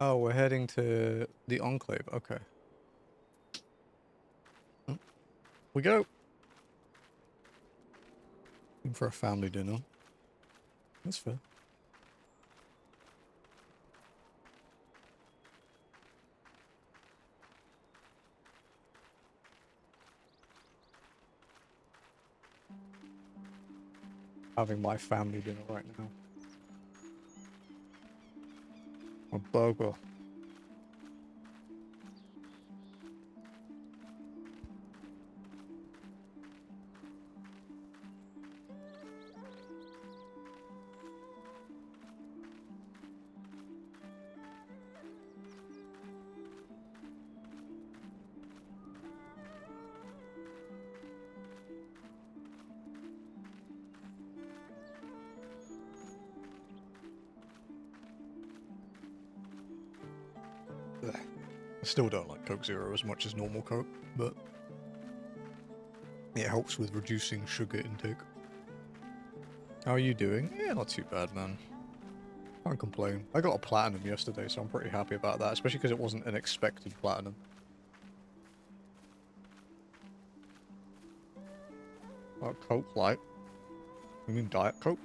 Oh, we're heading to the Enclave. Okay. We go. In for a family dinner. That's fair. Having my family dinner right now. A burger. Ugh. I still don't like Coke Zero as much as normal Coke, but it helps with reducing sugar intake. How are you doing? Yeah, not too bad, man. Can't complain. I got a platinum yesterday, so I'm pretty happy about that, especially because it wasn't an expected platinum. Coke Light? You mean Diet Coke?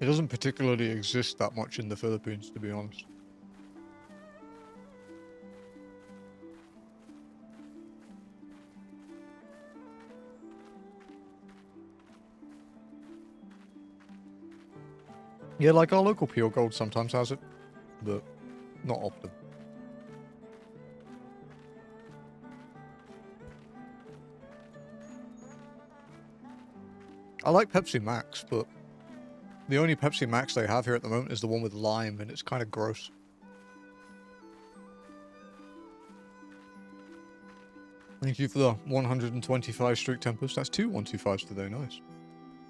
It doesn't particularly exist that much in the Philippines, to be honest. Yeah, like our local Pure Gold sometimes has it, but not often. I like Pepsi Max, but the only Pepsi Max they have here at the moment is the one with lime, and it's kind of gross. Thank you for the 125 Streak Tempest. That's 2 125s today, nice.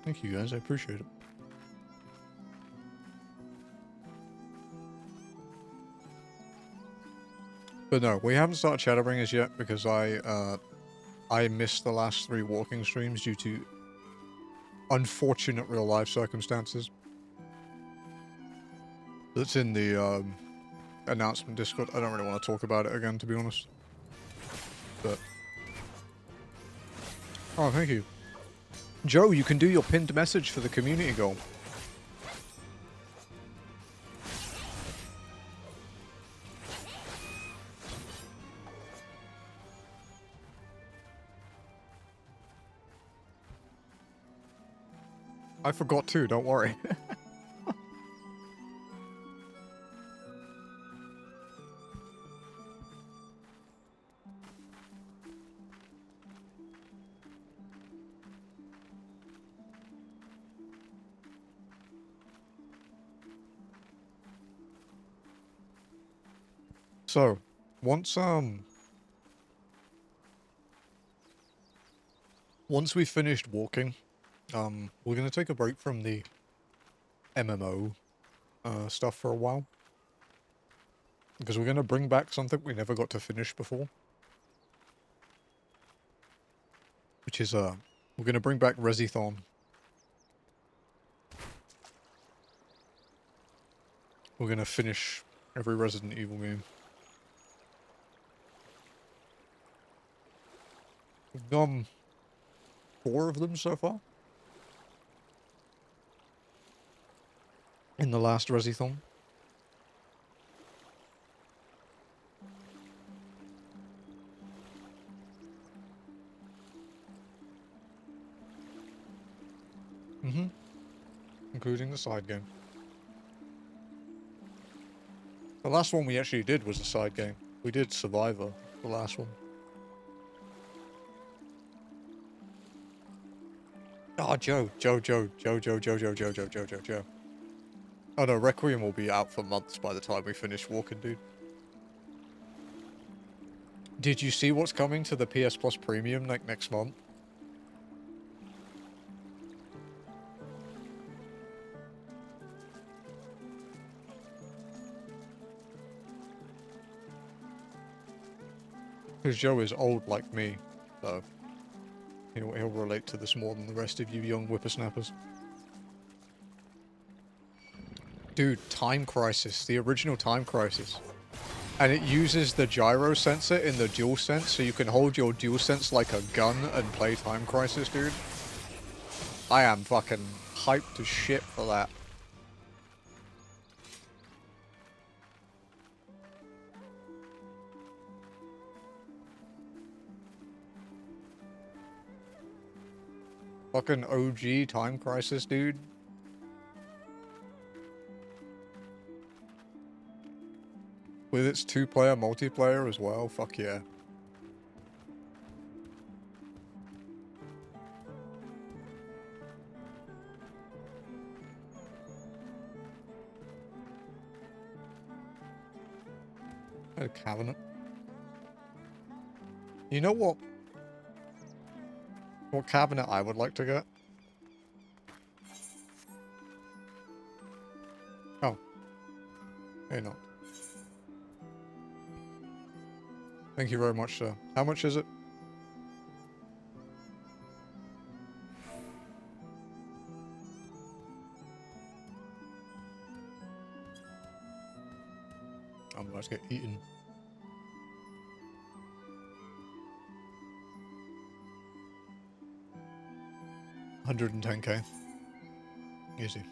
Thank you guys, I appreciate it. But no, we haven't started Shadowbringers yet because I missed the last 3 walking streams due to unfortunate real life circumstances. That's in the announcement Discord. I don't really want to talk about it again, to be honest. But oh, thank you. Joe, you can do your pinned message for the community goal. I forgot too, don't worry. So, once we've finished walking, we're gonna take a break from the MMO stuff for a while. Because we're gonna bring back something we never got to finish before. Which is, we're gonna bring back Resithon. We're gonna finish every Resident Evil game. We've done 4 of them so far. In the last Resithon. Mm-hmm. Including the side game. The last one we actually did was a side game. We did Survivor, the last one. Oh, Joe. Oh no, Requiem will be out for months by the time we finish walking, dude. Did you see what's coming to the PS Plus Premium like next month? Because Joe is old like me, so he'll relate to this more than the rest of you young whippersnappers. Dude, Time Crisis. The original Time Crisis. And it uses the gyro sensor in the DualSense, so you can hold your DualSense like a gun and play Time Crisis, dude. I am fucking hyped as shit for that. Fucking OG Time Crisis, dude. With its 2-player multiplayer as well, fuck yeah. A cabinet. You know what? What cabinet I would like to get? Oh. Hey, not. Thank you very much, sir. How much is it? I'm about to get eaten. $110K. Easy.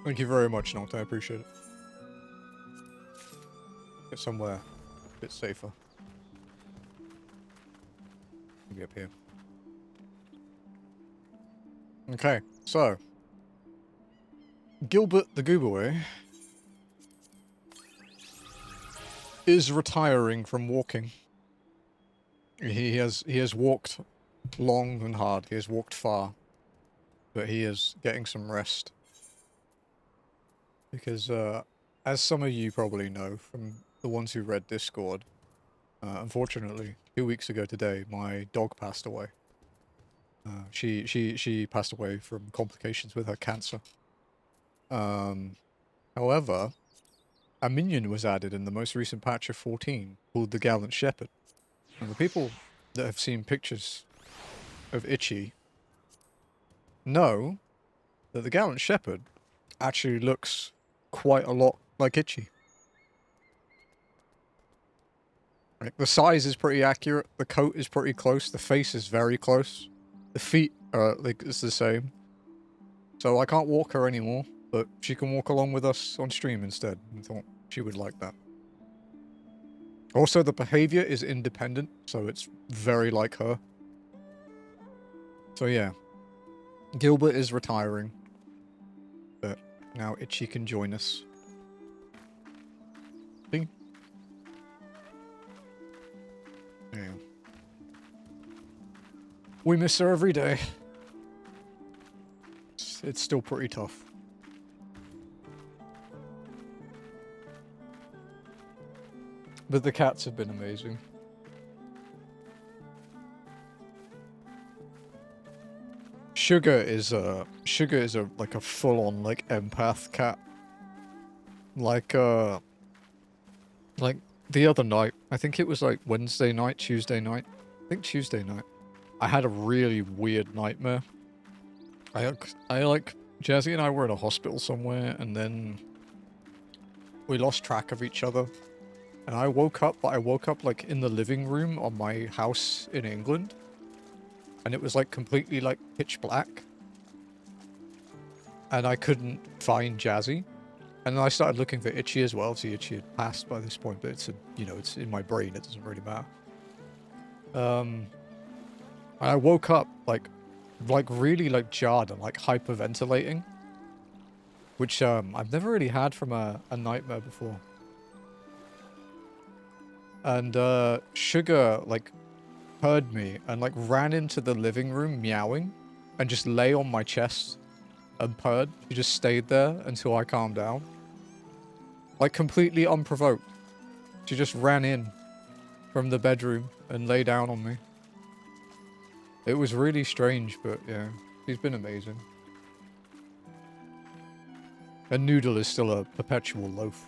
Thank you very much, Noct. I appreciate it. Get somewhere a bit safer. Maybe up here. Okay, so. Ghimlyt the Gooberway is retiring from walking. He has walked long and hard. He has walked far. But he is getting some rest. Because, as some of you probably know from the ones who read Discord, unfortunately, 2 weeks ago today, my dog passed away. She passed away from complications with her cancer. However, a minion was added in the most recent patch of 14 called the Gallant Shepherd. And the people that have seen pictures of Itchy know that the Gallant Shepherd actually looks quite a lot like Itchy. Like, the size is pretty accurate, the coat is pretty close, the face is very close, the feet are like it's the same. So I can't walk her anymore, but she can walk along with us on stream instead. I thought she would like that. Also, the behavior is independent, so it's very like her. So yeah, Ghimlyt is retiring, but now Itchy can join us. Bing. Yeah. We miss her every day. It's still pretty tough. But the cats have been amazing. Sugar is a like a full-on like empath cat. Like the other night, I think it was like Wednesday night, Tuesday night. I think Tuesday night. I had a really weird nightmare. I like Jazzy and I were in a hospital somewhere, and then we lost track of each other. And I woke up, but I woke up like in the living room on my house in England. And it was like completely like pitch black. And I couldn't find Jazzy. And then I started looking for Itchy as well. See, Itchy had passed by this point, but it's, it's in my brain. It doesn't really matter. I woke up like really like jarred and like hyperventilating. Which I've never really had from a nightmare before. And Sugar like heard me and like ran into the living room meowing and just lay on my chest and purred. She just stayed there until I calmed down. Like completely unprovoked. She just ran in from the bedroom and lay down on me. It was really strange, but yeah, she's been amazing. And Noodle is still a perpetual loaf.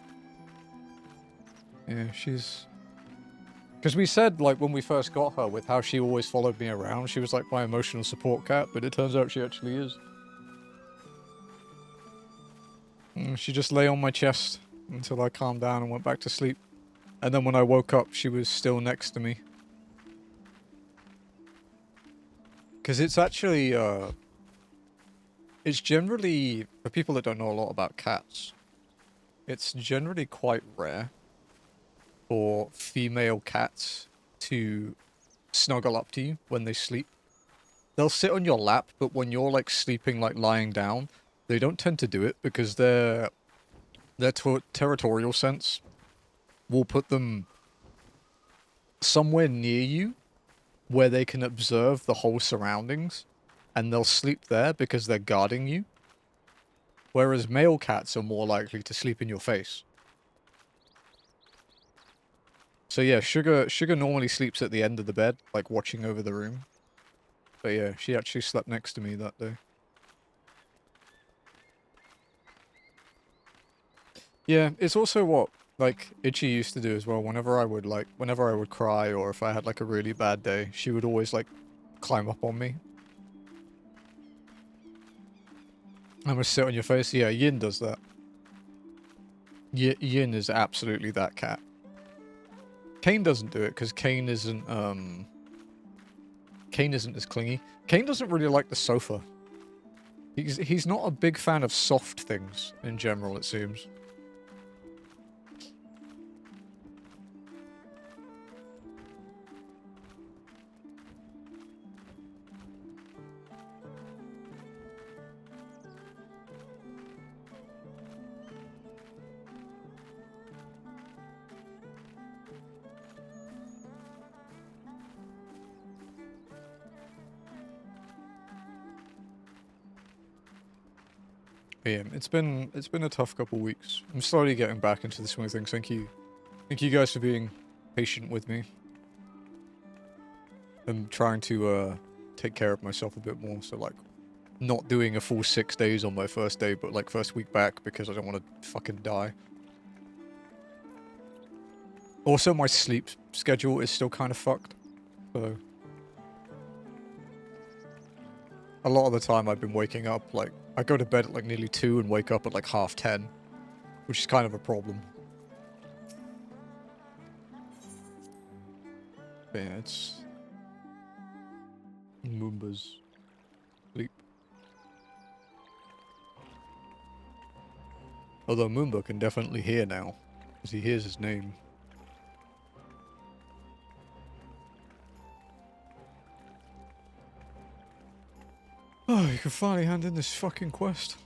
Yeah, she's Because we said, like, when we first got her, with how she always followed me around, she was like my emotional support cat, but it turns out she actually is. She just lay on my chest until I calmed down and went back to sleep. And then when I woke up, she was still next to me. Because it's actually, it's generally, for people that don't know a lot about cats, it's generally quite rare for female cats to snuggle up to you when they sleep. They'll sit on your lap, but when you're like sleeping, like lying down, they don't tend to do it because their territorial sense will put them somewhere near you where they can observe the whole surroundings, and they'll sleep there because they're guarding you. Whereas male cats are more likely to sleep in your face. So yeah, Sugar normally sleeps at the end of the bed, like watching over the room. But yeah, she actually slept next to me that day. Yeah, it's also what, like, Itchy used to do as well. Whenever I would cry, or if I had, like, a really bad day, she would always, like, climb up on me. I'm gonna sit on your face. Yeah, Yin does that. Yin is absolutely that cat. Kane doesn't do it, because Kane isn't as clingy. Kane doesn't really like the sofa. He's not a big fan of soft things, in general, it seems. But yeah, it's been a tough couple weeks. I'm slowly getting back into the swing of things. Thank you guys for being patient with me. I'm trying to take care of myself a bit more, so like not doing a full 6 days on my first day, but like first week back because I don't want to fucking die. Also, my sleep schedule is still kind of fucked, so a lot of the time I've been waking up, like, I go to bed at like nearly 2 and wake up at like 10:30, which is kind of a problem. But yeah, it's Moomba's sleep. Although Moomba can definitely hear now, because he hears his name. Oh, you can finally hand in this fucking quest.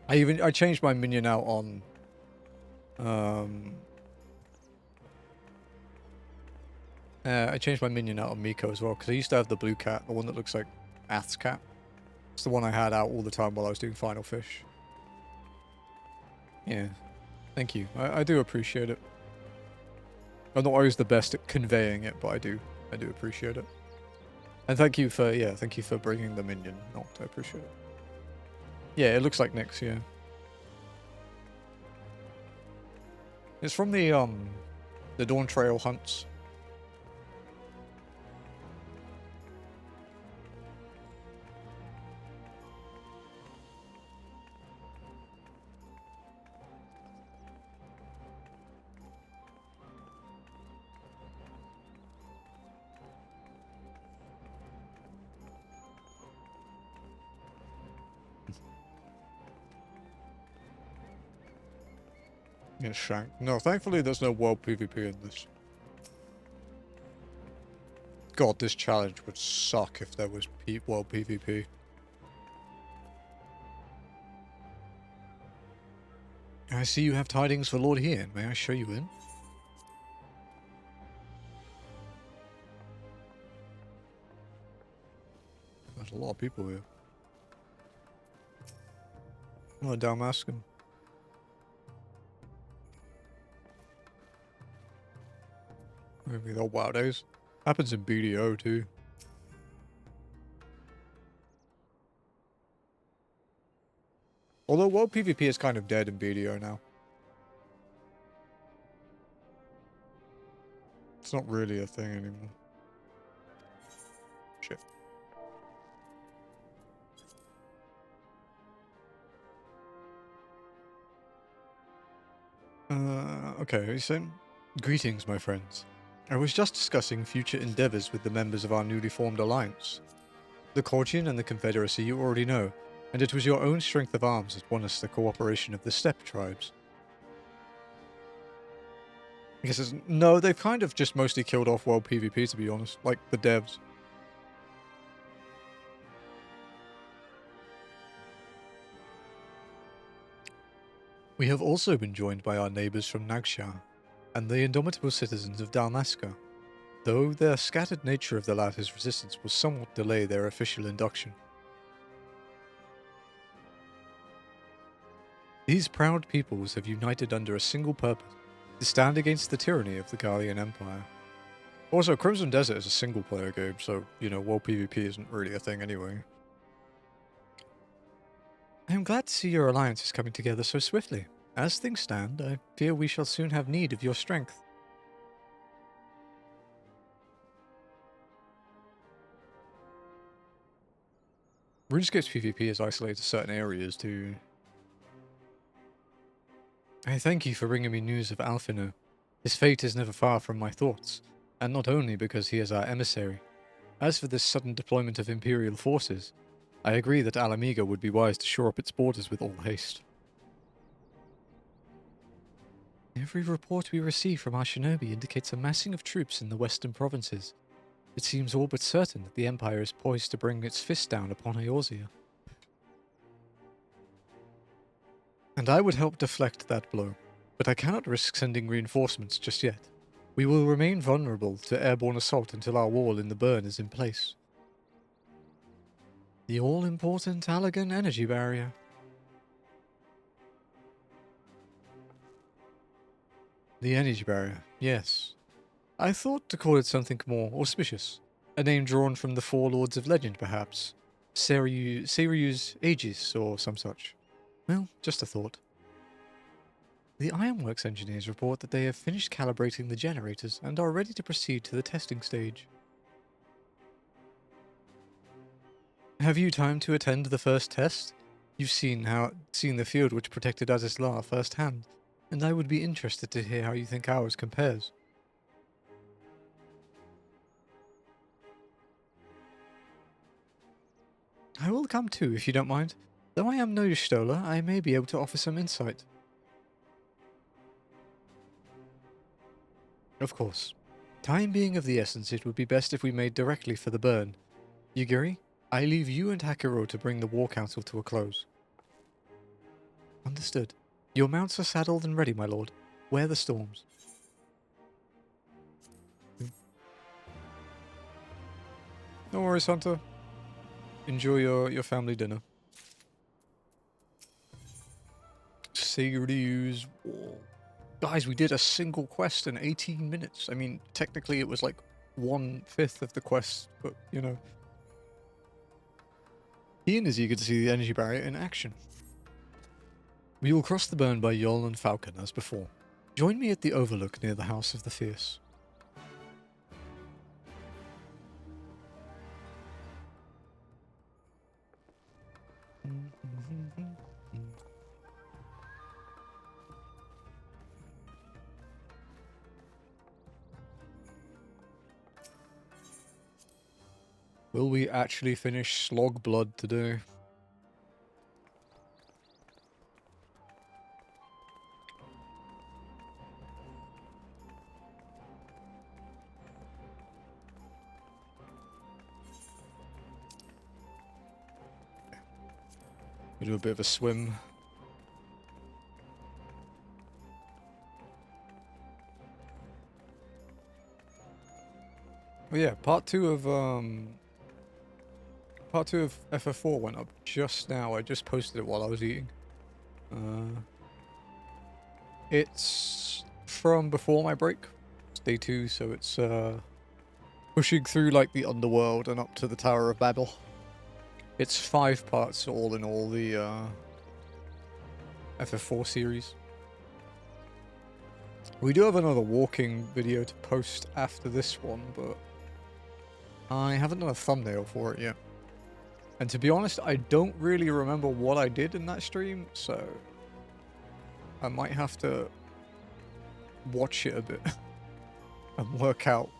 I changed my minion out on I changed my minion out on Miko as well, because I used to have the blue cat, the one that looks like Ath's cat. It's the one I had out all the time while I was doing Final Fish. Yeah. Thank you. I do appreciate it. I'm not always the best at conveying it, but I do appreciate it. And thank you for bringing the minion. No, I appreciate it. Yeah, it looks like Nyx, yeah. It's from the Dawn Trail hunts. Yeah, Shank. No, thankfully there's no world PvP in this. God, this challenge would suck if there was world PvP. I see you have tidings for Lord Hien. May I show you in? There's a lot of people here. Oh, Dalmascan. Maybe the WoW days. Happens in BDO too. Although world PvP is kind of dead in BDO now. It's not really a thing anymore. Shit. Okay, so greetings, my friends. I was just discussing future endeavors with the members of our newly formed alliance. The Colchian and the Confederacy you already know, and it was your own strength of arms that won us the cooperation of the steppe tribes. I guess no, they've kind of just mostly killed off world PvP, to be honest, like the devs. We have also been joined by our neighbours from Nagshar, and the indomitable citizens of Dalmasca, though the scattered nature of the latter's resistance will somewhat delay their official induction. These proud peoples have united under a single purpose, to stand against the tyranny of the Gallian Empire. Also, Crimson Desert is a single-player game, so, you know, world PvP isn't really a thing anyway. I am glad to see your alliance is coming together so swiftly. As things stand, I fear we shall soon have need of your strength. RuneScape's PvP is isolated to certain areas too. I thank you for bringing me news of Alphino. His fate is never far from my thoughts, and not only because he is our emissary. As for this sudden deployment of Imperial forces, I agree that Ala Mhigo would be wise to shore up its borders with all haste. Every report we receive from our shinobi indicates a massing of troops in the western provinces. It seems all but certain that the Empire is poised to bring its fist down upon Eorzea. And I would help deflect that blow, but I cannot risk sending reinforcements just yet. We will remain vulnerable to airborne assault until our wall in the burn is in place. The all-important Allagan energy barrier. The energy barrier, yes. I thought to call it something more auspicious. A name drawn from the four lords of legend, perhaps. Seryu's Aegis, or some such. Well, just a thought. The Ironworks engineers report that they have finished calibrating the generators and are ready to proceed to the testing stage. Have you time to attend the first test? You've seen the field which protected Azizlar firsthand, and I would be interested to hear how you think ours compares. I will come too, if you don't mind. Though I am no Stola, I may be able to offer some insight. Of course. Time being of the essence, it would be best if we made directly for the burn. Yugiri, I leave you and Hakuro to bring the War Council to a close. Understood. Your mounts are saddled and ready, my lord. Wear the storms. No worries, Hunter. Enjoy your family dinner. Seryu's Wall. Guys, we did a single quest in 18 minutes. I mean, technically it was like 1/5 of the quest, but, you know. Ian is eager to see the energy barrier in action. We will cross the burn by Yol and Falcon as before. Join me at the overlook near the House of the Fierce. Will we actually finish Stormblood today? We do a bit of a swim. Oh yeah, part 2 of FF4 went up just now. I just posted it while I was eating. It's from before my break. It's day 2, so it's pushing through like the underworld and up to the Tower of Babel. It's 5 parts all in all. FF4 series. We do have another walking video to post after this one, but I haven't done a thumbnail for it yet. And to be honest, I don't really remember what I did in that stream, so I might have to watch it a bit and work out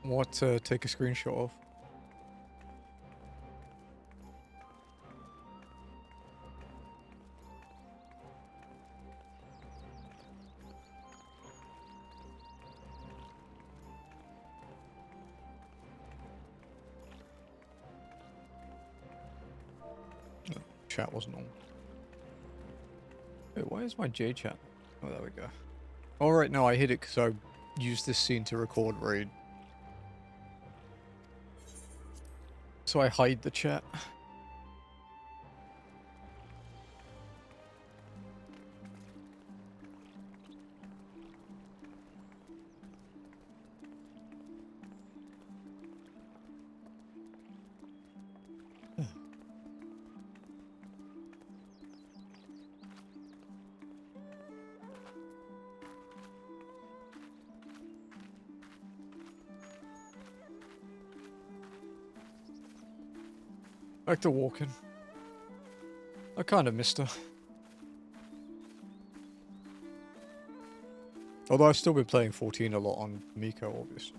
what to take a screenshot of. Chat wasn't on. Wait, why is my J chat? Oh, there we go. Alright, no, I hid it because I used this scene to record raid. So I hide the chat. Back to walking. I kind of missed her. Although I've still been playing 14 a lot on Miko, obviously.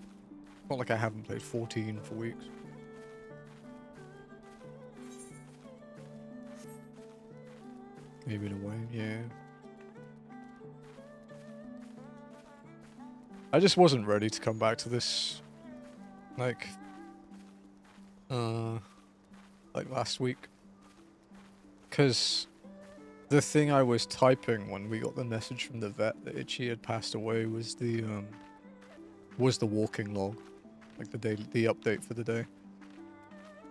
Not like I haven't played 14 for weeks. Maybe in a way, yeah. I just wasn't ready to come back to this, like last week. Because the thing I was typing when we got the message from the vet that Itchy had passed away was the walking log. Like the update for the day.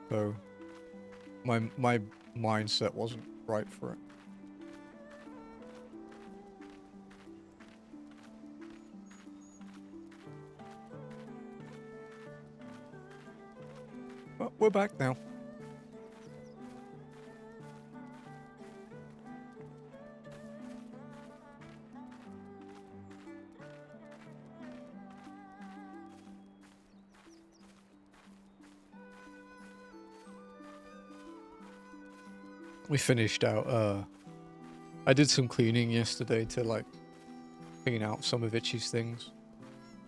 So my mindset wasn't right for it. But we're back now. We finished out, I did some cleaning yesterday to, like, clean out some of Itchy's things.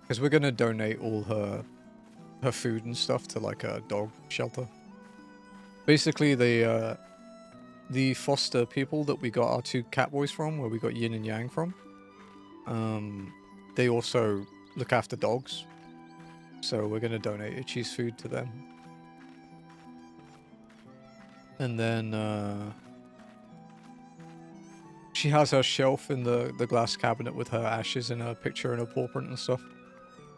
Because we're gonna donate all her food and stuff to, like, a dog shelter. Basically, the foster people that we got our 2 cat boys from, where we got Yin and Yang from, they also look after dogs. So we're gonna donate Itchy's food to them. And then, she has her shelf in the glass cabinet with her ashes and her picture and her paw print and stuff.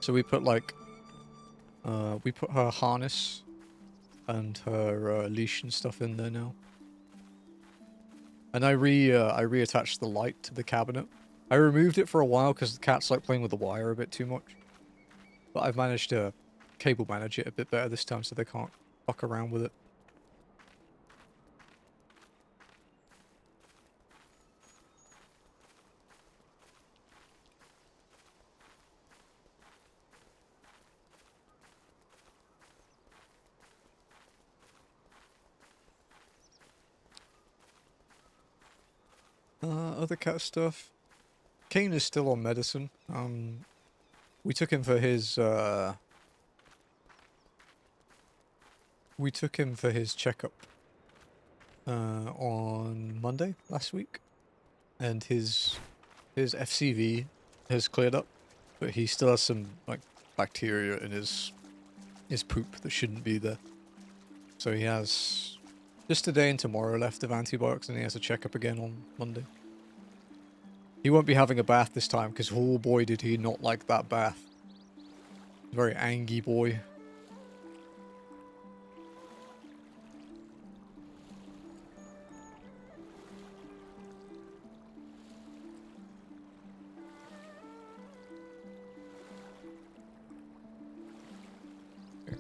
So we put, like, we put her harness and her leash and stuff in there now. And I reattached the light to the cabinet. I removed it for a while because the cat's, like, playing with the wire a bit too much. But I've managed to cable manage it a bit better this time so they can't fuck around with it. Other cat stuff. Kane is still on medicine. We took him for his, checkup, on Monday last week. And his FCV has cleared up, but he still has some, like, bacteria in his poop that shouldn't be there. So he has just today and tomorrow left of antibiotics, and he has a checkup again on Monday. He won't be having a bath this time, because oh boy did he not like that bath. Very angry boy.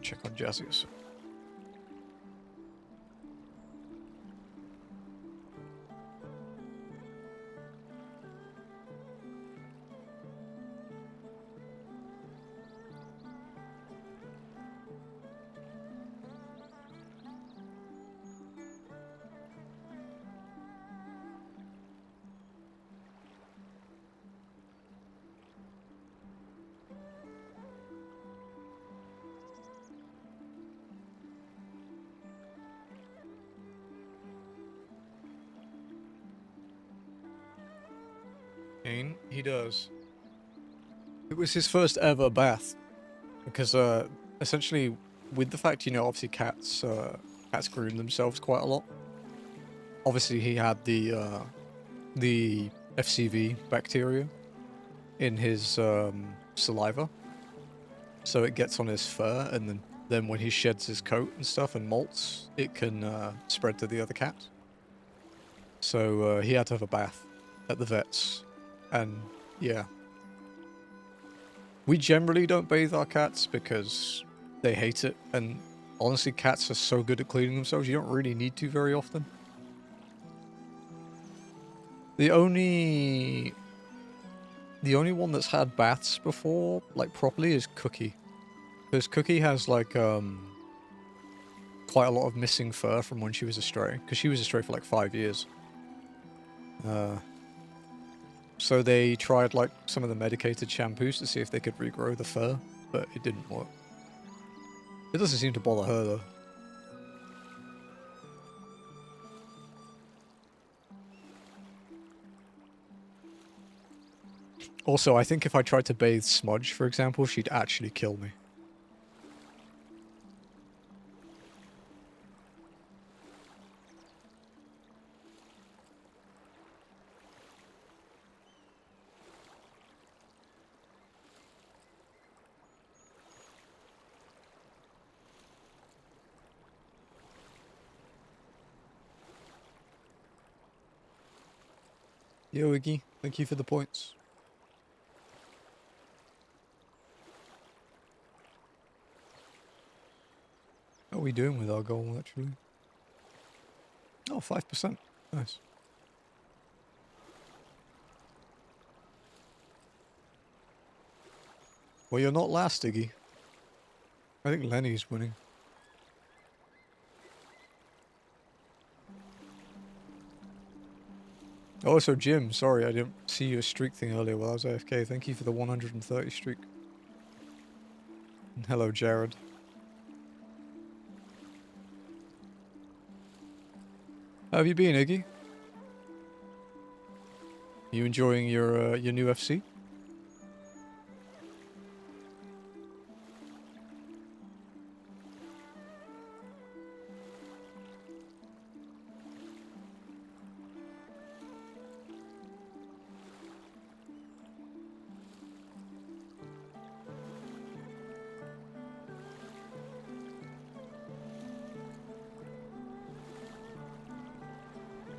Check on Jazzius. mean. He does. It was his first ever bath. Because, essentially, with the fact, you know, obviously cats groom themselves quite a lot. Obviously, he had the XIV bacteria in his, saliva. So it gets on his fur, and then when he sheds his coat and stuff and molts, it can, spread to the other cats. So, he had to have a bath at the vet's. And, yeah. We generally don't bathe our cats because they hate it, and honestly, cats are so good at cleaning themselves, you don't really need to very often. The only one that's had baths before, like, properly, is Cookie. Because Cookie has, like, quite a lot of missing fur from when she was a stray, because she was a stray for, like, 5 years. So they tried, like, some of the medicated shampoos to see if they could regrow the fur, but it didn't work. It doesn't seem to bother her, though. Also, I think if I tried to bathe Smudge, for example, she'd actually kill me. Yo, Iggy, thank you for the points. How are we doing with our goal, actually? Oh, 5%. Nice. Well, you're not last, Iggy. I think Lenny's winning. Oh, so Jim, sorry, I didn't see your streak thing earlier while I was AFK. Thank you for the 130 streak. And hello, Jared. How have you been, Iggy? You enjoying your new FC?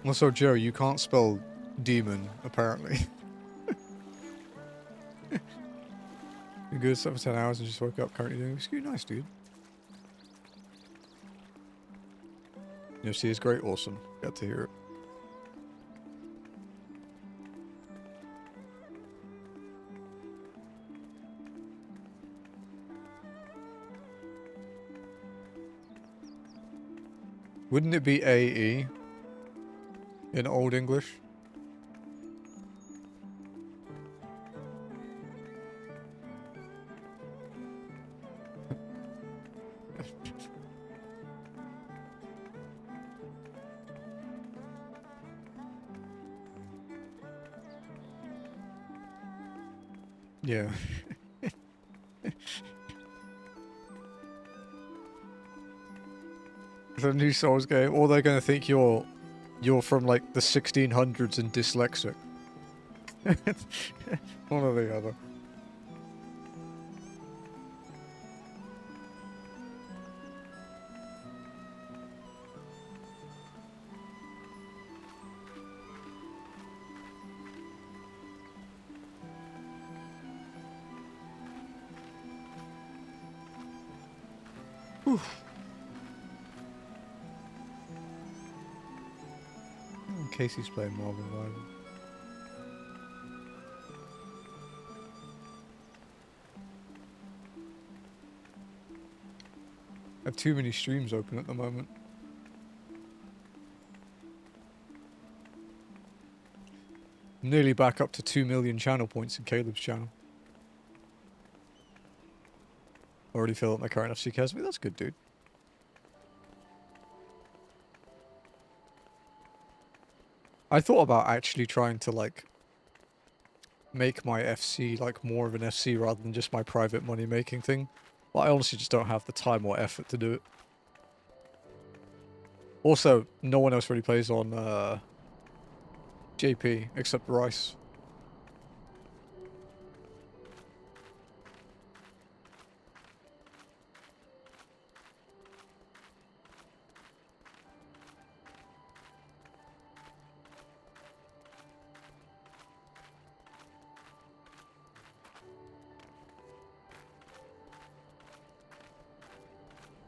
Also, Joe, you can't spell demon, apparently. You're good, slept for 10 hours and just woke up currently doing whiskey. Nice, dude. UFC is great, awesome. Got to hear it. Wouldn't it be AE in Old English? Yeah. The new Souls game, or they're gonna think you're from like the 1600s and dyslexic. One or the other. Whew. Oh, Casey's playing Marvel Rivals. I have too many streams open at the moment. I'm nearly back up to 2 million channel points in Caleb's channel. I already feel that my current FC cares me. That's good, dude. I thought about actually trying to, like, make my FC like more of an FC rather than just my private money making thing. But I honestly just don't have the time or effort to do it. Also, no one else really plays on JP except Rice.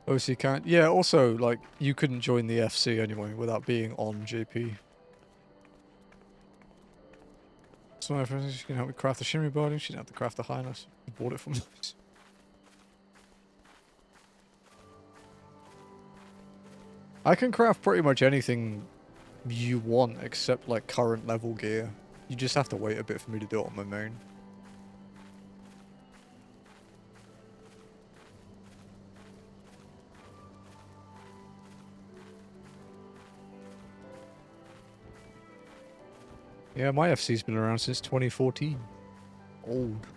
OC can't. Yeah, also, like, you couldn't join the FC anyway without being on JP. So my friend, she can help me craft the shimmy body. She didn't have to craft the highness. I bought it from Nice. I can craft pretty much anything you want except, like, current level gear. You just have to wait a bit for me to do it on my main. Yeah, my FC's been around since 2014. Old.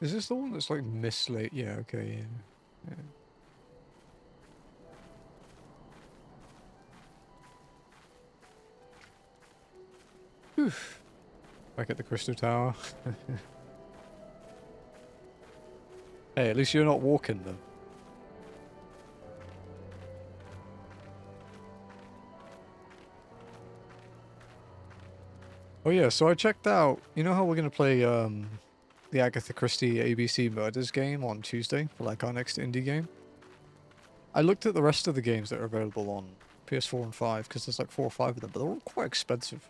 Is this the one that's like mislate? Yeah, okay, yeah. Whew. Back at the Crystal Tower. Hey, at least you're not walking them. Oh yeah, so I checked out, you know how we're gonna play the Agatha Christie ABC Murders game on Tuesday for like our next indie game? I looked at the rest of the games that are available on PS4 and 5 because there's like 4 or 5 of them, but they're all quite expensive.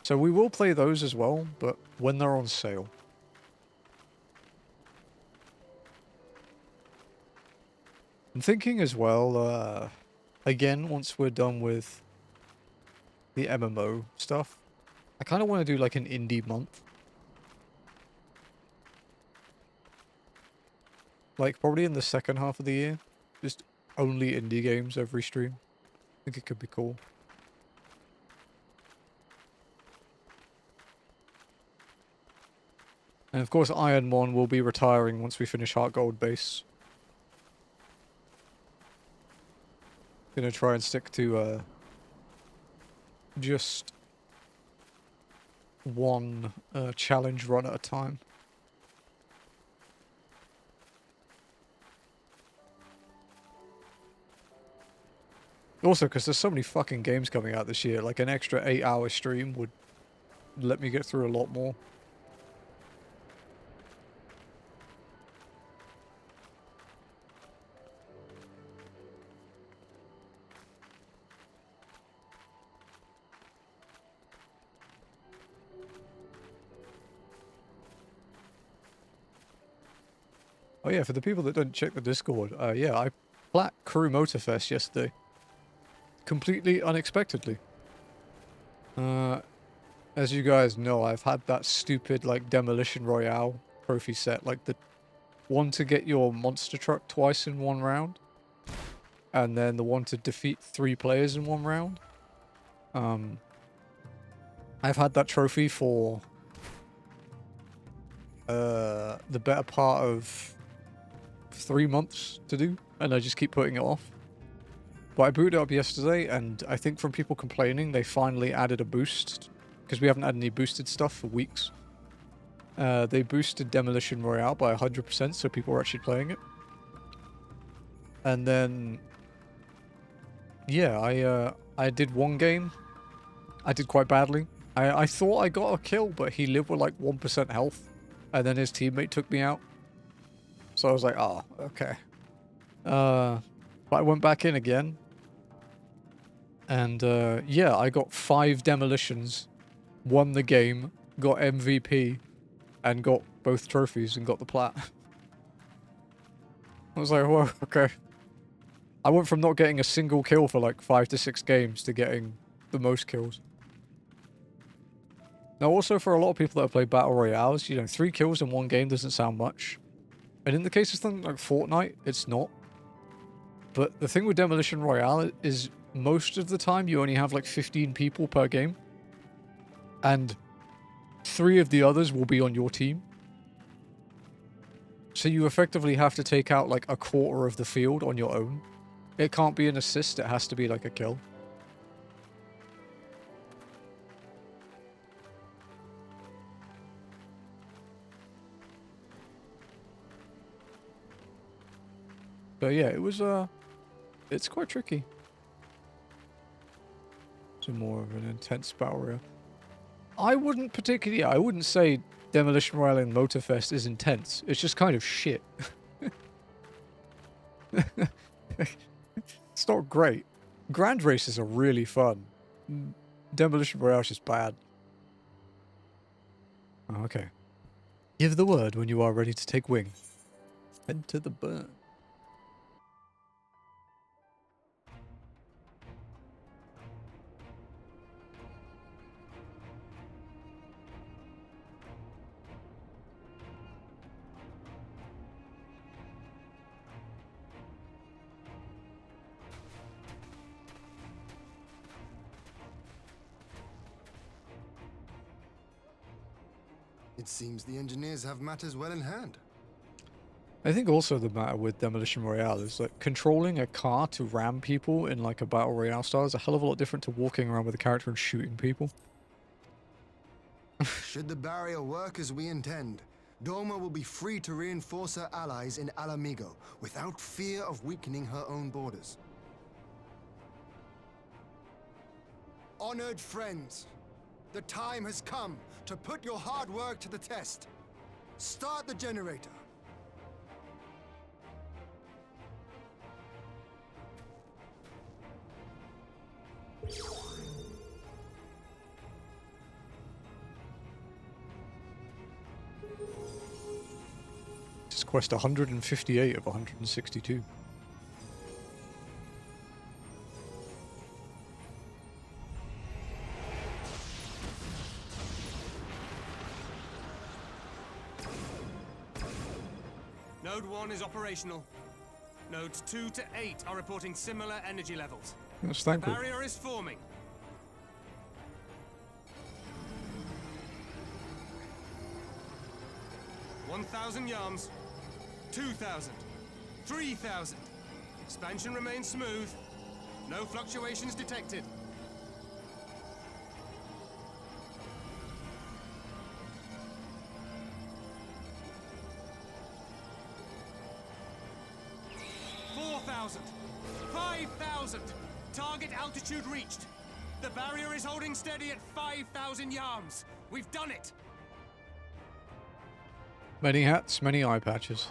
So we will play those as well, but when they're on sale. I'm thinking as well, again, once we're done with the MMO stuff, I kind of want to do like an indie month. Like probably in the second half of the year, just only indie games every stream. I think it could be cool. And of course Ironmon will be retiring once we finish Heart Gold base. Gonna try and stick to just one challenge run at a time. Also, because there's so many fucking games coming out this year, like an extra 8-hour stream would let me get through a lot more. Oh yeah, for the people that don't check the Discord, yeah, I plat Crew Motorfest yesterday. Completely unexpectedly. As you guys know, I've had that stupid, like, Demolition Royale trophy set, like the one to get your monster truck twice in one round, and then the one to defeat 3 players in one round. I've had that trophy for the better part of 3 months to do, and I just keep putting it off. But I booted it up yesterday, and I think from people complaining, they finally added a boost, because we haven't had any boosted stuff for weeks. They boosted Demolition Royale by 100%, so people are actually playing it. And then, yeah, I did one game. I did quite badly. I thought I got a kill, but he lived with like 1% health, and then his teammate took me out. So I was like, oh, okay. But I went back in again. And yeah, I got 5 demolitions, won the game, got MVP, and got both trophies and got the plat. I was like, whoa, okay. I went from not getting a single kill for like 5 to 6 games to getting the most kills. Now also for a lot of people that have played Battle Royales, you know, 3 kills in one game doesn't sound much. And in the case of something like Fortnite, it's not. But the thing with Demolition Royale is most of the time you only have like 15 people per game. And 3 of the others will be on your team. So you effectively have to take out like a quarter of the field on your own. It can't be an assist, it has to be like a kill. But yeah, it was it's quite tricky. So more of an intense battle royale. I wouldn't say Demolition Royale in Motorfest is intense. It's just kind of shit. It's not great. Grand races are really fun. Demolition Royale is just bad. Oh, okay. Give the word when you are ready to take wing. Head to the burn. It seems the engineers have matters well in hand. I think also the matter with Demolition Royale is that controlling a car to ram people in like a Battle Royale style is a hell of a lot different to walking around with a character and shooting people. Should the barrier work as we intend, Doma will be free to reinforce her allies in Ala Mhigo without fear of weakening her own borders. Honored friends, the time has come to put your hard work to the test. Start the generator. This is quest 158 of 162. Node 1 is operational. Nodes 2 to 8 are reporting similar energy levels. That's The thankful. barrier is forming. $1,000 yards, 2,000, 3,000. Expansion remains smooth. No fluctuations detected. $4,000, 5,000. Target altitude reached. The barrier is holding steady at 5,000 yards. We've done it. Many hats, many eye patches.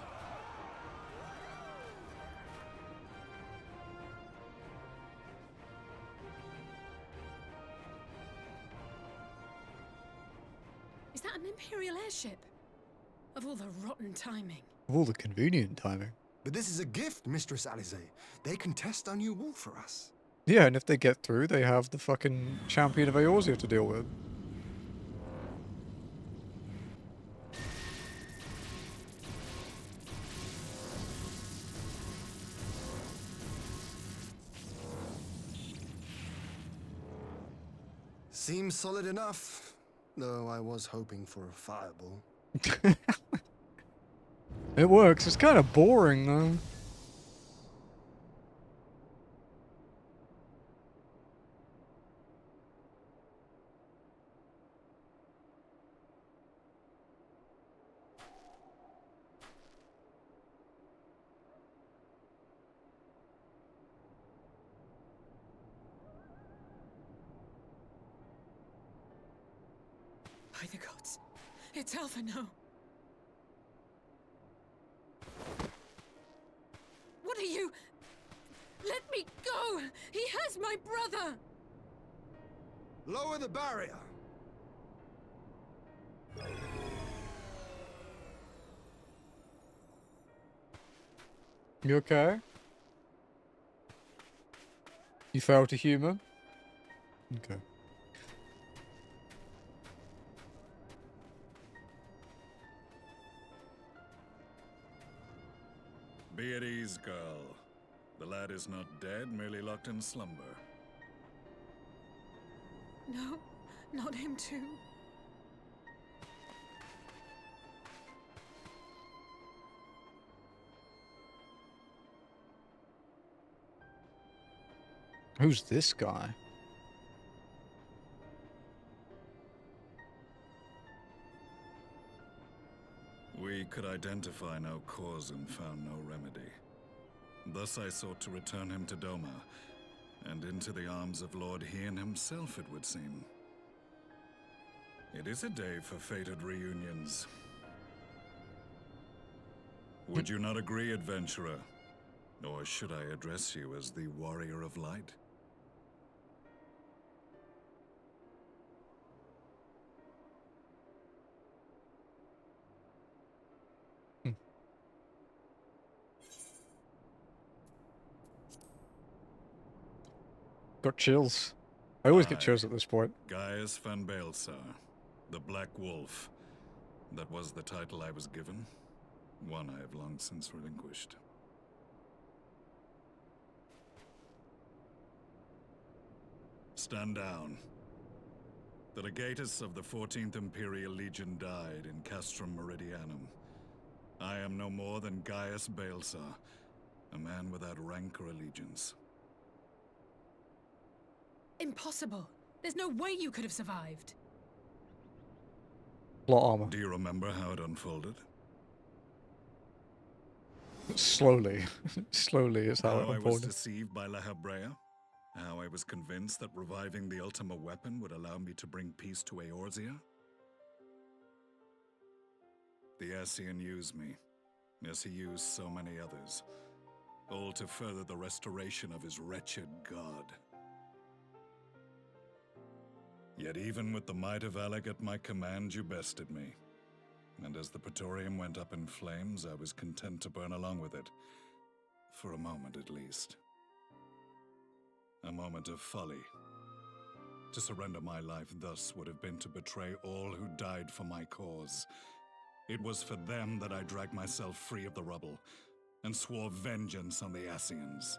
Is that an Imperial airship? Of all the rotten timing. Of all the convenient timing. But this is a gift, Mistress Alize. They can test our new wall for us. Yeah, and if they get through, they have the fucking champion of Eorzea to deal with. Seems solid enough, though I was hoping for a fireball. It works. It's kind of boring, though. By the gods. It's Alpha now. What are you? Let me go! He has my brother! Lower the barrier. You okay? You felt a human? Okay. Be at ease, girl. The lad is not dead, merely locked in slumber. No, not him too. Who's this guy? We could identify no cause and found no remedy. Thus I sought to return him to Doma, and into the arms of Lord Hien himself, it would seem. It is a day for fated reunions. Would you not agree, adventurer? Or should I address you as the Warrior of Light? Got chills. I always get Aye. chills at this point. Gaius van Baelsar, the Black Wolf. That was the title I was given. One I have long since relinquished. Stand down. The legatus of the 14th Imperial Legion died in Castrum Meridianum. I am no more than Gaius Baelsar, a man without rank or allegiance. Impossible. There's no way you could have survived. Plot armor. Do you remember how it unfolded? Slowly. Slowly is how How it I was unfolded. deceived by La Habrea? How I was convinced that reviving the Ultima weapon would allow me to bring peace to Eorzea? The Ascian used me, as he used so many others, all to further the restoration of his wretched god. Yet even with the might of Alec at my command, you bested me. And as the Praetorium went up in flames, I was content to burn along with it. For a moment at least. A moment of folly. To surrender my life thus would have been to betray all who died for my cause. It was for them that I dragged myself free of the rubble, and swore vengeance on the Ascians.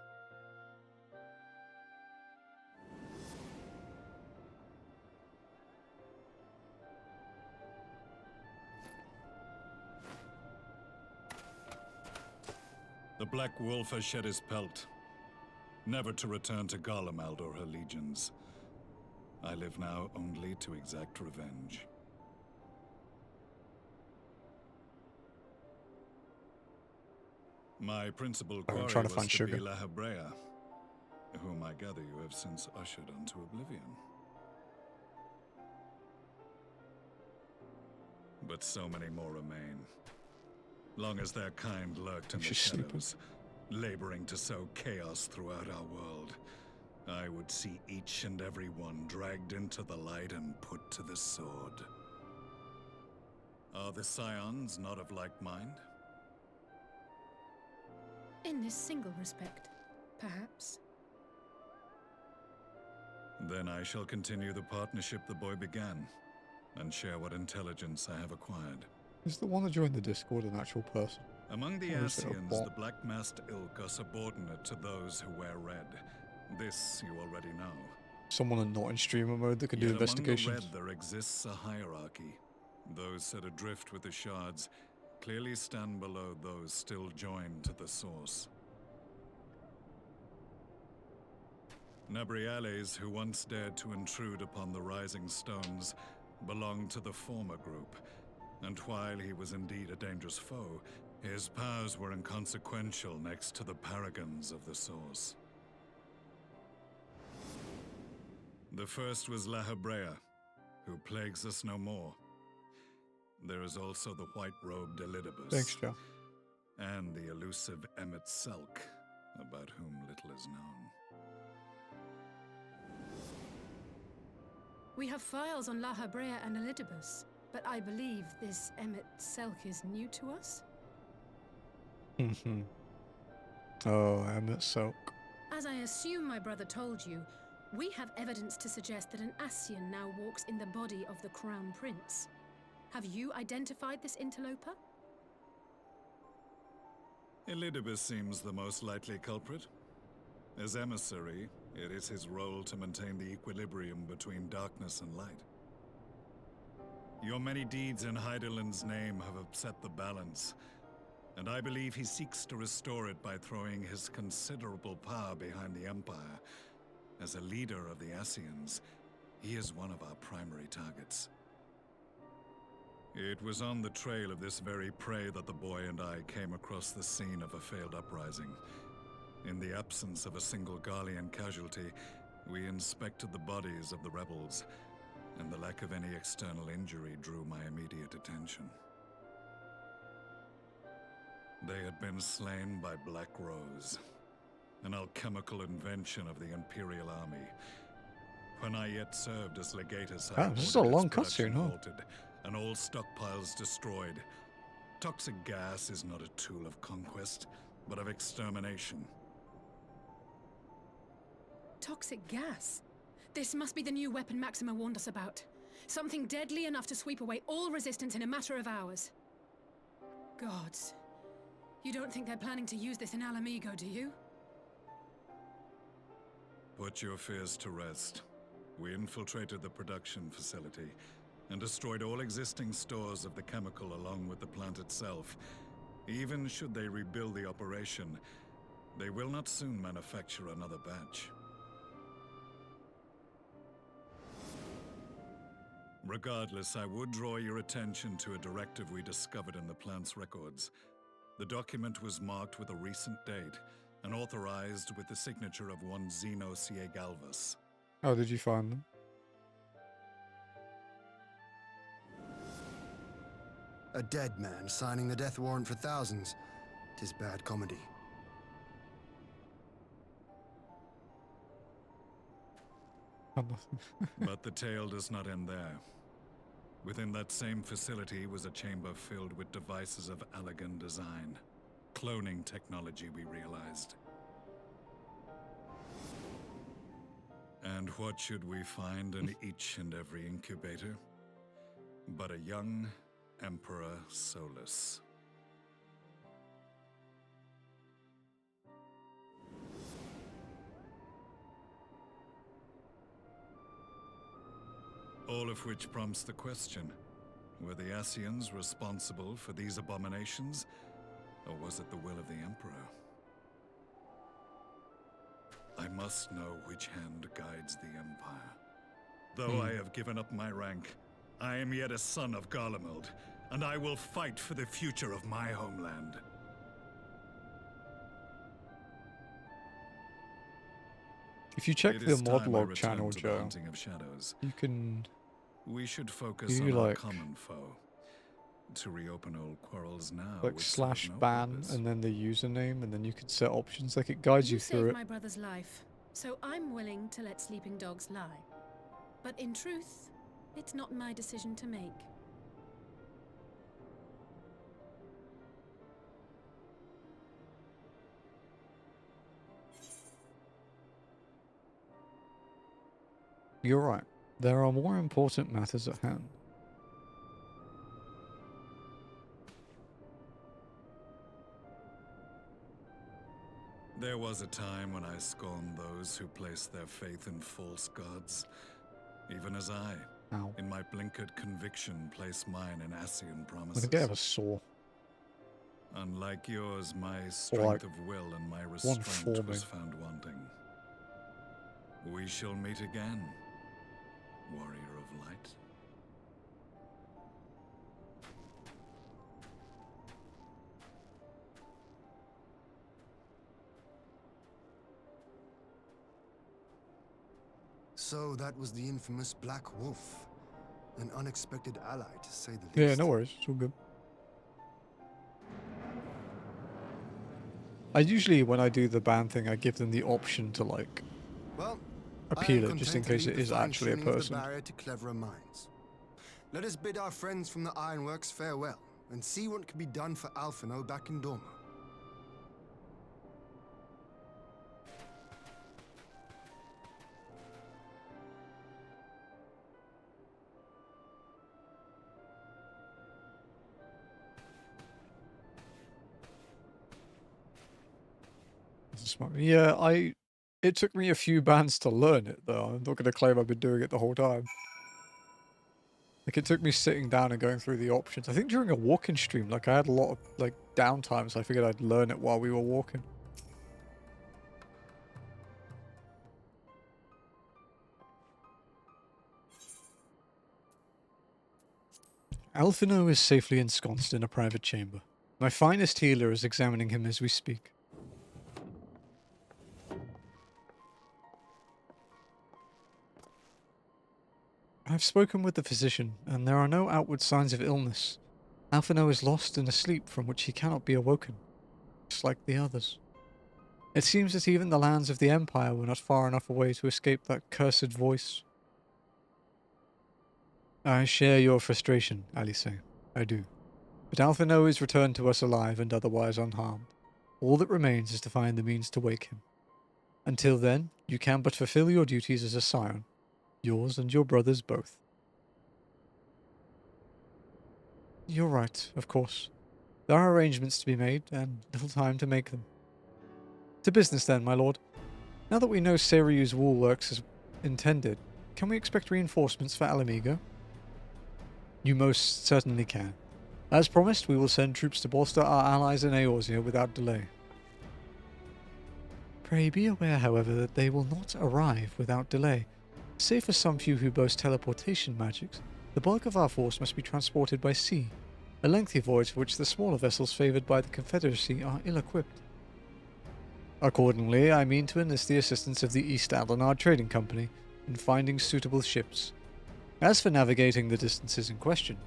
The Black Wolf has shed his pelt, never to return to Garlemald or her legions. I live now only to exact revenge. My principal quarry trying to was find to sugar. be La Habrea, whom I gather you have since ushered unto oblivion. But so many more remain. Long as their kind lurked in the She's sleeping. shadows, laboring to sow chaos throughout our world, I would see each and every one dragged into the light and put to the sword. Are the Scions not of like mind? In this single respect, perhaps. Then I shall continue the partnership the boy began, and share what intelligence I have acquired. Is the one that joined the Discord an actual person? Among the Or is it a Ascians, bot? the Black Masked Ilk are subordinate to those who wear red. This you already know. Someone not in streamer mode that can do Yet investigations? among the red there exists a hierarchy. Those set adrift with the shards clearly stand below those still joined to the source. Nabriales, who once dared to intrude upon the Rising Stones, belonged to the former group, and while he was indeed a dangerous foe, his powers were inconsequential next to the paragons of the source. The first was La Habrea, who plagues us no more. There is also the white-robed Elidibus. Thanks, Joe. And the elusive Emmett Selk, about whom little is known. We have files on La Habrea and Elidibus, but I believe this Emmett Selk is new to us? Oh, Emmett Selk. As I assume my brother told you, we have evidence to suggest that an Ascian now walks in the body of the Crown Prince. Have you identified this interloper? Elidibus seems the most likely culprit. As emissary, it is his role to maintain the equilibrium between darkness and light. Your many deeds in Hydaelyn's name have upset the balance, and I believe he seeks to restore it by throwing his considerable power behind the Empire. As a leader of the Ascians, he is one of our primary targets. It was on the trail of this very prey that the boy and I came across the scene of a failed uprising. In the absence of a single Garlean casualty, we inspected the bodies of the rebels, and the lack of any external injury drew my immediate attention. They had been slain by Black Rose, an alchemical invention of the Imperial Army. When I yet served as legatus, I This is a ordered long its production cutscene, huh? halted and all stockpiles destroyed. Toxic gas is not a tool of conquest, but of extermination. Toxic gas? This must be the new weapon Maxima warned us about. Something deadly enough to sweep away all resistance in a matter of hours. Gods. You don't think they're planning to use this in Ala Mhigo, do you? Put your fears to rest. We infiltrated the production facility and destroyed all existing stores of the chemical along with the plant itself. Even should they rebuild the operation, they will not soon manufacture another batch. Regardless, I would draw your attention to a directive we discovered in the plant's records. The document was marked with a recent date and authorized with the signature of one Zeno Ciegalvus. How did you find them? A dead man signing the death warrant for thousands. 'Tis bad comedy. But the tale does not end there. Within that same facility was a chamber filled with devices of elegant design. Cloning technology, we realized. And what should we find in each and every incubator? But a young Emperor Solus. All of which prompts the question, were the Ascians responsible for these abominations, or was it the will of the Emperor? I must know which hand guides the Empire. Though I have given up my rank, I am yet a son of Garlemald, and I will fight for the future of my homeland. If you check It the is mod time I log return channel, to the Joe, hunting of shadows. you can We should focus you on our like- common foe. To reopen old quarrels now like would serve no /ban purpose. and then the username, and then you can set options. Like, it guides you through saved it. my brother's life, so I'm willing to let sleeping dogs lie. But in truth, it's not my decision to make. You're right. There are more important matters at hand. There was a time when I scorned those who placed their faith in false gods. Even as I, Ow. in my blinkered conviction, place mine in Ascian I'm promises. gonna get a saw. Unlike yours, my strength of will and my restraint forming. was found wanting. We shall meet again, warrior of light. So that was the infamous Black Wolf. An unexpected ally, to say the least. Yeah, no worries. It's all good. I usually, when I do the ban thing, I give them the option to, like, Well, appeal it just in case it is actually a fine-tuning of person. the barrier to cleverer minds. Let us bid our friends from the Ironworks farewell and see what can be done for Alphino back in Doma. Yeah, it took me a few bands to learn it, though. I'm not going to claim I've been doing it the whole time. Like, it took me sitting down and going through the options. I think during a walking stream, like, I had a lot of, like, downtime, so I figured I'd learn it while we were walking. Alphino is safely ensconced in a private chamber. My finest healer is examining him as we speak. I've spoken with the physician, and there are no outward signs of illness. Alphino is lost in a sleep from which he cannot be awoken, just like the others. It seems that even the lands of the Empire were not far enough away to escape that cursed voice. I share your frustration, Alice. I do. But Alphino is returned to us alive and otherwise unharmed. All that remains is to find the means to wake him. Until then, you can but fulfill your duties as a scion. Yours and your brother's both. You're right, of course. There are arrangements to be made, and little time to make them. To business then, my lord. Now that we know Seryu's wool works as intended, can we expect reinforcements for Ala Mhigo? You most certainly can. As promised, we will send troops to bolster our allies in Eorzea without delay. Pray be aware, however, that they will not arrive without delay. Save for some few who boast teleportation magics, the bulk of our force must be transported by sea, a lengthy voyage for which the smaller vessels favoured by the Confederacy are ill-equipped. Accordingly, I mean to enlist the assistance of the East Aldenard Trading Company in finding suitable ships. As for navigating the distances in question,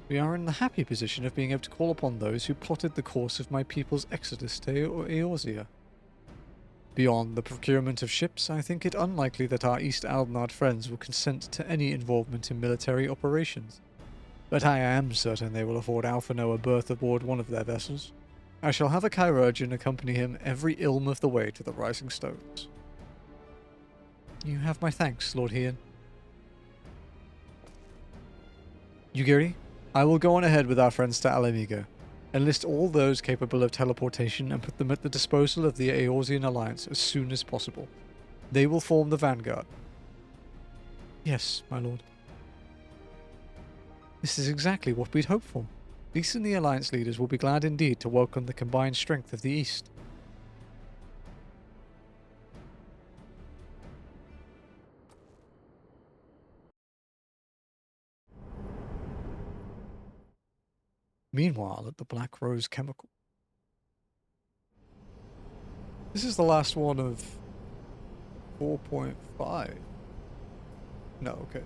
we are in the happy position of being able to call upon those who plotted the course of my people's exodus to Eorzea. Beyond the procurement of ships, I think it unlikely that our East Aldenard friends will consent to any involvement in military operations. But I am certain they will afford Alphino a berth aboard one of their vessels. I shall have a chirurgeon accompany him every ilm of the way to the Rising Stones. You have my thanks, Lord Hian. Yugiri, I will go on ahead with our friends to Ala Mhigo. Enlist all those capable of teleportation and put them at the disposal of the Eorzean Alliance as soon as possible. They will form the vanguard. Yes, my lord. This is exactly what we'd hoped for. These and the Alliance leaders will be glad indeed to welcome the combined strength of the East. Meanwhile, at the Black Rose Chemical. This is the last one of 4.5. No, okay.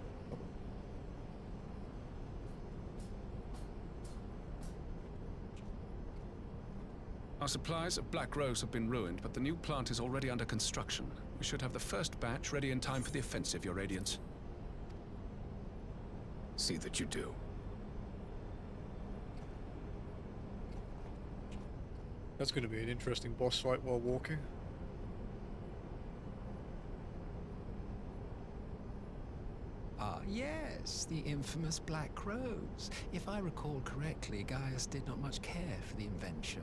Our supplies at Black Rose have been ruined, but the new plant is already under construction. We should have the first batch ready in time for the offensive, Your Radiance. See that you do. That's going to be an interesting boss fight while walking. Ah, yes, the infamous Black Rose. If I recall correctly, Gaius did not much care for the invention.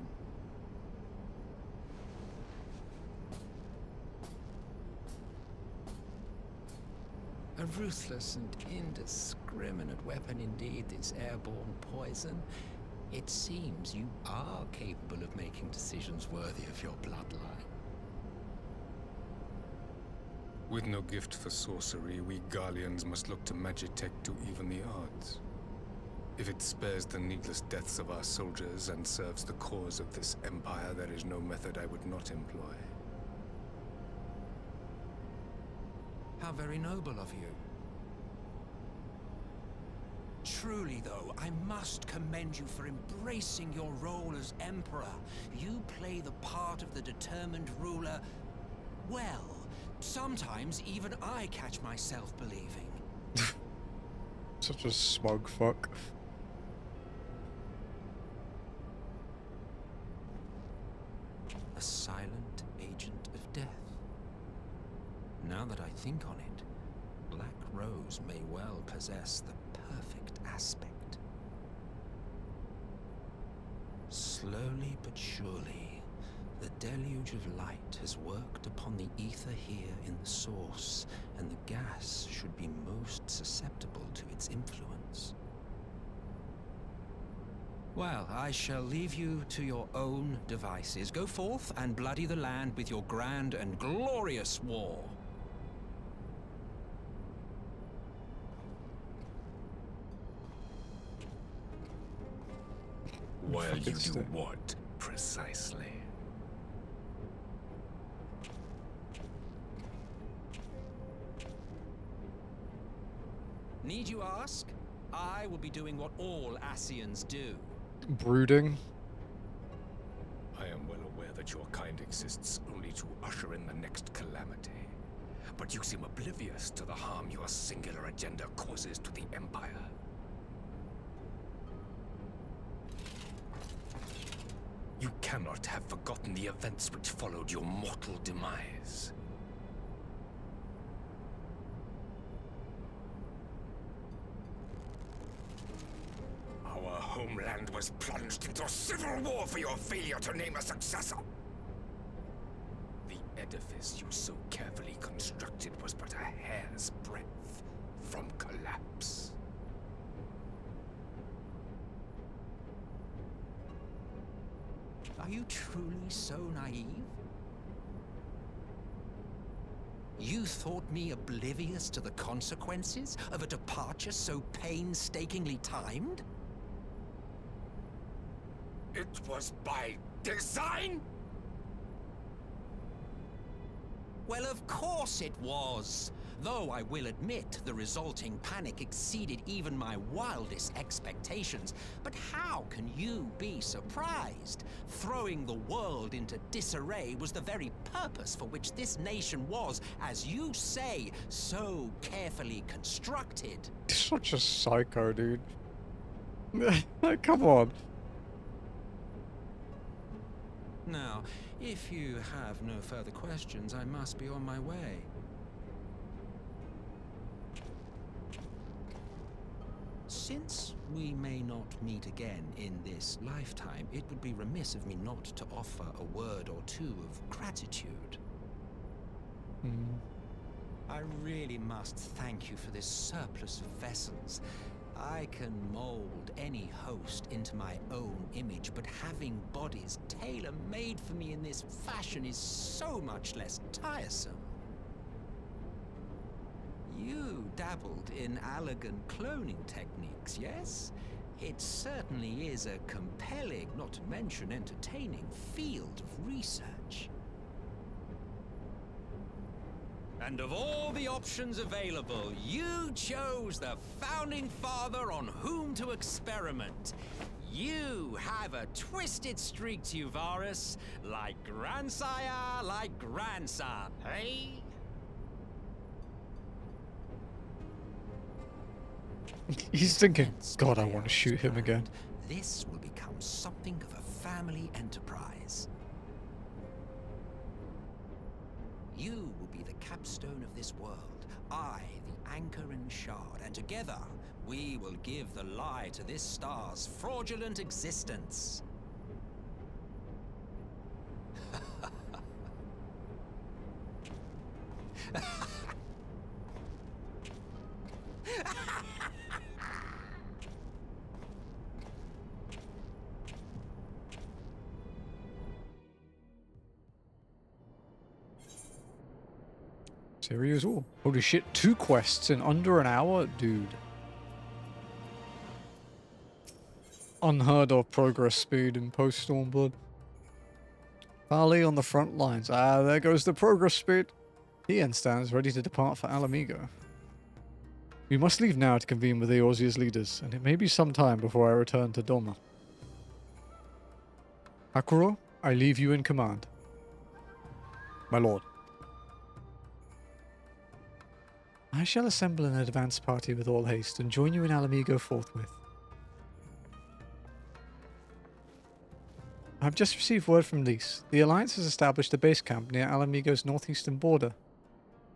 A ruthless and indiscriminate weapon indeed, this airborne poison. It seems you are capable of making decisions worthy of your bloodline. With no gift for sorcery, we Garleans must look to Magitech to even the odds. If it spares the needless deaths of our soldiers and serves the cause of this empire, there is no method I would not employ. How very noble of you. Truly, though, I must commend you for embracing your role as Emperor. You play the part of the determined ruler well. Sometimes even I catch myself believing. Such a smug fuck. A silent agent of death. Now that I think on it, Black Rose may well possess the perfect aspect. Slowly but surely, the deluge of light has worked upon the ether here in the source, and the gas should be most susceptible to its influence. Well, I shall leave you to your own devices. Go forth and bloody the land with your grand and glorious war. While you do what, precisely? Need you ask? I will be doing what all Ascians do. Brooding. I am well aware that your kind exists only to usher in the next calamity. But you seem oblivious to the harm your singular agenda causes to the Empire. You cannot have forgotten the events which followed your mortal demise. Our homeland was plunged into civil war for your failure to name a successor. The edifice you so carefully constructed was but a hair's breadth from collapse. Are you truly so naive? You thought me oblivious to the consequences of a departure so painstakingly timed? It was by design? Well, of course it was. Though I will admit the resulting panic exceeded even my wildest expectations. But how can you be surprised? Throwing the world into disarray was the very purpose for which this nation was, as you say, so carefully constructed. Such a psycho, dude. Come on. Now, if you have no further questions, I must be on my way. Since we may not meet again in this lifetime, it would be remiss of me not to offer a word or two of gratitude. I really must thank you for this surplus of vessels. I can mold any host into my own image, but having bodies tailor-made for me in this fashion is so much less tiresome. You dabbled in elegant cloning techniques, yes? It certainly is a compelling, not to mention entertaining, field of research. And of all the options available, you chose the Founding Father on whom to experiment. You have a twisted streak to you, Varus, like grandsire, like grandson, hey? He's thinking, God, I want to shoot him again. This will become something of a family enterprise. You will be the capstone of this world, I the anchor and shard, and together we will give the lie to this star's fraudulent existence. Serious? Oh, holy shit, 2 quests in under an hour? Dude. Unheard of progress speed in post-Stormblood. Bali on the front lines. Ah, there goes the progress speed. Ian stands ready to depart for Ala Mhigo. We must leave now to convene with Eorzea's leaders, and it may be some time before I return to Doma. Hakuro, I leave you in command. My lord. I shall assemble an advance party with all haste and join you in Ala Mhigo forthwith. I've just received word from Lys. The Alliance has established a base camp near Ala Mhigo's northeastern border.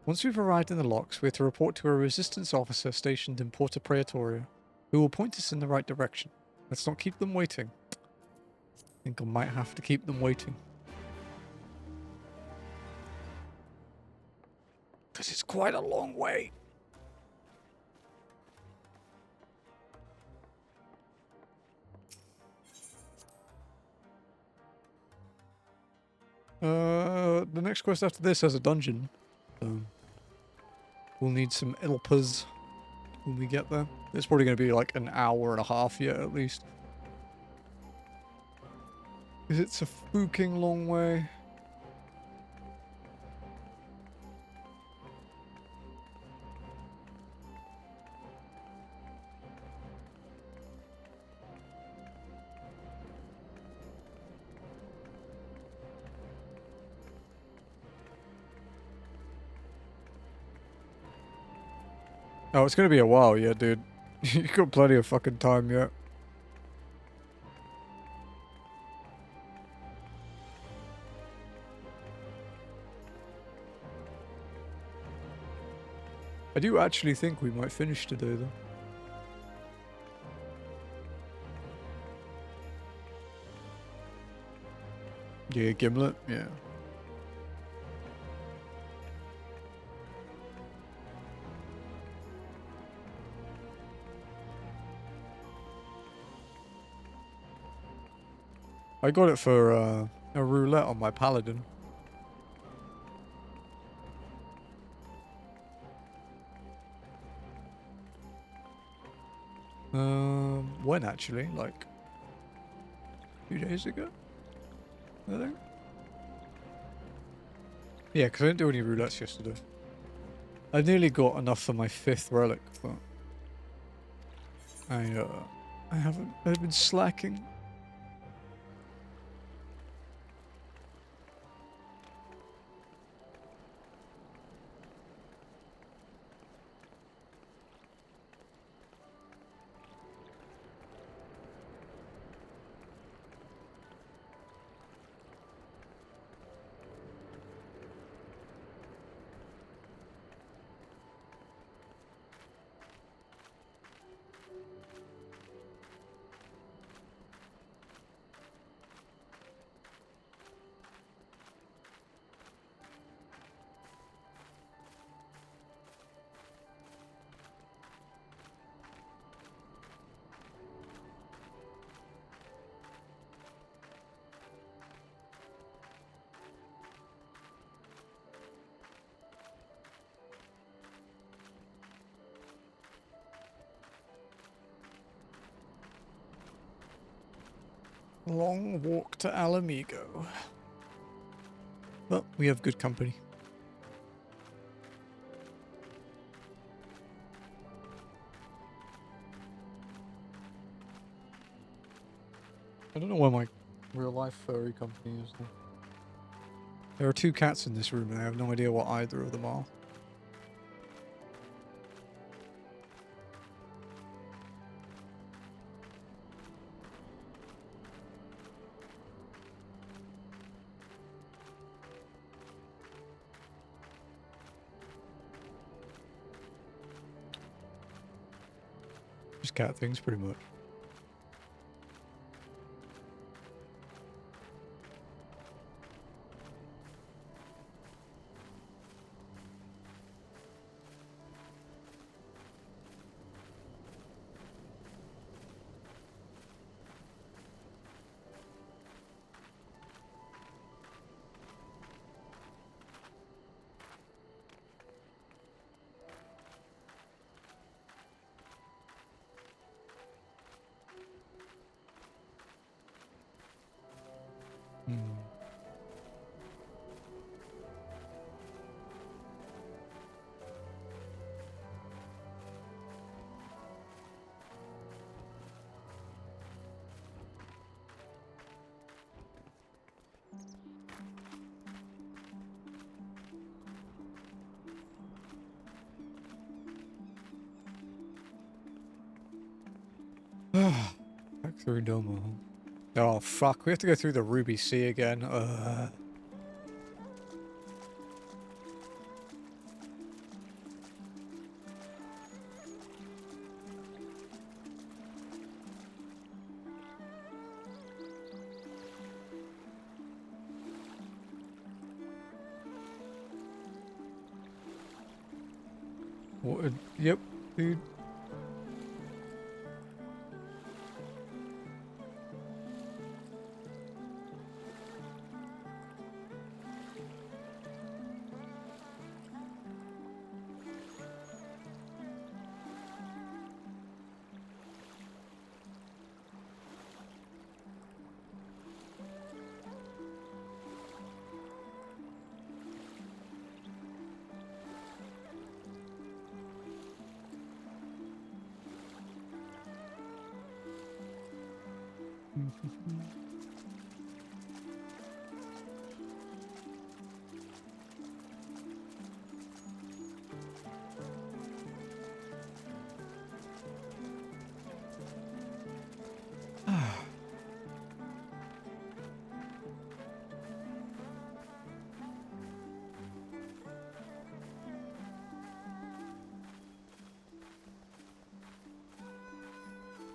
Once we've arrived in the locks, we're to report to a resistance officer stationed in Porta Praetoria, who will point us in the right direction. Let's not keep them waiting. I think I might have to keep them waiting. Because it's quite a long way. The next quest after this has a dungeon. So we'll need some Ilpas when we get there. It's probably going to be like an hour and a half yet, at least. Because it's a fucking long way. Oh, it's gonna be a while, yeah, dude. You got plenty of fucking time yet. I do actually think we might finish today, though. Yeah, Ghimlyt, yeah. I got it for a roulette on my paladin. When actually? Like 2 days ago? I think. Yeah, because I didn't do any roulettes yesterday. I nearly got enough for my 5th relic, but I haven't. I've been slacking. Long walk to Ala Mhigo. But we have good company. I don't know where my real life furry company is though. There are 2 cats in this room and I have no idea what either of them are. Just cat things, pretty much. Back through Doma. Oh fuck, we have to go through the Ruby Sea again. What? Yep, dude.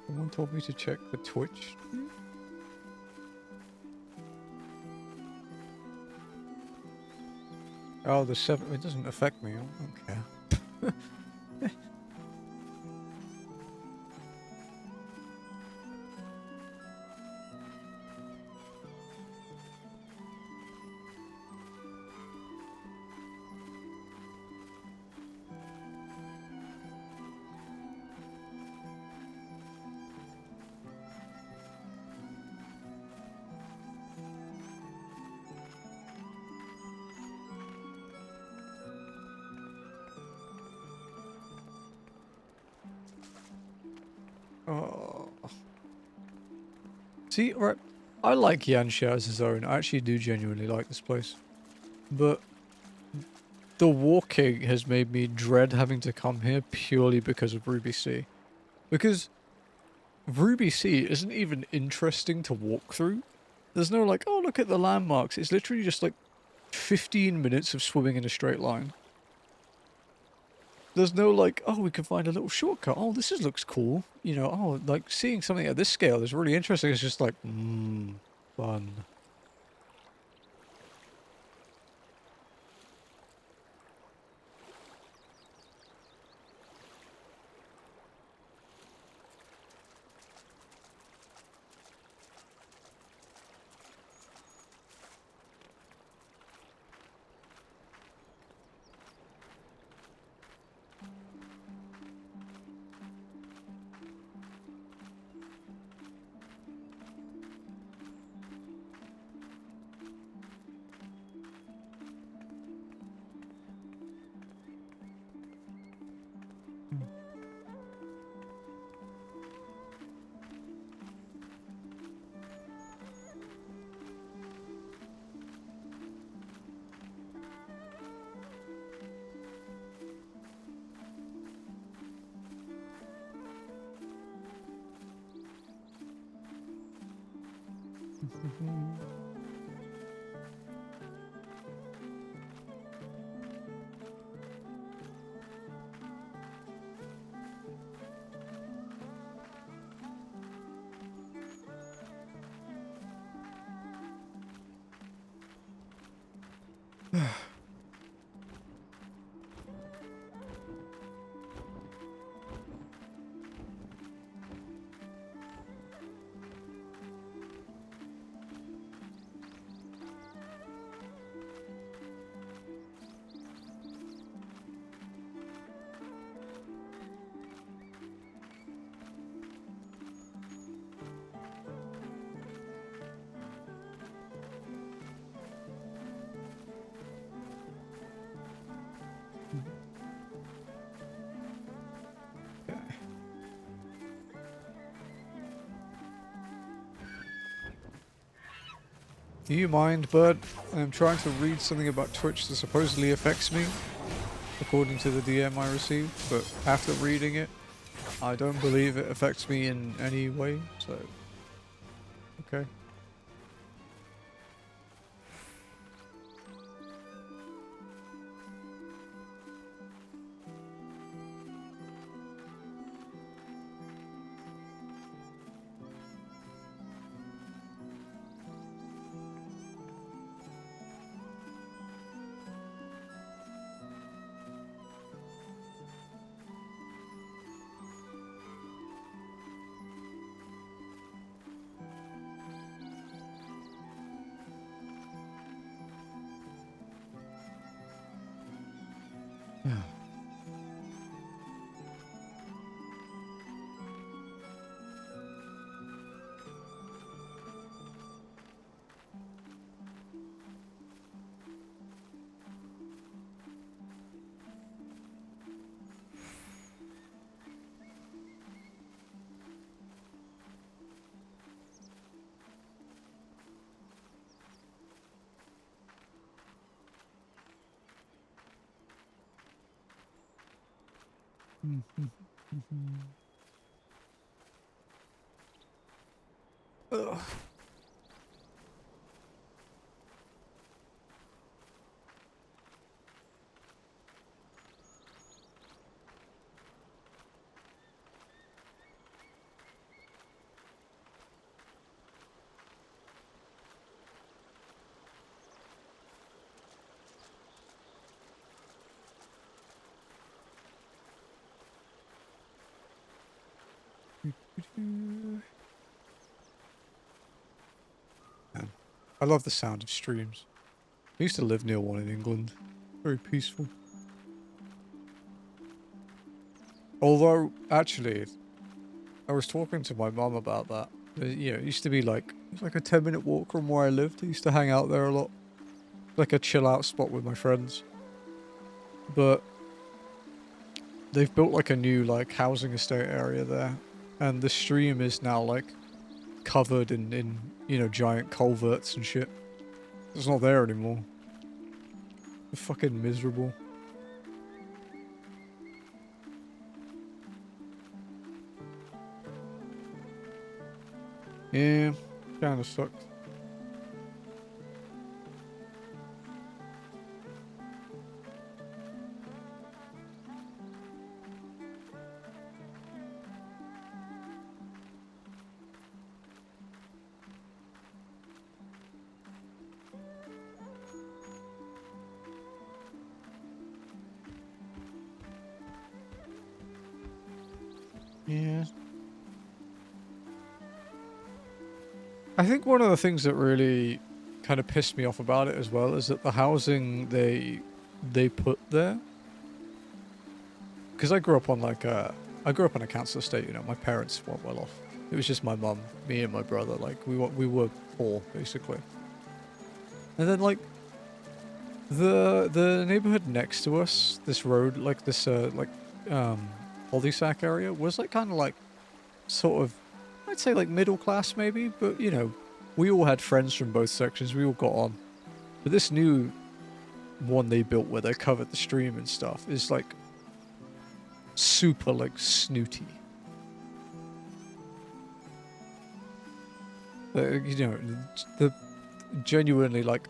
Someone told me to check the Twitch. Oh, the 7. It doesn't affect me. Okay. Oh. See, right, I like Yansha as his own. I actually do genuinely like this place. But the walking has made me dread having to come here purely because of Ruby Sea. Because Ruby Sea isn't even interesting to walk through. There's no like, oh look at the landmarks. It's literally just like 15 minutes of swimming in a straight line. There's no like, oh, we can find a little shortcut. Oh, looks cool. You know, oh, like seeing something at this scale is really interesting. It's just like, fun. Do you mind, Bert? I'm trying to read something about Twitch that supposedly affects me, according to the DM I received, but after reading it, I don't believe it affects me in any way, so okay. Ugh. Man, I love the sound of streams. I used to live near one in England. Very peaceful. Although, actually, I was talking to my mum about that. You know, it used to be like, it was like a 10-minute walk from where I lived. I used to hang out there a lot. Like a chill out spot with my friends. But they've built like a new like housing estate area there. And the stream is now like covered in you know, giant culverts and shit. It's not there anymore. It's fucking miserable. Yeah, kinda sucks. Yeah. I think one of the things that really kind of pissed me off about it as well is that the housing they put there, because I grew up on like I grew up on a council estate, you know, my parents weren't well off. It was just my mum, me and my brother, like we were poor basically. And then like the neighborhood next to us, this road, like this cul-de-sac area was like kind of like sort of, I'd say like middle class maybe, but you know, we all had friends from both sections, we all got on. But this new one they built where they covered the stream and stuff is like super like snooty. You know, the genuinely like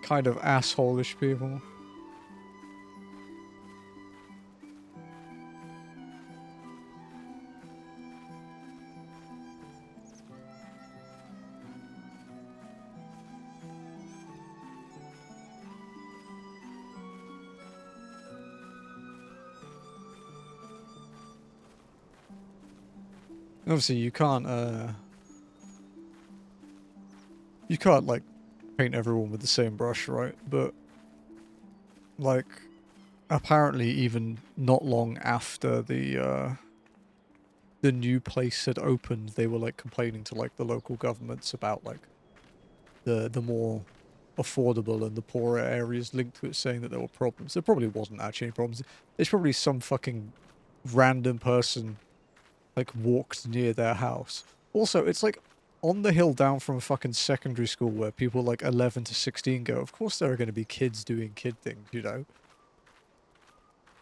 kind of asshole-ish people. Obviously, you can't like paint everyone with the same brush, right? But like, apparently, even not long after the new place had opened, they were like complaining to like the local governments about like the more affordable and the poorer areas linked to it, saying that there were problems. There probably wasn't actually any problems. There's probably some fucking random person like walked near their house. Also, it's like on the hill down from a fucking secondary school where people like 11 to 16 go. Of course there are going to be kids doing kid things, you know.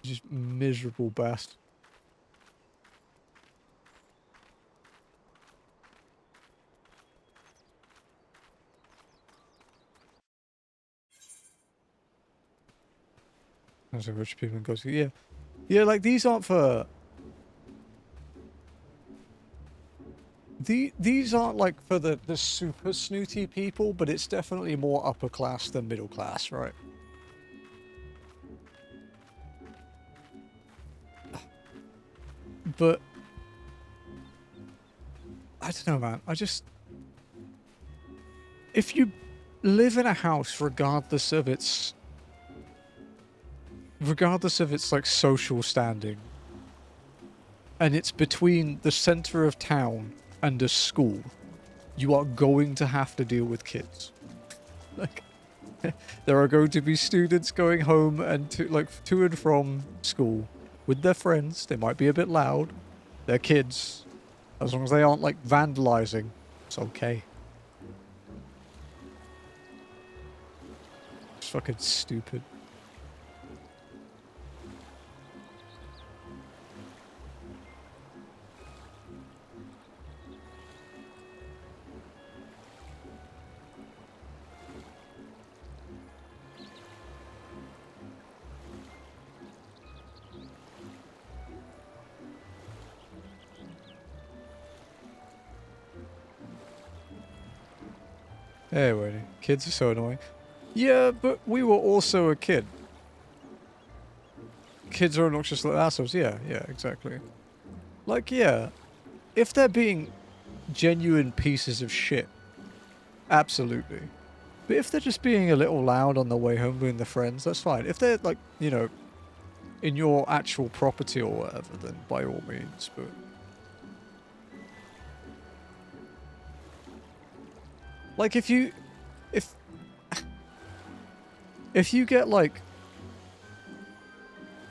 Just miserable bastard. As a rich people goes, yeah. Yeah, like these aren't for... These aren't like for the super snooty people, but it's definitely more upper class than middle class, right? But I don't know, man. I just... If you live in a house regardless of its like social standing, and it's between the center of town and a school, you are going to have to deal with kids. Like, there are going to be students going home and to and from school with their friends. They might be a bit loud. They're kids. As long as they aren't like vandalizing, it's okay. It's fucking stupid. Anyway, kids are so annoying. Yeah, but we were also a kid. Kids are obnoxious like assholes. Yeah, yeah, exactly. Like, yeah, if they're being genuine pieces of shit, absolutely. But if they're just being a little loud on the way home with their friends, that's fine. If they're, like, you know, in your actual property or whatever, then by all means, but... Like, if you get, like,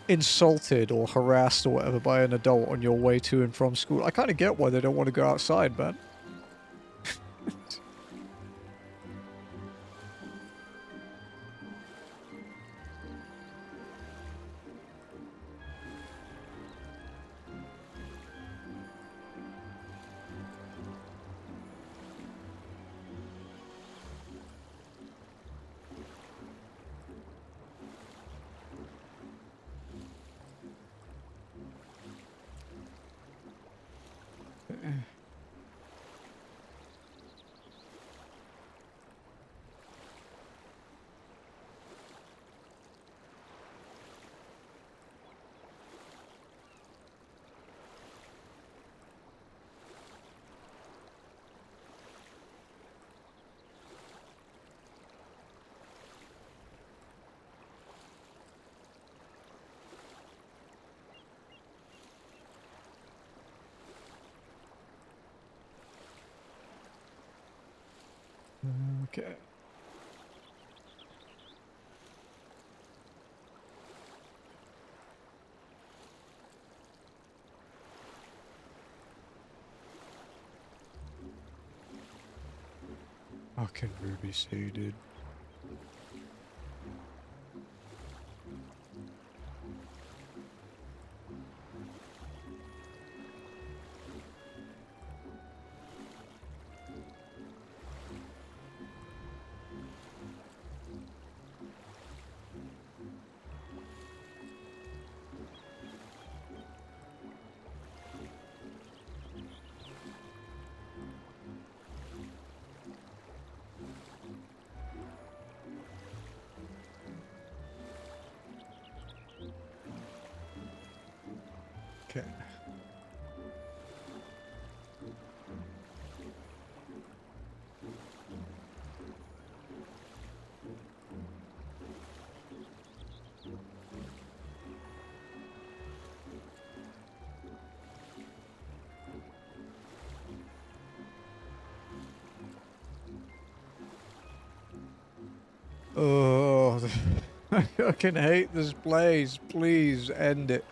insulted or harassed or whatever by an adult on your way to and from school, I kind of get why they don't want to go outside, man. Okay. Fucking Ruby C, dude. Okay. Oh, I fucking hate this place. Please end it.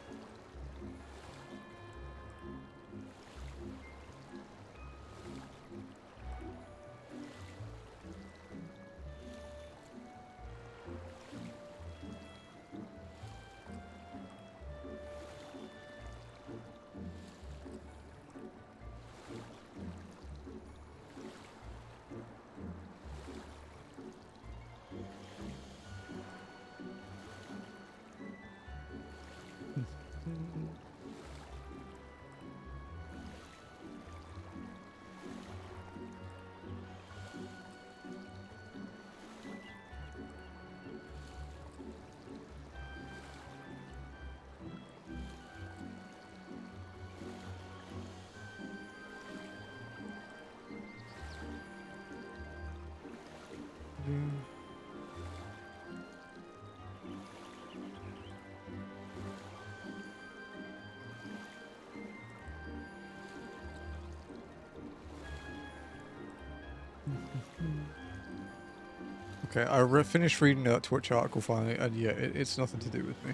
Okay, I finished reading that Twitch article finally, and yeah, it's nothing to do with me.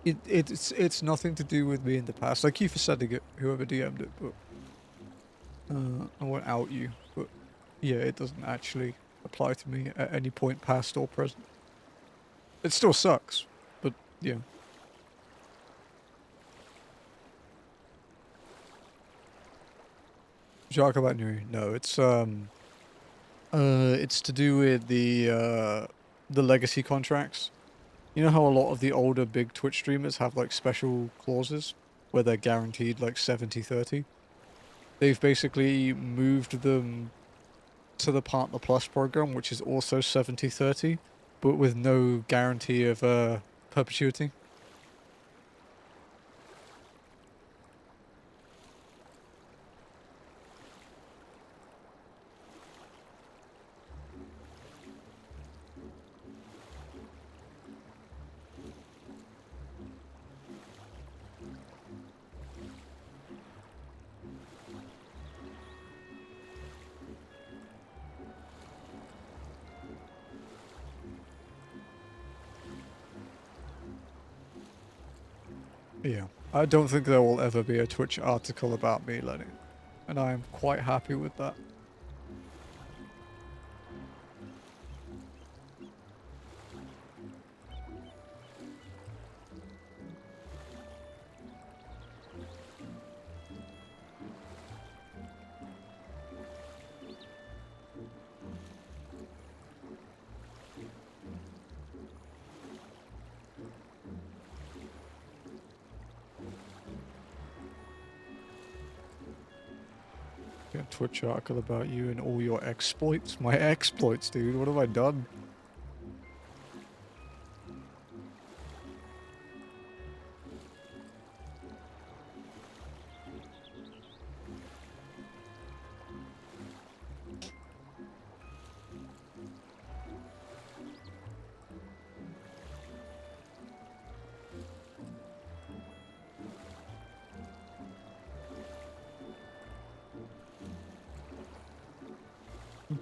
It's nothing to do with me in the past. Like you for sending it, whoever DM'd it, but I won't out you. But yeah, it doesn't actually apply to me at any point, past or present. It still sucks, but yeah. Talk about Nuri? No, it's to do with the legacy contracts. You know how a lot of the older big Twitch streamers have like special clauses where they're guaranteed like 70-30? They've basically moved them to the Partner Plus program, which is also 70-30, but with no guarantee of perpetuity. Yeah, I don't think there will ever be a Twitch article about me, Lenny, and I am quite happy with that. Twitch article about you and all your exploits. My exploits, dude. What have I done?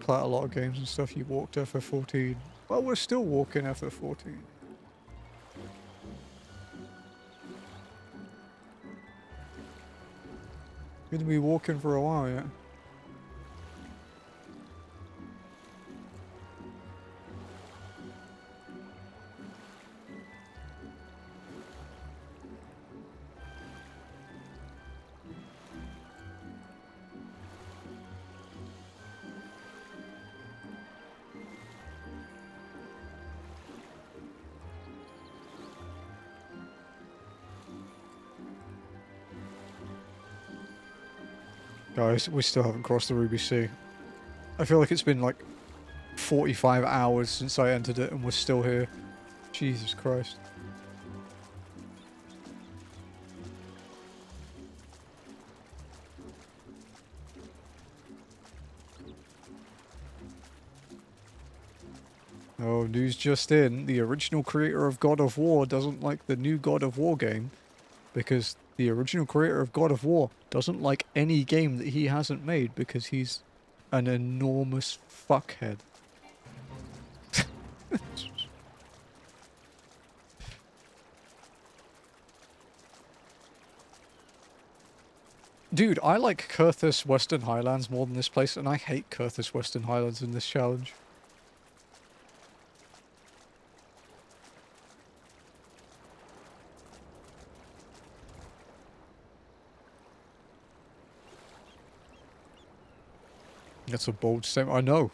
Play a lot of games and stuff. You walked FF14. Well, we're still walking FF14. Gonna be walking for a while, yeah. Guys, we still haven't crossed the Ruby Sea. I feel like it's been like 45 hours since I entered it and we're still here. Jesus Christ. Oh, news just in. The original creator of God of War doesn't like the new God of War game because the original creator of God of War doesn't like any game that he hasn't made because he's an enormous fuckhead. Dude, I like Kurthus Western Highlands more than this place, and I hate Kurthus Western Highlands in this challenge. That's a bold statement. I know.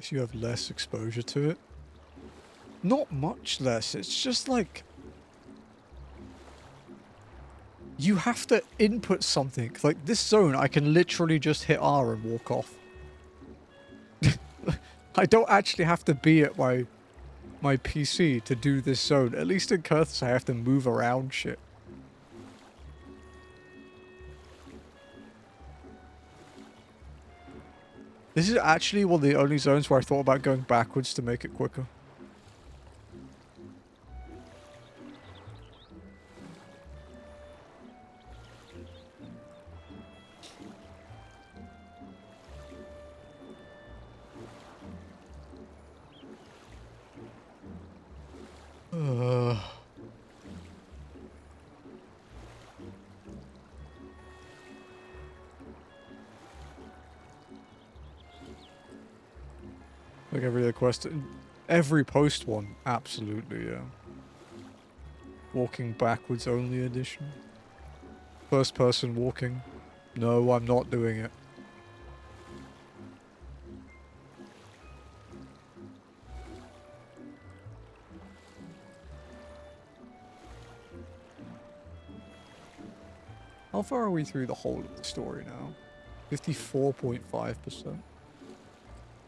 So you have less exposure to it. Not much less. It's just like you have to input something. Like this zone, I can literally just hit R and walk off. I don't actually have to be at my PC to do this zone. At least in Kurthus, I have to move around shit. This is actually one of the only zones where I thought about going backwards to make it quicker. Like every other quest, every post one, absolutely, yeah. Walking backwards only edition. First person walking. No, I'm not doing it. How far are we through the whole of the story now? 54.5%.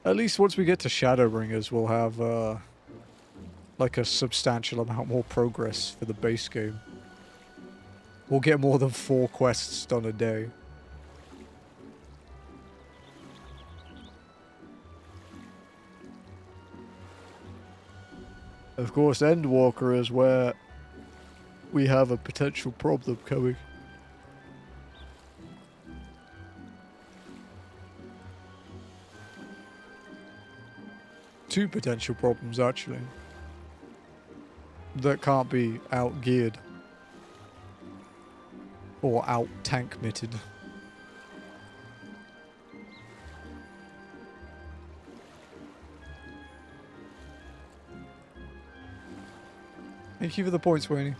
At least once we get to Shadowbringers, we'll have, like a substantial amount more progress for the base game. We'll get more than 4 quests done a day. Of course, Endwalker is where we have a potential problem coming. Two potential problems, actually, that can't be out-geared or out-tank-mitted. Thank you for the points, Wayne.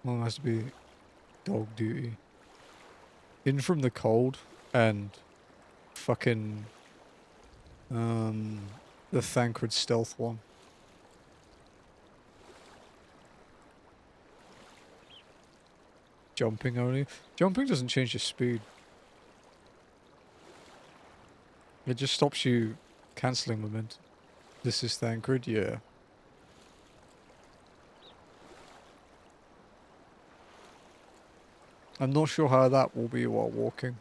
One has to be dog duty. In from the cold and fucking the Thancred stealth one. Jumping only. Jumping doesn't change your speed. It just stops you cancelling momentum. This is Thancred, yeah. I'm not sure how that will be while walking.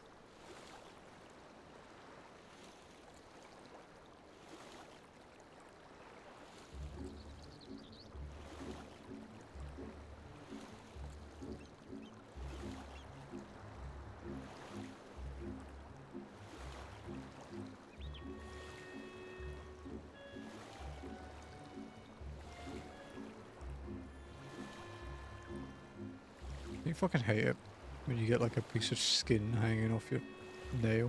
You fucking hate it when you get like a piece of skin hanging off your nail.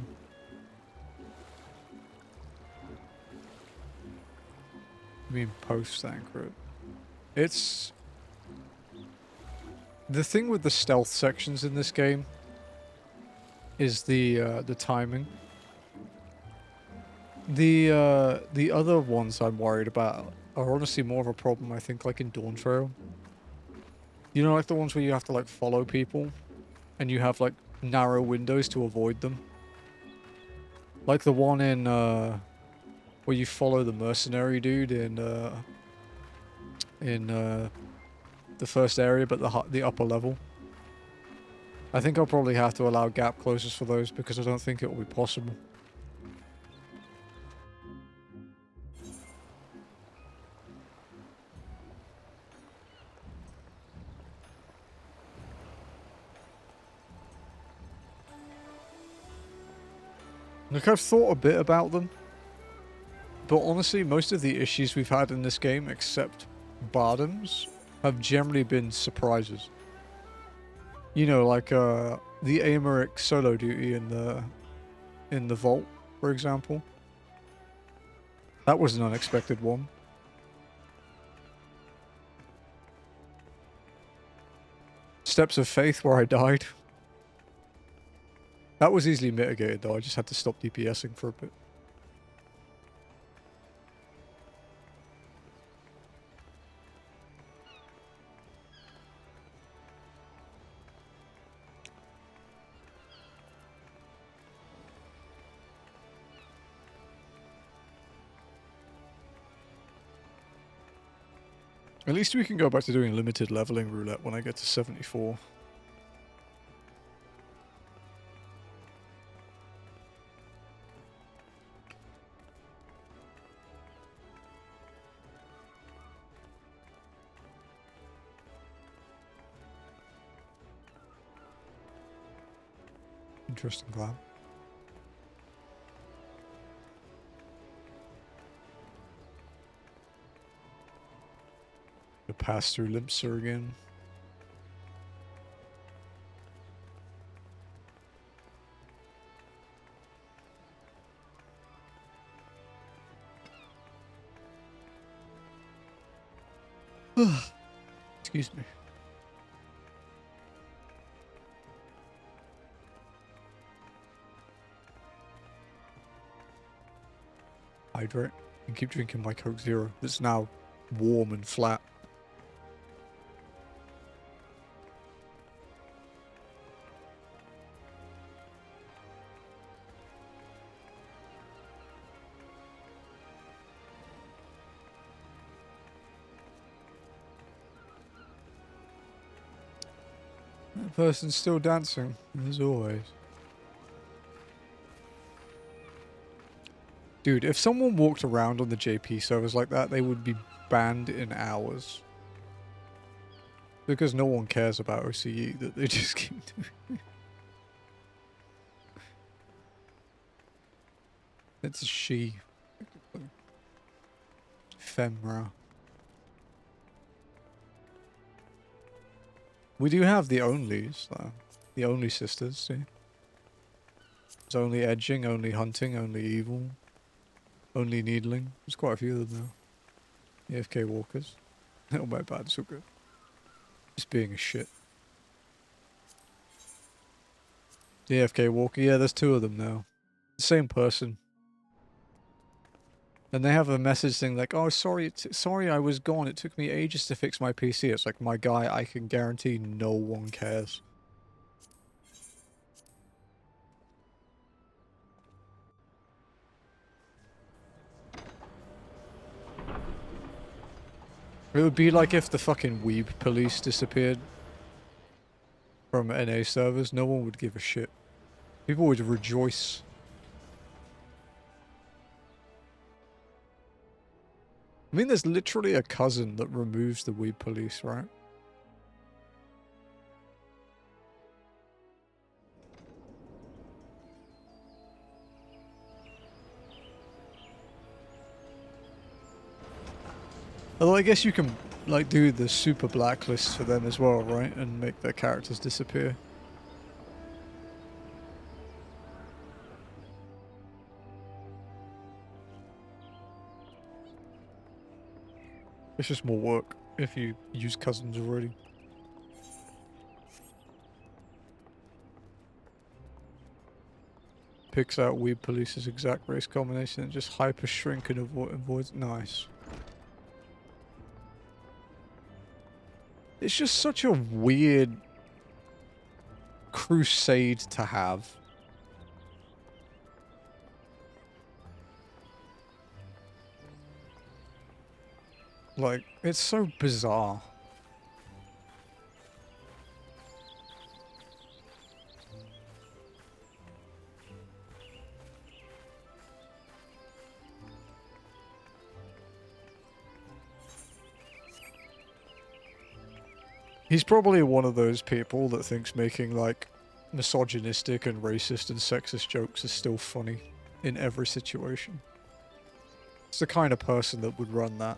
I mean post-Thancred. It's... The thing with the stealth sections in this game is the timing. The other ones I'm worried about are honestly more of a problem, I think, like in Dawntrail. You know, like the ones where you have to like follow people and you have like narrow windows to avoid them. Like the one in where you follow the mercenary dude in the first area, but the upper level. I think I'll probably have to allow gap closures for those because I don't think it will be possible. Look, I've thought a bit about them, but honestly, most of the issues we've had in this game, except Bardom's, have generally been surprises. You know, like the Amaric solo duty in the vault, for example. That was an unexpected one. Steps of Faith, where I died. That was easily mitigated, though. I just had to stop DPSing for a bit. At least we can go back to doing limited leveling roulette when I get to 74. Interesting cloud. To pass through Limpser again. Excuse me. Hydrate and keep drinking my Coke Zero. It's now warm and flat. That person's still dancing, as always. Dude, if someone walked around on the JP servers like that, they would be banned in hours. Because no one cares about OCE, that they just keep doing. It's a she. Femra. We do have the onlys, though. The only sisters, see? There's only edging, only hunting, only evil. Only needling. There's quite a few of them now. AFK walkers. Oh my bad, so good. Just being a shit. The AFK walker, yeah, there's 2 of them now. The same person. And they have a message saying like, oh, sorry, sorry I was gone. It took me ages to fix my PC. It's like, my guy, I can guarantee no one cares. It would be like if the fucking weeb police disappeared from NA servers. No one would give a shit. People would rejoice. I mean, there's literally a cousin that removes the weeb police, right? Although I guess you can, like, do the super blacklist for them as well, right? And make their characters disappear. It's just more work if you use cousins already. Picks out weeb police's exact race combination and just hyper shrink and avoids. Nice. It's just such a weird crusade to have. Like, it's so bizarre. He's probably one of those people that thinks making, like, misogynistic and racist and sexist jokes is still funny in every situation. It's the kind of person that would run that.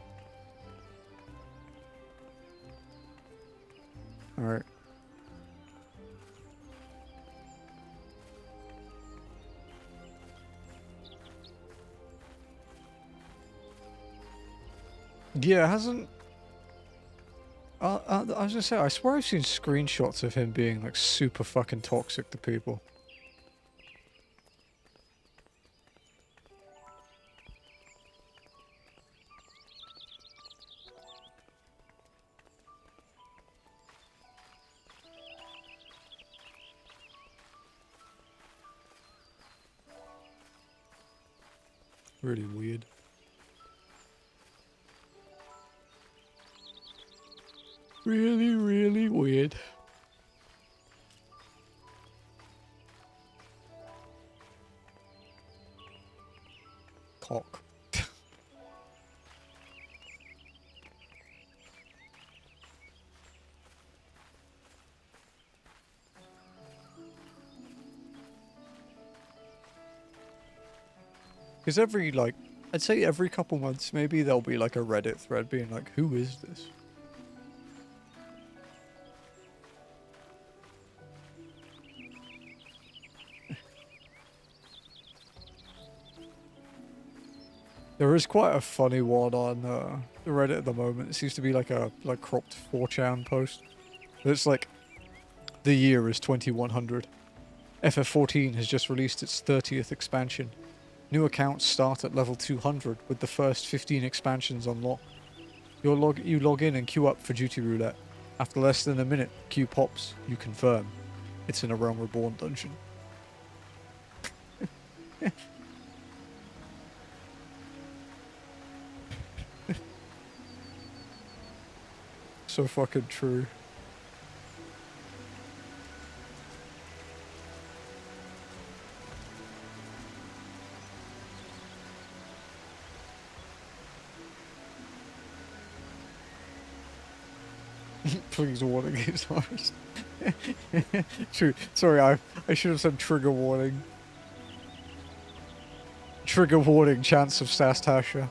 Alright. Yeah, hasn't... I was gonna say, I swear I've seen screenshots of him being, like, super fucking toxic to people. Really weird. Really, really weird. Cock. Because every, like, I'd say every couple months maybe there'll be like a Reddit thread being like, who is this? There is quite a funny one on the Reddit at the moment. It seems to be like a cropped 4chan post. It's like, the year is 2100. FF14 has just released its 30th expansion. New accounts start at level 200 with the first 15 expansions unlocked. You log in and queue up for duty roulette. After less than a minute, queue pops. You confirm. It's in a Realm Reborn dungeon. So fucking true. Please warning is ours. True. Sorry, I should have said trigger warning. Trigger warning, chance of Sastasha.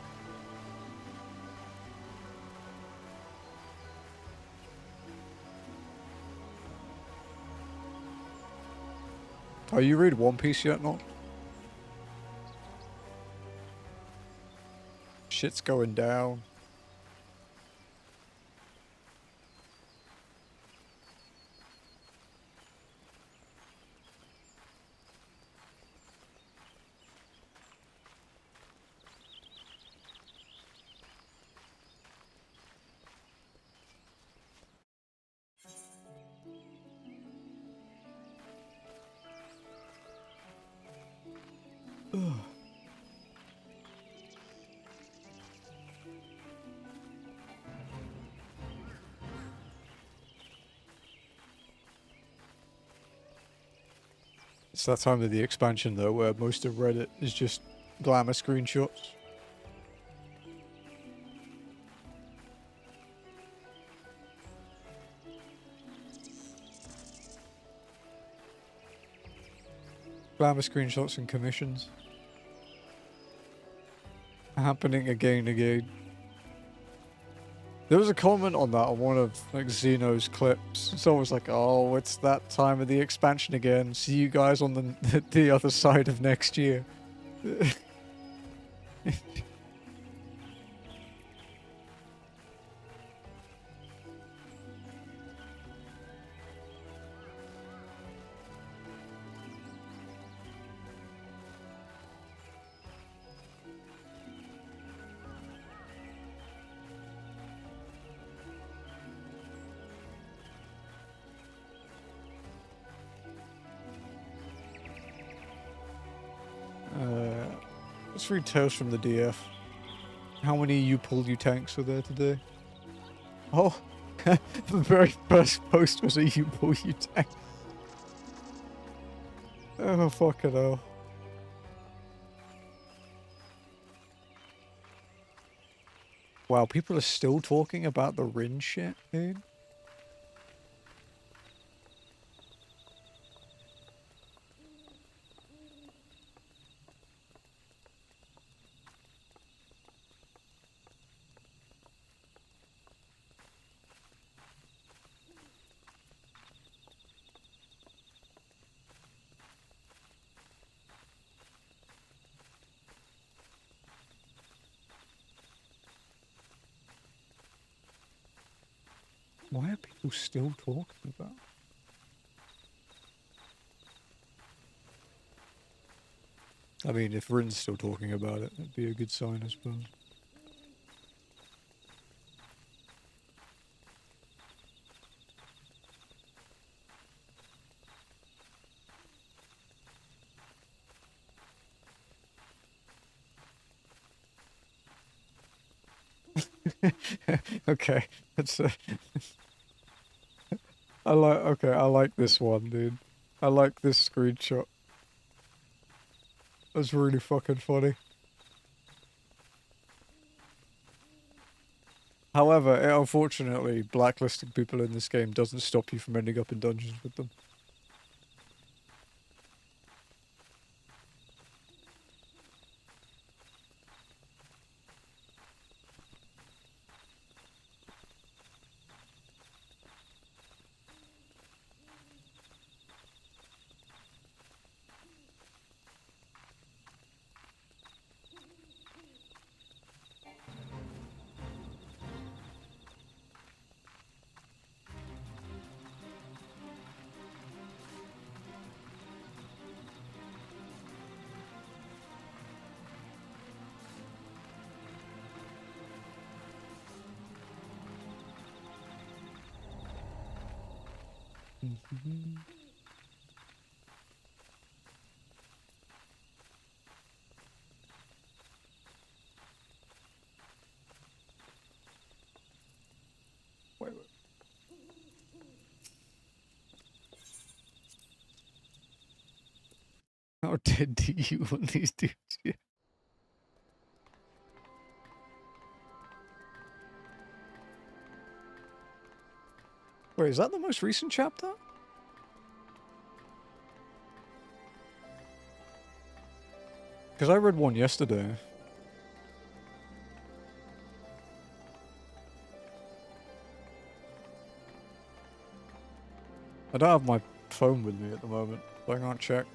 Oh, you read One Piece yet, not? Shit's going down. It's that time of the expansion though where most of Reddit is just glamour screenshots. Glamour screenshots and commissions. Happening again and again. There was a comment on that on one of like Xeno's clips. Someone was like, "Oh, it's that time of the expansion again. See you guys on the other side of next year." Let's read Tales from the DF. How many you pulled you tanks were there today? Oh, the very first post was a you pull you tank. Oh, fucking hell. Wow, people are still talking about the Rin shit, dude. Why are people still talking about? I mean, if Rin's still talking about it, that'd be a good sign, I suppose. Okay, that's I like this one, dude. I like this screenshot. That's really fucking funny. However, unfortunately, blacklisting people in this game doesn't stop you from ending up in dungeons with them. Wait. How dead do you want these dudes? Yeah. Wait, is that the most recent chapter? Because I read one yesterday. I don't have my phone with me at the moment, so I can't check.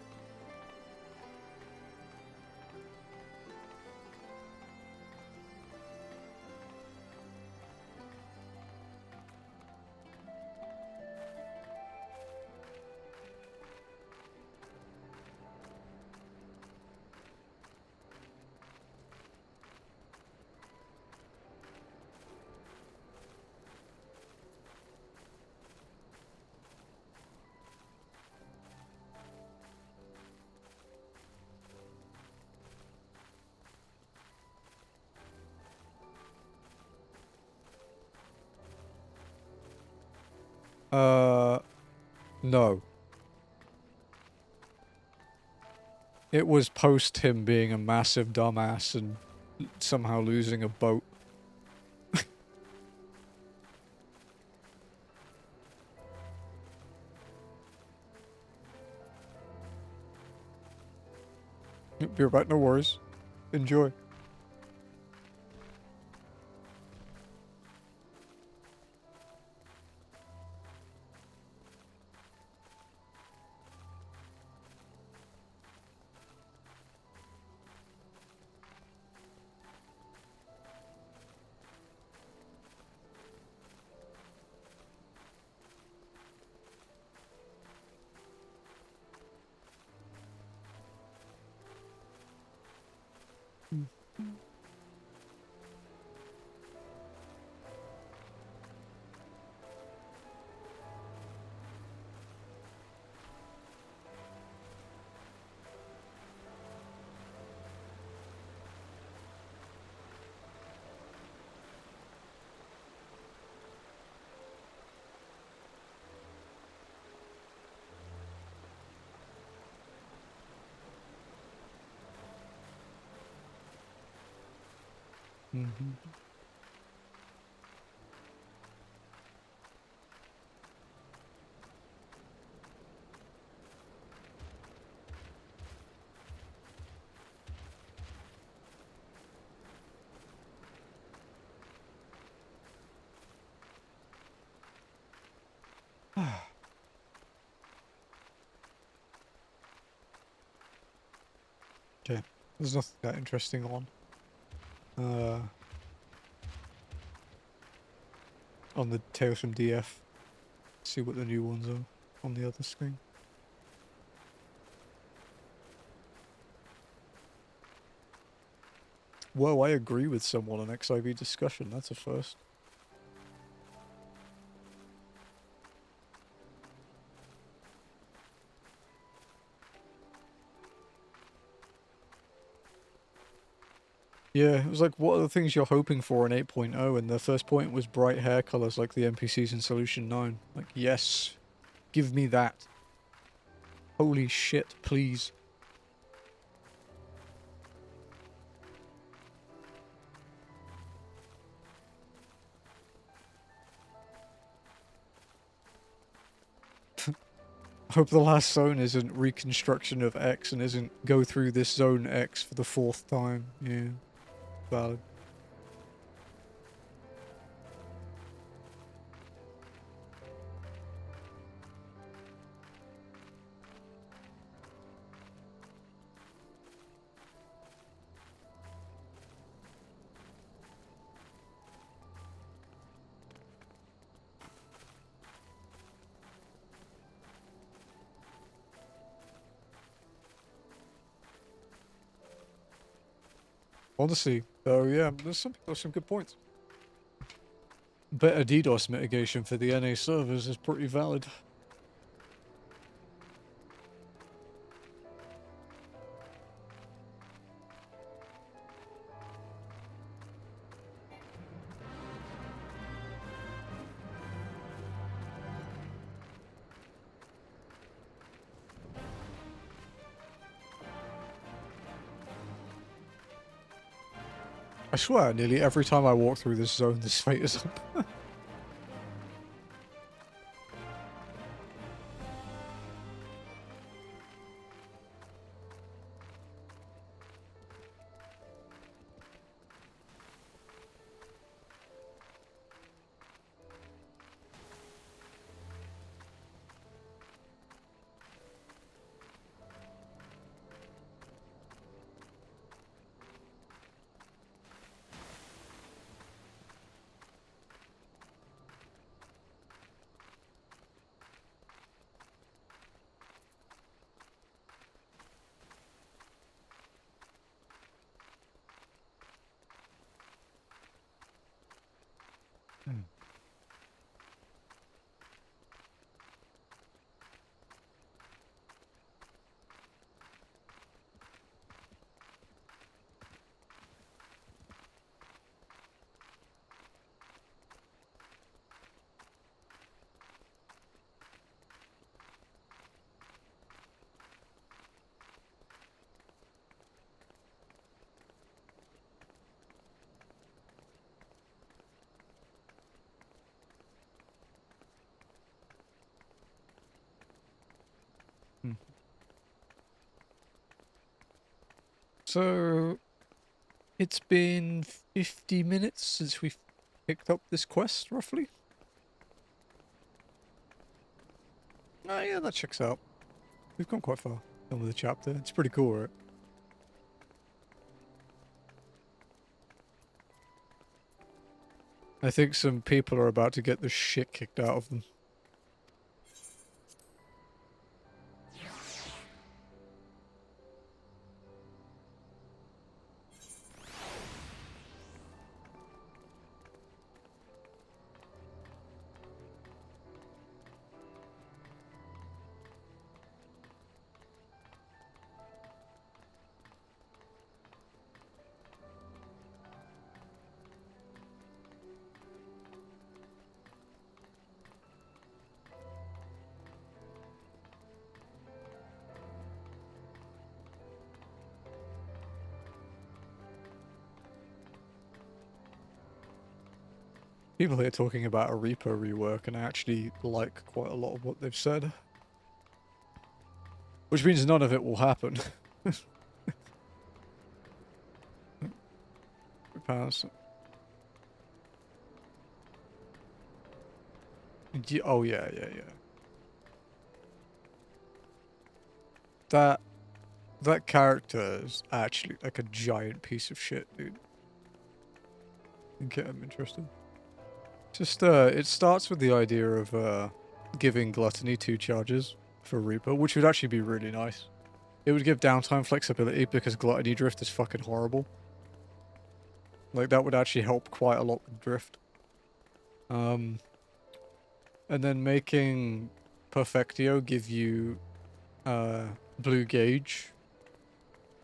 No. It was post him being a massive dumbass and somehow losing a boat. Be right back, no worries. Enjoy. Mm-hmm. Okay, there's nothing that interesting on the Tales from DF. See what the new ones are on the other screen. Whoa, I agree with someone on XIV discussion. That's a first. Yeah, it was like, what are the things you're hoping for in 8.0? And the first point was bright hair colors like the NPCs in Solution 9. Like, yes, Give me that. Holy shit, please. Hope the last zone isn't reconstruction of X and isn't go through this zone X for the 4th time. Yeah. Valid. Honestly, though, yeah, there's some good points. Better DDoS mitigation for the NA servers is pretty valid. I swear, nearly every time I walk through this zone, this fate is up. So, it's been 50 minutes since we've picked up this quest, roughly. Oh yeah, that checks out. We've gone quite far done with the chapter. It's pretty cool, right? I think some people are about to get the shit kicked out of them. People here talking about a Reaper rework, and I actually like quite a lot of what they've said. Which means none of it will happen. Pass. Oh yeah. That character is actually like a giant piece of shit, dude. Okay, I'm interested. Just, it starts with the idea of, giving Gluttony 2 charges for Reaper, which would actually be really nice. It would give downtime flexibility because Gluttony Drift is fucking horrible. Like, that would actually help quite a lot with Drift. And then making Perfectio give you, Blue Gauge.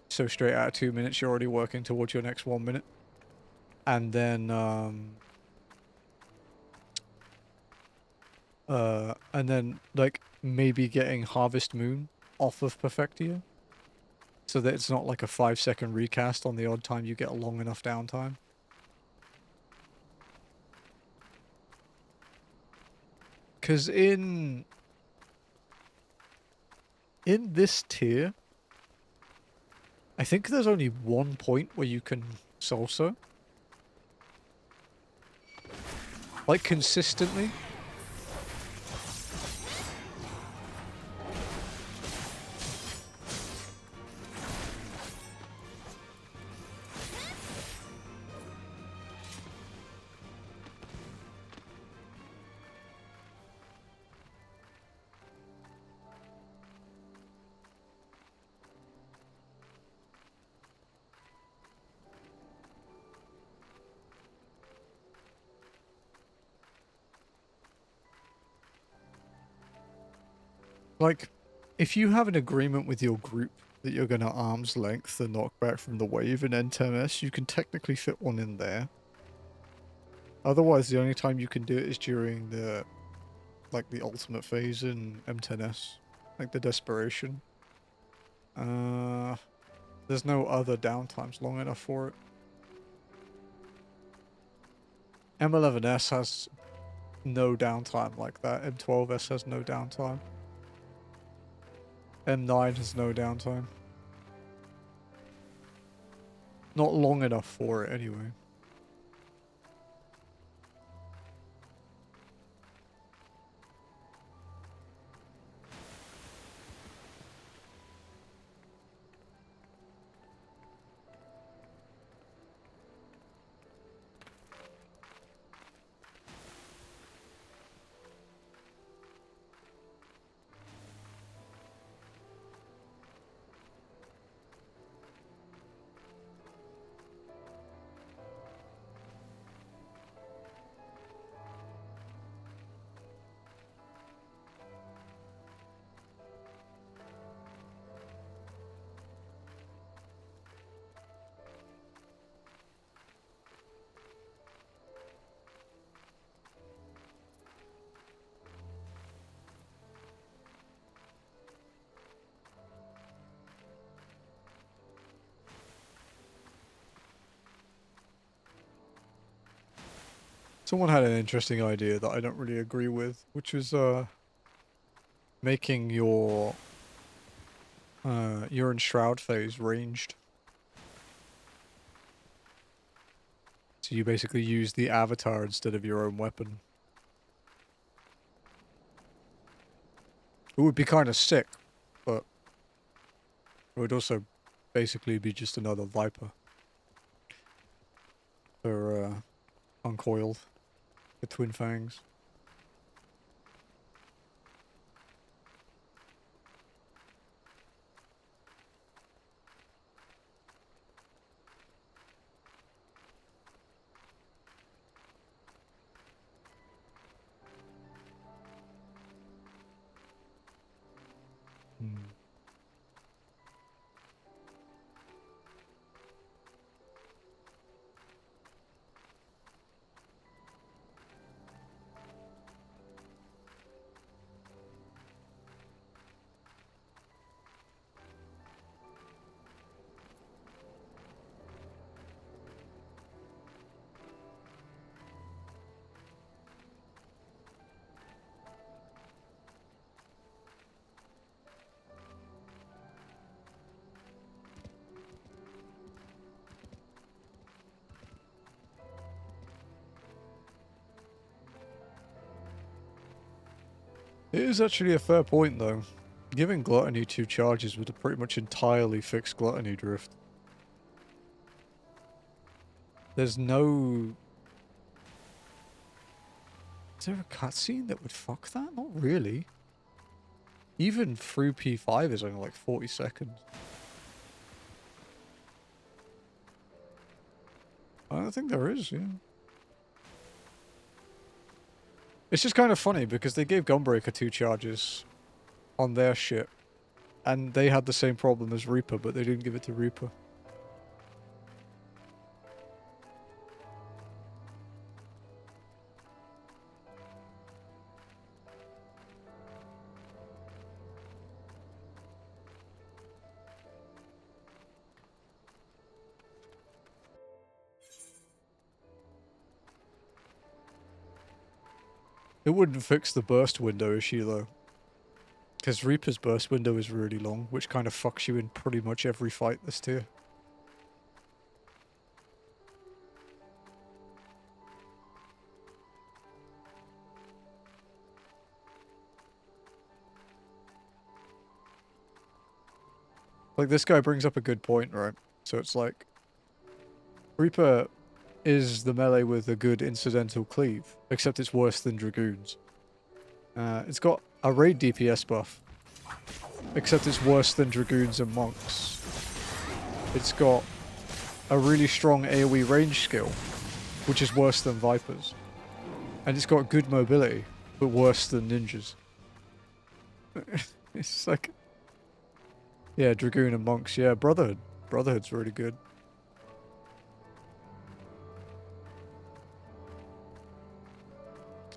So straight out of 2 minutes, you're already working towards your next 1 minute. And then, like, maybe getting Harvest Moon off of Perfectia, so that it's not like a 5-second recast on the odd time you get a long enough downtime. Because in this tier, I think there's only one point where you can salsa. Like, consistently. Like, if you have an agreement with your group that you're going to arm's length the knockback from the wave in N10S, you can technically fit one in there. Otherwise, the only time you can do it is during the, like, the ultimate phase in M10S. Like, the desperation. There's no other downtimes long enough for it. M11S has no downtime like that. M12S has no downtime. M9 has no downtime. Not long enough for it, anyway. Someone had an interesting idea that I don't really agree with, which was making your Enshroud phase ranged. So you basically use the avatar instead of your own weapon. It would be kind of sick, but it would also basically be just another Viper. For uncoiled. The Twin Fangs. It is actually a fair point, though. Giving Gluttony 2 charges would have pretty much entirely fixed Gluttony Drift. There's no... Is there a cutscene that would fuck that? Not really. Even through P5 is only like 40 seconds. I don't think there is, yeah. It's just kind of funny because they gave Gunbreaker 2 charges on their shit. And they had the same problem as Reaper, but they didn't give it to Reaper. It wouldn't fix the burst window issue though. Because Reaper's burst window is really long, which kind of fucks you in pretty much every fight this tier. Like, this guy brings up a good point, right? So it's like, Reaper is the melee with a good incidental cleave, except it's worse than Dragoons. It's got a raid DPS buff, except it's worse than Dragoons and Monks. It's got a really strong AoE range skill, which is worse than Vipers. And it's got good mobility, but worse than Ninjas. It's like... Yeah, Dragoon and Monks. Yeah, Brotherhood. Brotherhood's really good.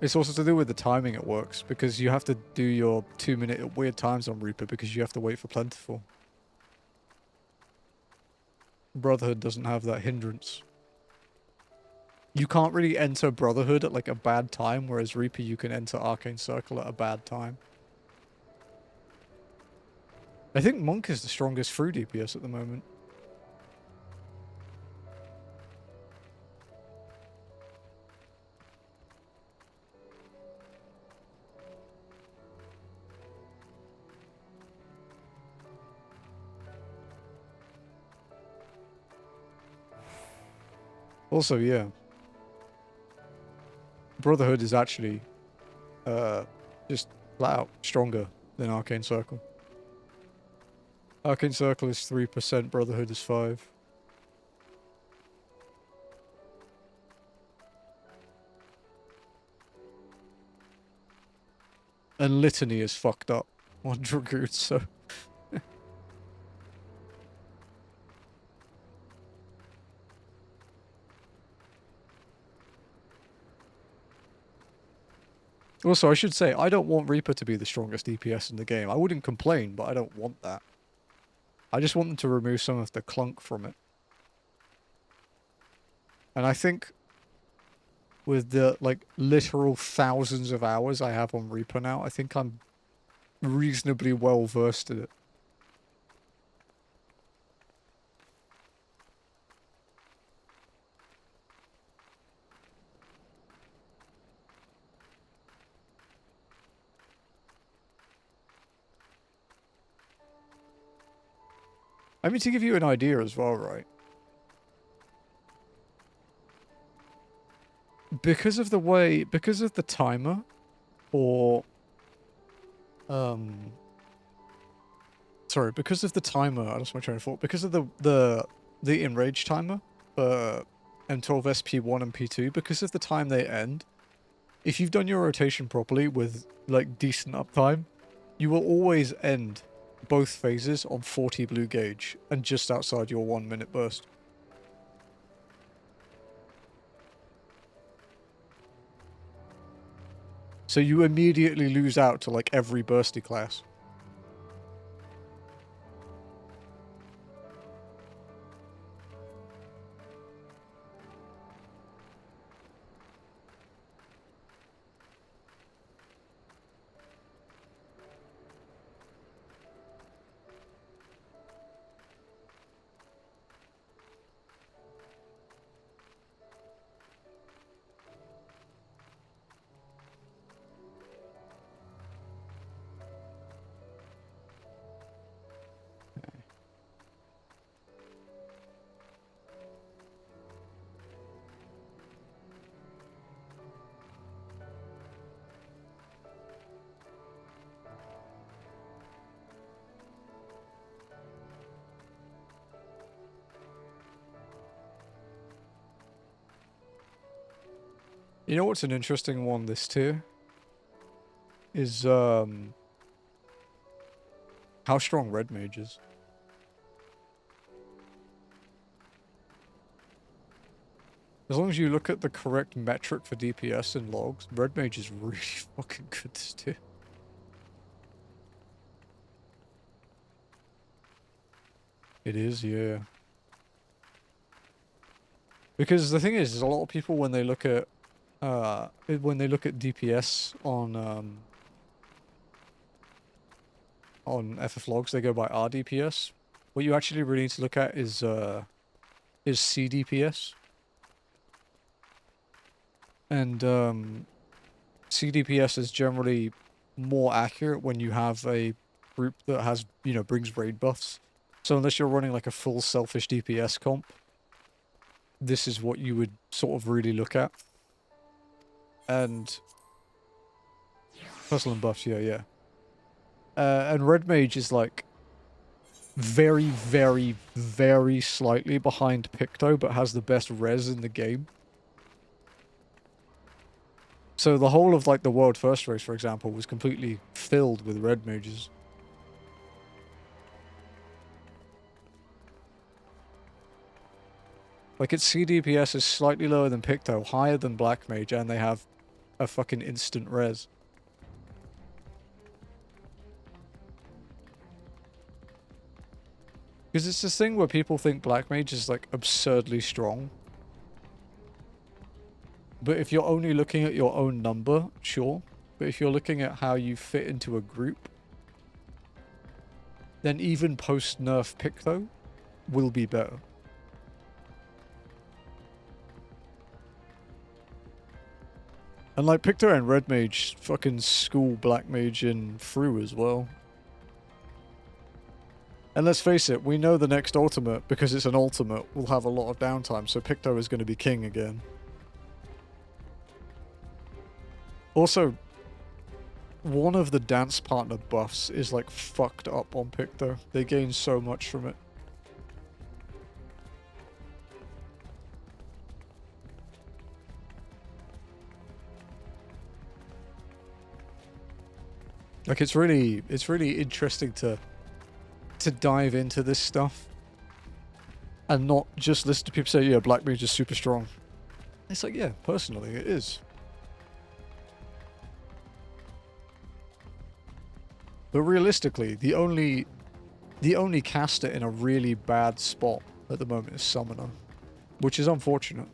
It's also to do with the timing it works, because you have to do your 2-minute at weird times on Reaper because you have to wait for Plentiful. Brotherhood doesn't have that hindrance. You can't really enter Brotherhood at like a bad time, whereas Reaper you can enter Arcane Circle at a bad time. I think Monk is the strongest through DPS at the moment. Also, yeah. Brotherhood is actually just flat out stronger than Arcane Circle. Arcane Circle is 3%, Brotherhood is 5%. And Litany is fucked up on Dragoon, so... Also, I should say, I don't want Reaper to be the strongest DPS in the game. I wouldn't complain, but I don't want that. I just want them to remove some of the clunk from it. And I think with the, like, literal thousands of hours I have on Reaper now, I think I'm reasonably well versed in it. I mean, to give you an idea as well, right? Because of the timer, or, sorry, because of the timer, I lost my train of thought, because of the enrage timer for M12 SP1 and P2, because of the time they end, if you've done your rotation properly with, like, decent uptime, you will always end both phases on 40 blue gauge and just outside your 1 minute burst. So you immediately lose out to like every bursty class. You know what's an interesting one this tier? Is, how strong Red Mage is. As long as you look at the correct metric for DPS in logs, Red Mage is really fucking good this tier. It is, yeah. Because the thing is a lot of people, when they look at when they look at DPS on FF logs, they go by RDPS. What you actually really need to look at is CDPS. And CDPS is generally more accurate when you have a group that has, you know, brings raid buffs. So unless you're running like a full selfish DPS comp, this is what you would sort of really look at. And personal and buffs, yeah. And Red Mage is like very, very, very slightly behind Picto, but has the best res in the game. So the whole of like the World First race, for example, was completely filled with Red Mages. Like its CDPS is slightly lower than Picto, higher than Black Mage, and they have a fucking instant res. Because it's this thing where people think Black Mage is like absurdly strong. But if you're only looking at your own number, sure. But if you're looking at how you fit into a group, then even post-nerf Picto will be better. And like Picto and Red Mage fucking school Black Mage in through as well. And let's face it, we know the next ultimate, because it's an ultimate, will have a lot of downtime, so Picto is going to be king again. Also, one of the dance partner buffs is like fucked up on Picto. They gain so much from it. Like it's really interesting to dive into this stuff and not just listen to people say, yeah, Black Mage is super strong. It's like, yeah, personally it is. But realistically, the only caster in a really bad spot at the moment is Summoner, which is unfortunate.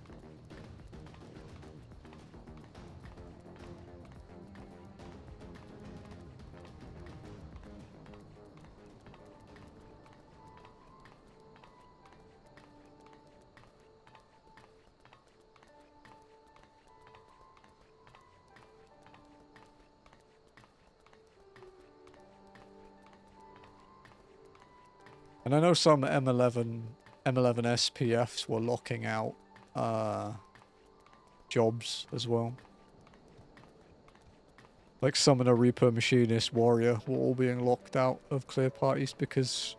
And I know some M11 SPFs were locking out jobs as well. Like Summoner, Reaper, Machinist, Warrior were all being locked out of clear parties because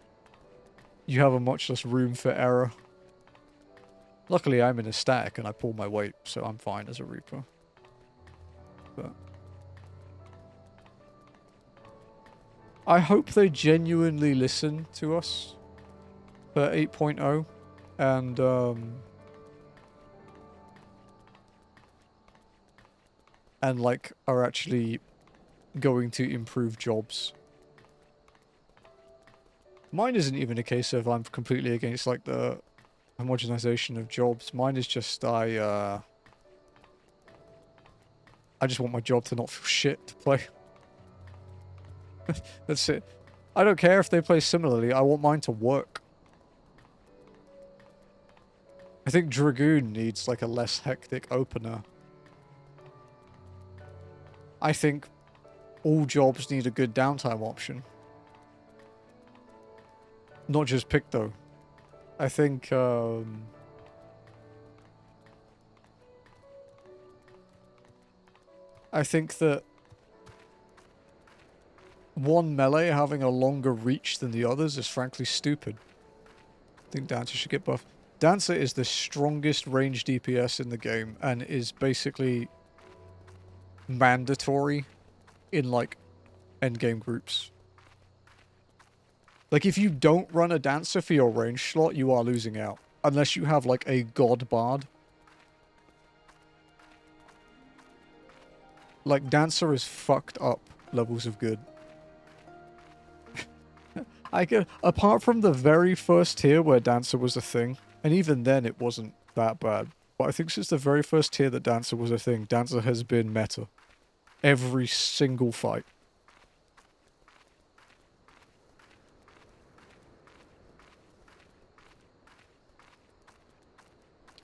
you have a much less room for error. Luckily I'm in a static and I pull my weight, so I'm fine as a Reaper. But I hope they genuinely listen to us for 8.0 and like are actually going to improve jobs. Mine isn't even a case of I'm completely against like the homogenization of jobs. Mine is just I just want my job to not feel shit to play. That's it. I don't care if they play similarly. I want mine to work. I think Dragoon needs like a less hectic opener. I think all jobs need a good downtime option. Not just Picto. I think that one melee having a longer reach than the others is frankly stupid. I think Dancer should get buffed. Dancer is the strongest range DPS in the game and is basically mandatory in like endgame groups. Like if you don't run a Dancer for your range slot, you are losing out. Unless you have like a god bard. Like Dancer is fucked up levels of good. Apart from the very first tier where Dancer was a thing, and even then it wasn't that bad. But I think since the very first tier that Dancer was a thing, Dancer has been meta. Every single fight.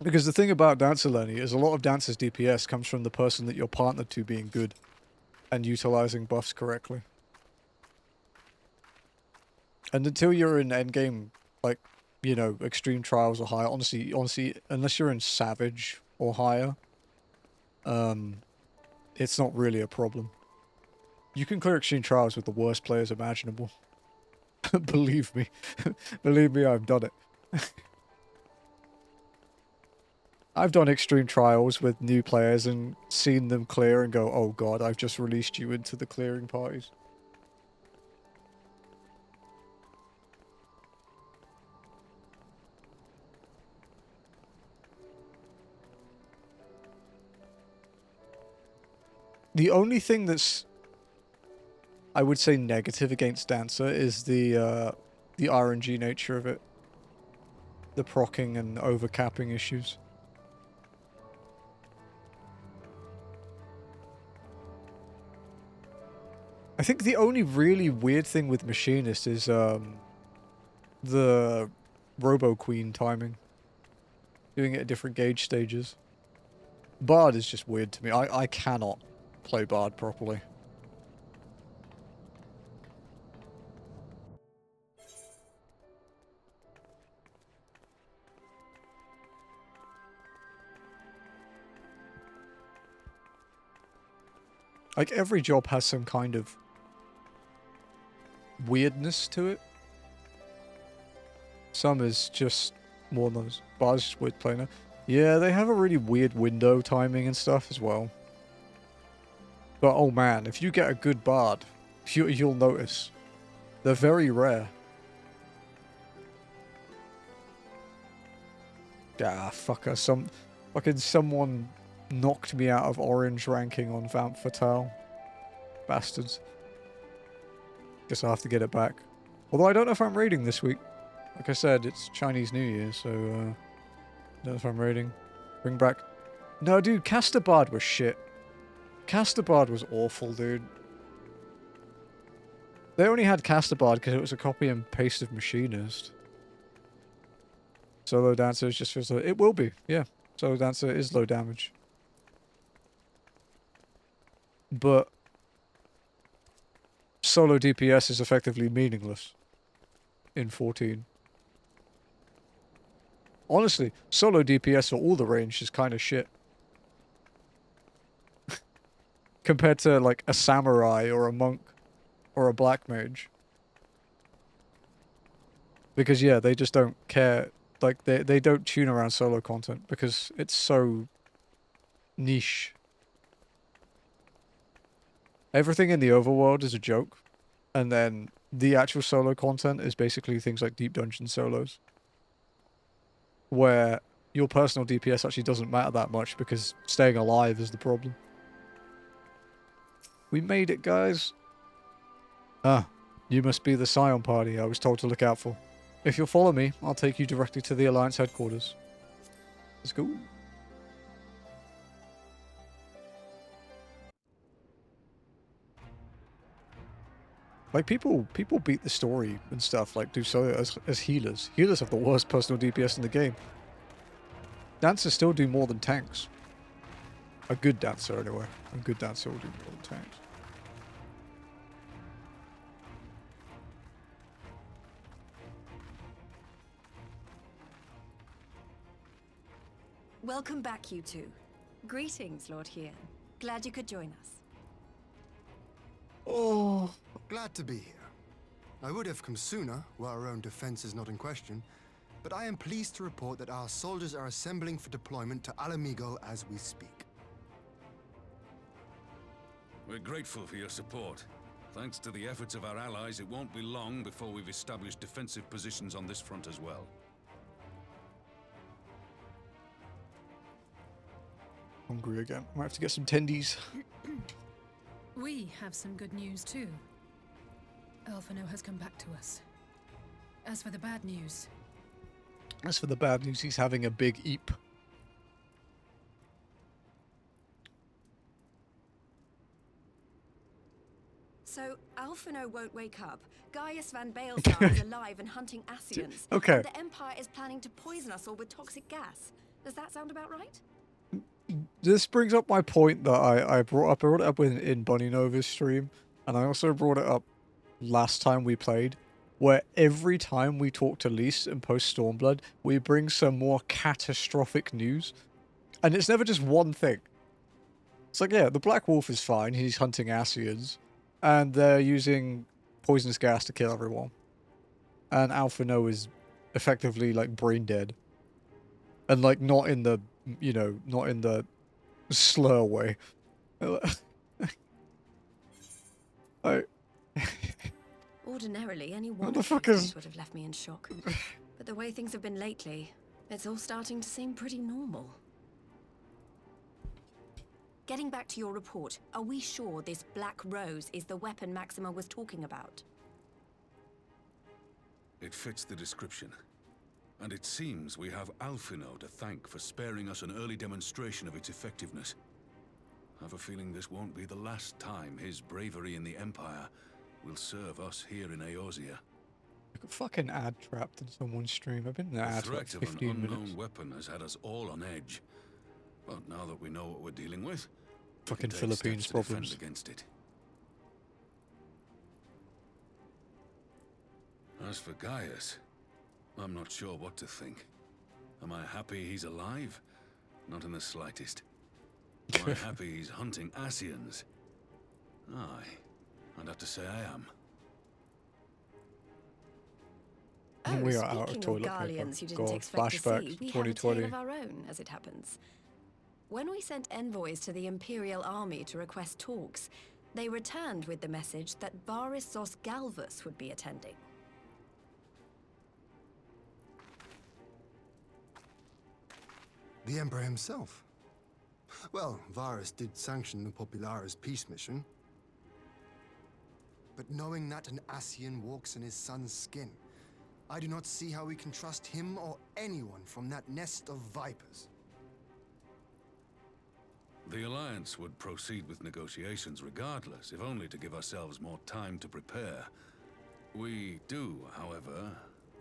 Because the thing about Dancer, Lenny, is a lot of Dancer's DPS comes from the person that you're partnered to being good and utilizing buffs correctly. And until you're in endgame, like, you know, extreme trials or higher, honestly, unless you're in Savage or higher, it's not really a problem. You can clear extreme trials with the worst players imaginable. Believe me. Believe me, I've done it. I've done extreme trials with new players and seen them clear and go, oh god, I've just released you into the clearing parties. The only thing that's, I would say, negative against Dancer is the RNG nature of it. The proccing and overcapping issues. I think the only really weird thing with Machinist is the Robo Queen timing. Doing it at different gauge stages. Bard is just weird to me. I cannot play Bard properly. Like, every job has some kind of weirdness to it. Some is just more than those. Bard's just weird plainer. Yeah, they have a really weird window timing and stuff as well. But oh man, if you get a good Bard, you'll notice. They're very rare. Ah, fucker. Fucking someone knocked me out of orange ranking on Vamp Fatale. Bastards. Guess I'll have to get it back. Although I don't know if I'm raiding this week. Like I said, it's Chinese New Year, so don't know if I'm raiding. Bring back... No, dude, Caster Bard was shit. Caster Bard was awful, dude. They only had Caster Bard because it was a copy and paste of Machinist. Solo Dancer is just... It will be, yeah. Solo Dancer is low damage. But solo DPS is effectively meaningless in 14. Honestly, solo DPS for all the range is kind of shit. Compared to, like, a samurai or a monk or a black mage. Because, yeah, they just don't care. Like, they don't tune around solo content because it's so niche. Everything in the overworld is a joke, and then the actual solo content is basically things like deep dungeon solos, where your personal DPS actually doesn't matter that much because staying alive is the problem. We made it, guys. Ah, you must be the Scion party I was told to look out for. If you'll follow me, I'll take you directly to the Alliance headquarters. Let's go. Like, people beat the story and stuff, like, do so as healers. Healers have the worst personal DPS in the game. Dancers still do more than tanks. A good dancer, anyway. A good dancer will do more than tanks. Welcome back, you two. Greetings, Lord Hien. Glad you could join us. Oh, glad to be here. I would have come sooner, were our own defense is not in question, but I am pleased to report that our soldiers are assembling for deployment to Ala Mhigo as we speak. We're grateful for your support. Thanks to the efforts of our allies, it won't be long before we've established defensive positions on this front as well. Hungry again. Might have to get some tendies. We have some good news too. Alphino has come back to us. As for the bad news... As for the bad news, he's having a big eep. So, Alphino won't wake up. Gaius Van Baelsar is alive and hunting Ascians. Okay. And the Empire is planning to poison us all with toxic gas. Does that sound about right? This brings up my point that I brought up. I brought it up in Bunny Nova's stream, and I also brought it up last time we played, where every time we talk to Lys and post Stormblood, we bring some more catastrophic news. And it's never just one thing. It's like, yeah, the Black Wolf is fine, he's hunting Ascians, and they're using poisonous gas to kill everyone. And Alphino is effectively, like, brain dead. And, like, not in the, you know, not in the slur way. Ordinarily, any What one the of fuck these is... things would have left me in shock. But the way things have been lately, it's all starting to seem pretty normal. Getting back to your report, are we sure this Black Rose is the weapon Maxima was talking about? It fits the description. And it seems we have Alphino to thank for sparing us an early demonstration of its effectiveness. I have a feeling this won't be the last time his bravery in the Empire will serve us here in Eorzea. I got fucking ad trapped in someone's stream. I've been in The ad for like threat of an 15 unknown minutes. weapon has had us all on edge. But now that we know what we're dealing with, Fucking we can take Philippines steps to defend problems. against it. As for Gaius, I'm not sure what to think. Am I happy he's alive? Not in the slightest. Am I happy he's hunting Ascians? Aye, I'd have to say I am. Oh, We are out of speaking toilet paper. Guardians you didn't God, expect to flashbacks see, to we have a 2020. tale of our own, as it happens. When we sent envoys to the Imperial Army to request talks, they returned with the message that Varys Zos Galvus would be attending. The Emperor himself. Well, Varys did sanction the Popularis peace mission. But knowing that an Ascian walks in his son's skin, I do not see how we can trust him or anyone from that nest of vipers. The Alliance would proceed with negotiations regardless, if only to give ourselves more time to prepare. We do, however,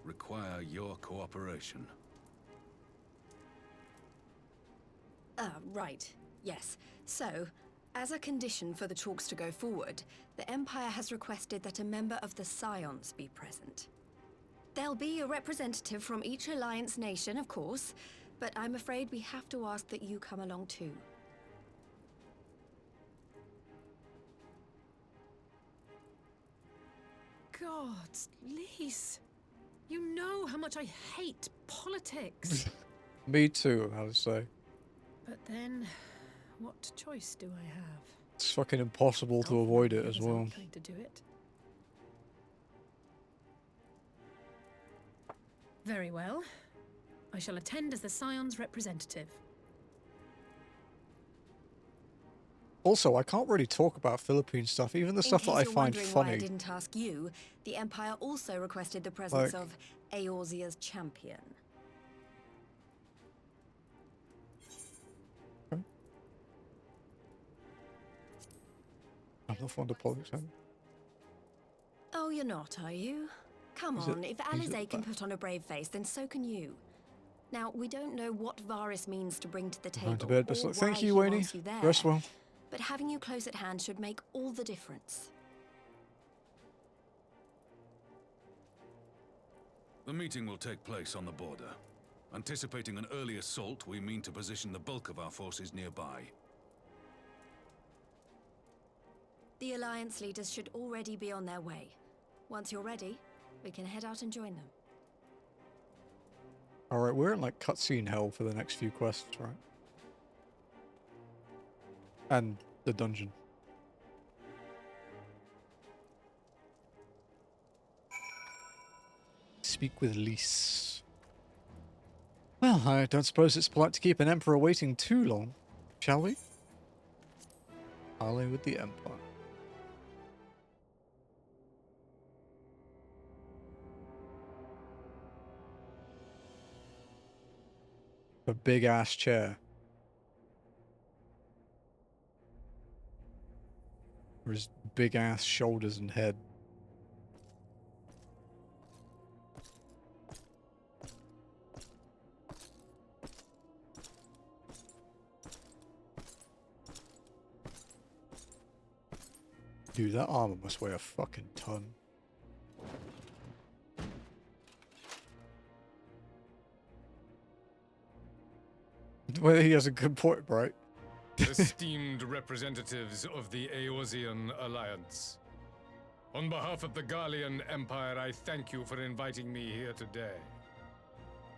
require your cooperation. Right. Yes. So, as a condition for the talks to go forward, the Empire has requested that a member of the Scions be present. There'll be a representative from each Alliance nation, of course, but I'm afraid we have to ask that you come along too. God, Lys. You know how much I hate politics. Me too, I would say. But then, what choice do I have? It's fucking impossible to avoid it as Others well. aren't going to do it. Very well. I shall attend as the Scion's representative. Also, I can't really talk about Philippine stuff, even the stuff that I find Why I funny. didn't ask you, the Empire also requested the presence Like- of Eorzea's champion. I'm not fond of politics, am Oh, you're not, are you? Come Is it- on, if is it Alizé can that- put on a brave face, then so can you. Now, we don't know what Varys means to bring to the I? table, Going to bed, but or thank why you, he Wayne. wants you there. Rest well. But having you close at hand should make all the difference. The meeting will take place on the border. Anticipating an early assault, we mean to position the bulk of our forces nearby. The Alliance leaders should already be on their way. Once you're ready, we can head out and join them. Alright, we're in like cutscene hell for the next few quests, right? And the dungeon. Speak with Lys. Well, I don't suppose it's polite to keep an emperor waiting too long, shall we? Parley with the Empire. A big ass chair. For his big ass shoulders and head. Dude, that armor must weigh a fucking ton. Well, he has a good point, right? Esteemed representatives of the Eorzean Alliance. On behalf of the Garlean Empire, I thank you for inviting me here today.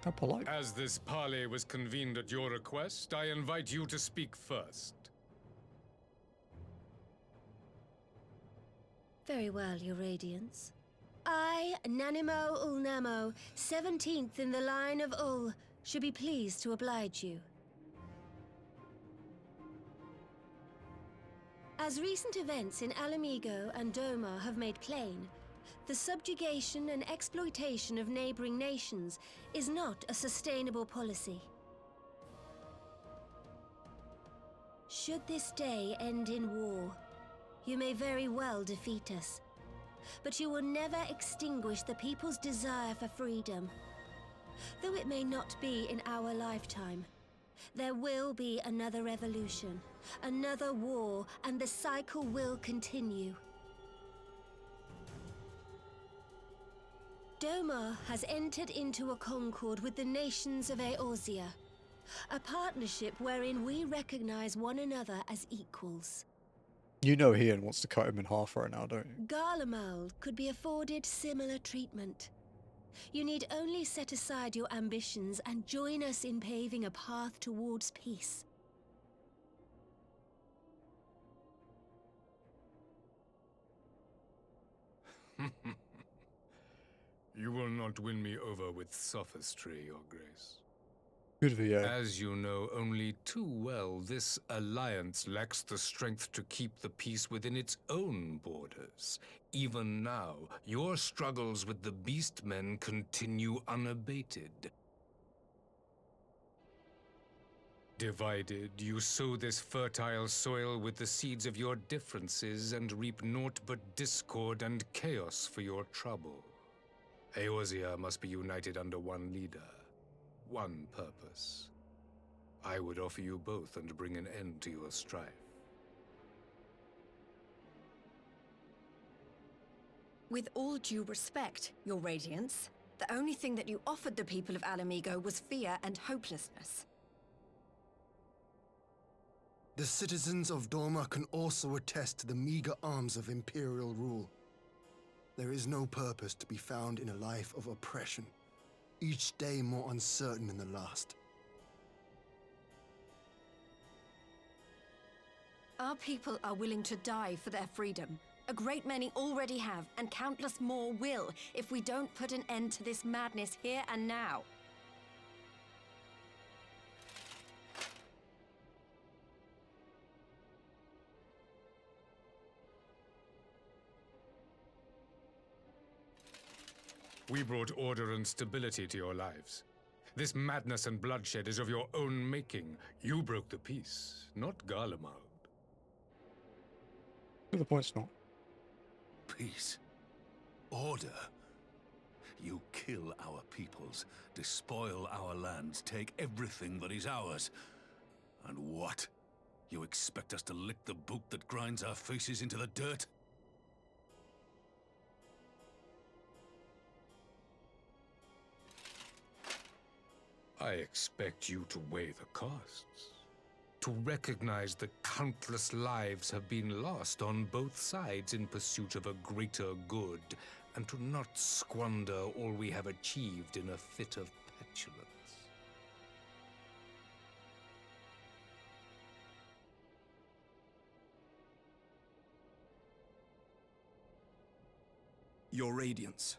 How polite. As this parley was convened at your request, I invite you to speak first. Very well, Your Radiance. I, Nanimo Ulnamo, 17th in the line of Ul, should be pleased to oblige you. As recent events in Ala Mhigo and Doma have made plain, the subjugation and exploitation of neighboring nations is not a sustainable policy. Should this day end in war, you may very well defeat us, but you will never extinguish the people's desire for freedom. Though it may not be in our lifetime, there will be another revolution, another war, and the cycle will continue. Doma has entered into a concord with the nations of Eorzea, a partnership wherein we recognize one another as equals. You know Ian wants to cut him in half right now, don't you? Garlemald could be afforded similar treatment. You need only set aside your ambitions and join us in paving a path towards peace. You will not win me over with sophistry, Your Grace. Good VA. As you know only too well, this alliance lacks the strength to keep the peace within its own borders. Even now, your struggles with the Beastmen continue unabated. Divided, you sow this fertile soil with the seeds of your differences and reap naught but discord and chaos for your trouble. Eorzea must be united under one leader. One purpose. I would offer you both and bring an end to your strife. With all due respect, Your Radiance, the only thing that you offered the people of Ala Mhigo was fear and hopelessness. The citizens of Doma can also attest to the meager arms of Imperial rule. There is no purpose to be found in a life of oppression, each day more uncertain than the last. Our people are willing to die for their freedom. A great many already have, and countless more will, if we don't put an end to this madness here and now. We brought order and stability to your lives. This madness and bloodshed is of your own making. You broke the peace, not Garlemald. The point's not. Peace. Order. You kill our peoples, despoil our lands, take everything that is ours. And what? You expect us to lick the boot that grinds our faces into the dirt? I expect you to weigh the costs. To recognize that countless lives have been lost on both sides in pursuit of a greater good, and to not squander all we have achieved in a fit of petulance. Your Radiance.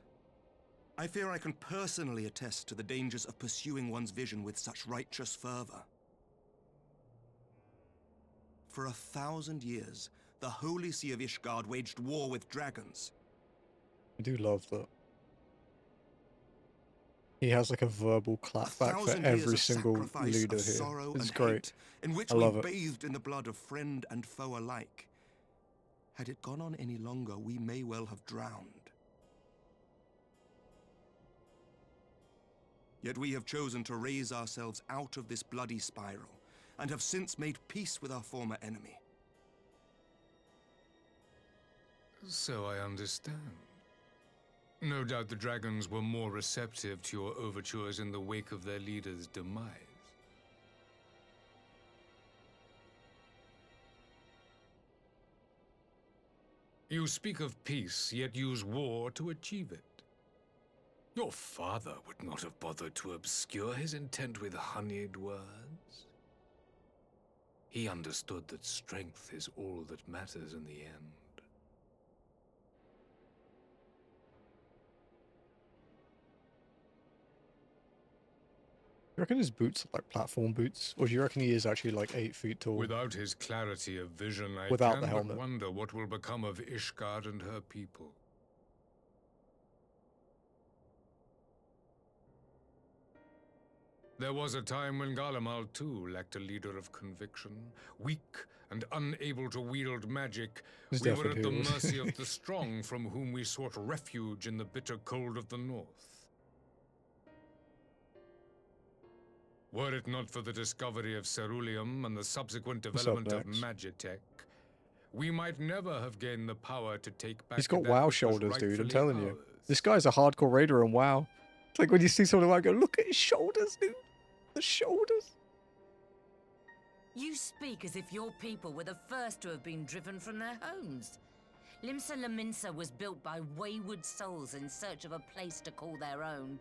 I fear I can personally attest to the dangers of pursuing one's vision with such righteous fervor. For 1,000 years, the Holy See of Ishgard waged war with dragons. I do love that. He has like a verbal clapback for every single leader here. It's great. In which I love we it. bathed in the blood of friend and foe alike. Had it gone on any longer, we may well have drowned. Yet we have chosen to raise ourselves out of this bloody spiral, and have since made peace with our former enemy. So I understand. No doubt the dragons were more receptive to your overtures in the wake of their leader's demise. You speak of peace, yet use war to achieve it. Your father would not have bothered to obscure his intent with honeyed words. He understood that strength is all that matters in the end. You reckon his boots are like platform boots? Or do you reckon he is actually like 8 feet tall? Without his clarity of vision, I Without can the but helmet. wonder what will become of Ishgard and her people. There was a time when Garlemald too lacked a leader of conviction. Weak and unable to wield magic, He's we were at definitely the is. mercy of the strong from whom we sought refuge in the bitter cold of the north. Were it not for the discovery of Ceruleum and the subsequent What's up, development of Dex? Magitech, we might never have gained the power to take back He's got that WoW which was shoulders, dude, I'm rightfully telling you. ours. This guy's a hardcore raider on WoW. It's like when you see someone like go, look at his shoulders, dude. The shoulders. You speak as if your people were the first to have been driven from their homes. Limsa Lominsa was built by wayward souls in search of a place to call their own.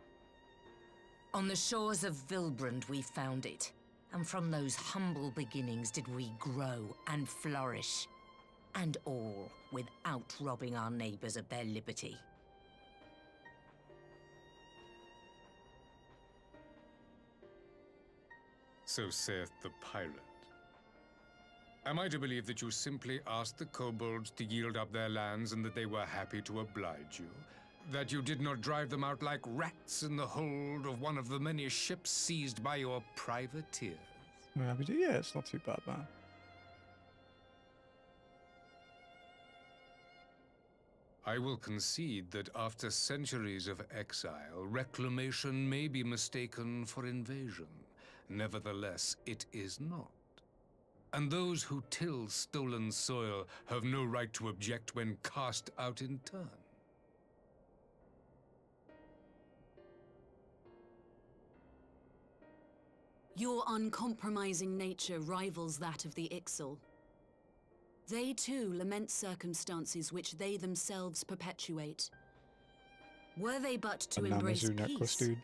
On the shores of Vilbrand we found it, and from those humble beginnings did we grow and flourish. And all without robbing our neighbors of their liberty. So saith the pirate. Am I to believe that you simply asked the kobolds to yield up their lands and that they were happy to oblige you? That you did not drive them out like rats in the hold of one of the many ships seized by your privateers? Yeah, it's not too bad, man. I will concede that after centuries of exile, reclamation may be mistaken for invasion. Nevertheless, it is not. And those who till stolen soil have no right to object when cast out in turn. Your uncompromising nature rivals that of the Ixal. They too lament circumstances which they themselves perpetuate. Were they but to embrace Namazu necklace, peace, dude.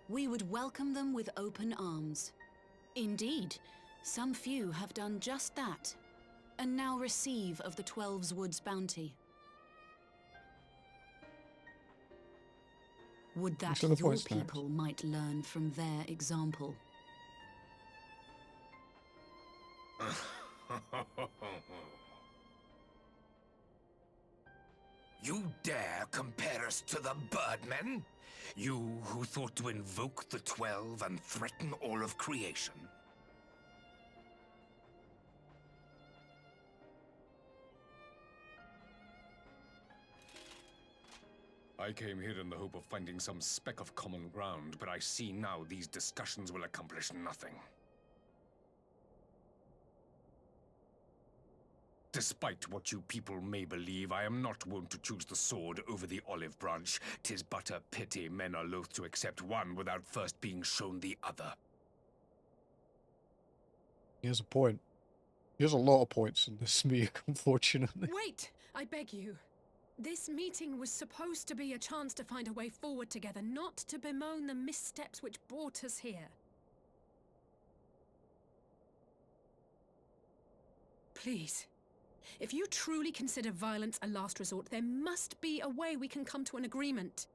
we would welcome them with open arms. Indeed, some few have done just that, and now receive of the 12's Woods bounty. Would that Thanks for the your points, Max. people might learn from their example. You dare compare us to the Birdmen? You who thought to invoke the 12 and threaten all of creation? I came here in the hope of finding some speck of common ground, but I see now these discussions will accomplish nothing. Despite what you people may believe, I am not wont to choose the sword over the olive branch. 'Tis but a pity men are loath to accept one without first being shown the other. He has a point. He has a lot of points in this Smeek, unfortunately. Wait! I beg you. This meeting was supposed to be a chance to find a way forward together, not to bemoan the missteps which brought us here. Please. If you truly consider violence a last resort, there must be a way we can come to an agreement.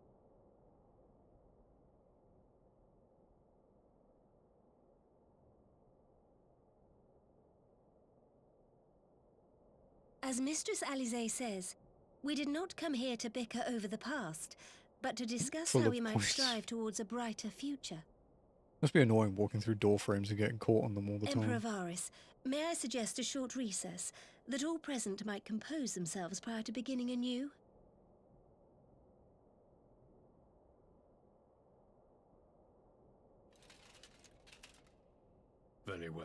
As Mistress Alize says, we did not come here to bicker over the past, but to discuss Full how of we might points. strive towards a brighter future. Must be annoying walking through door frames and getting caught on them all the Emperor time. Varys, May I suggest a short recess, that all present might compose themselves prior to beginning anew? Very well.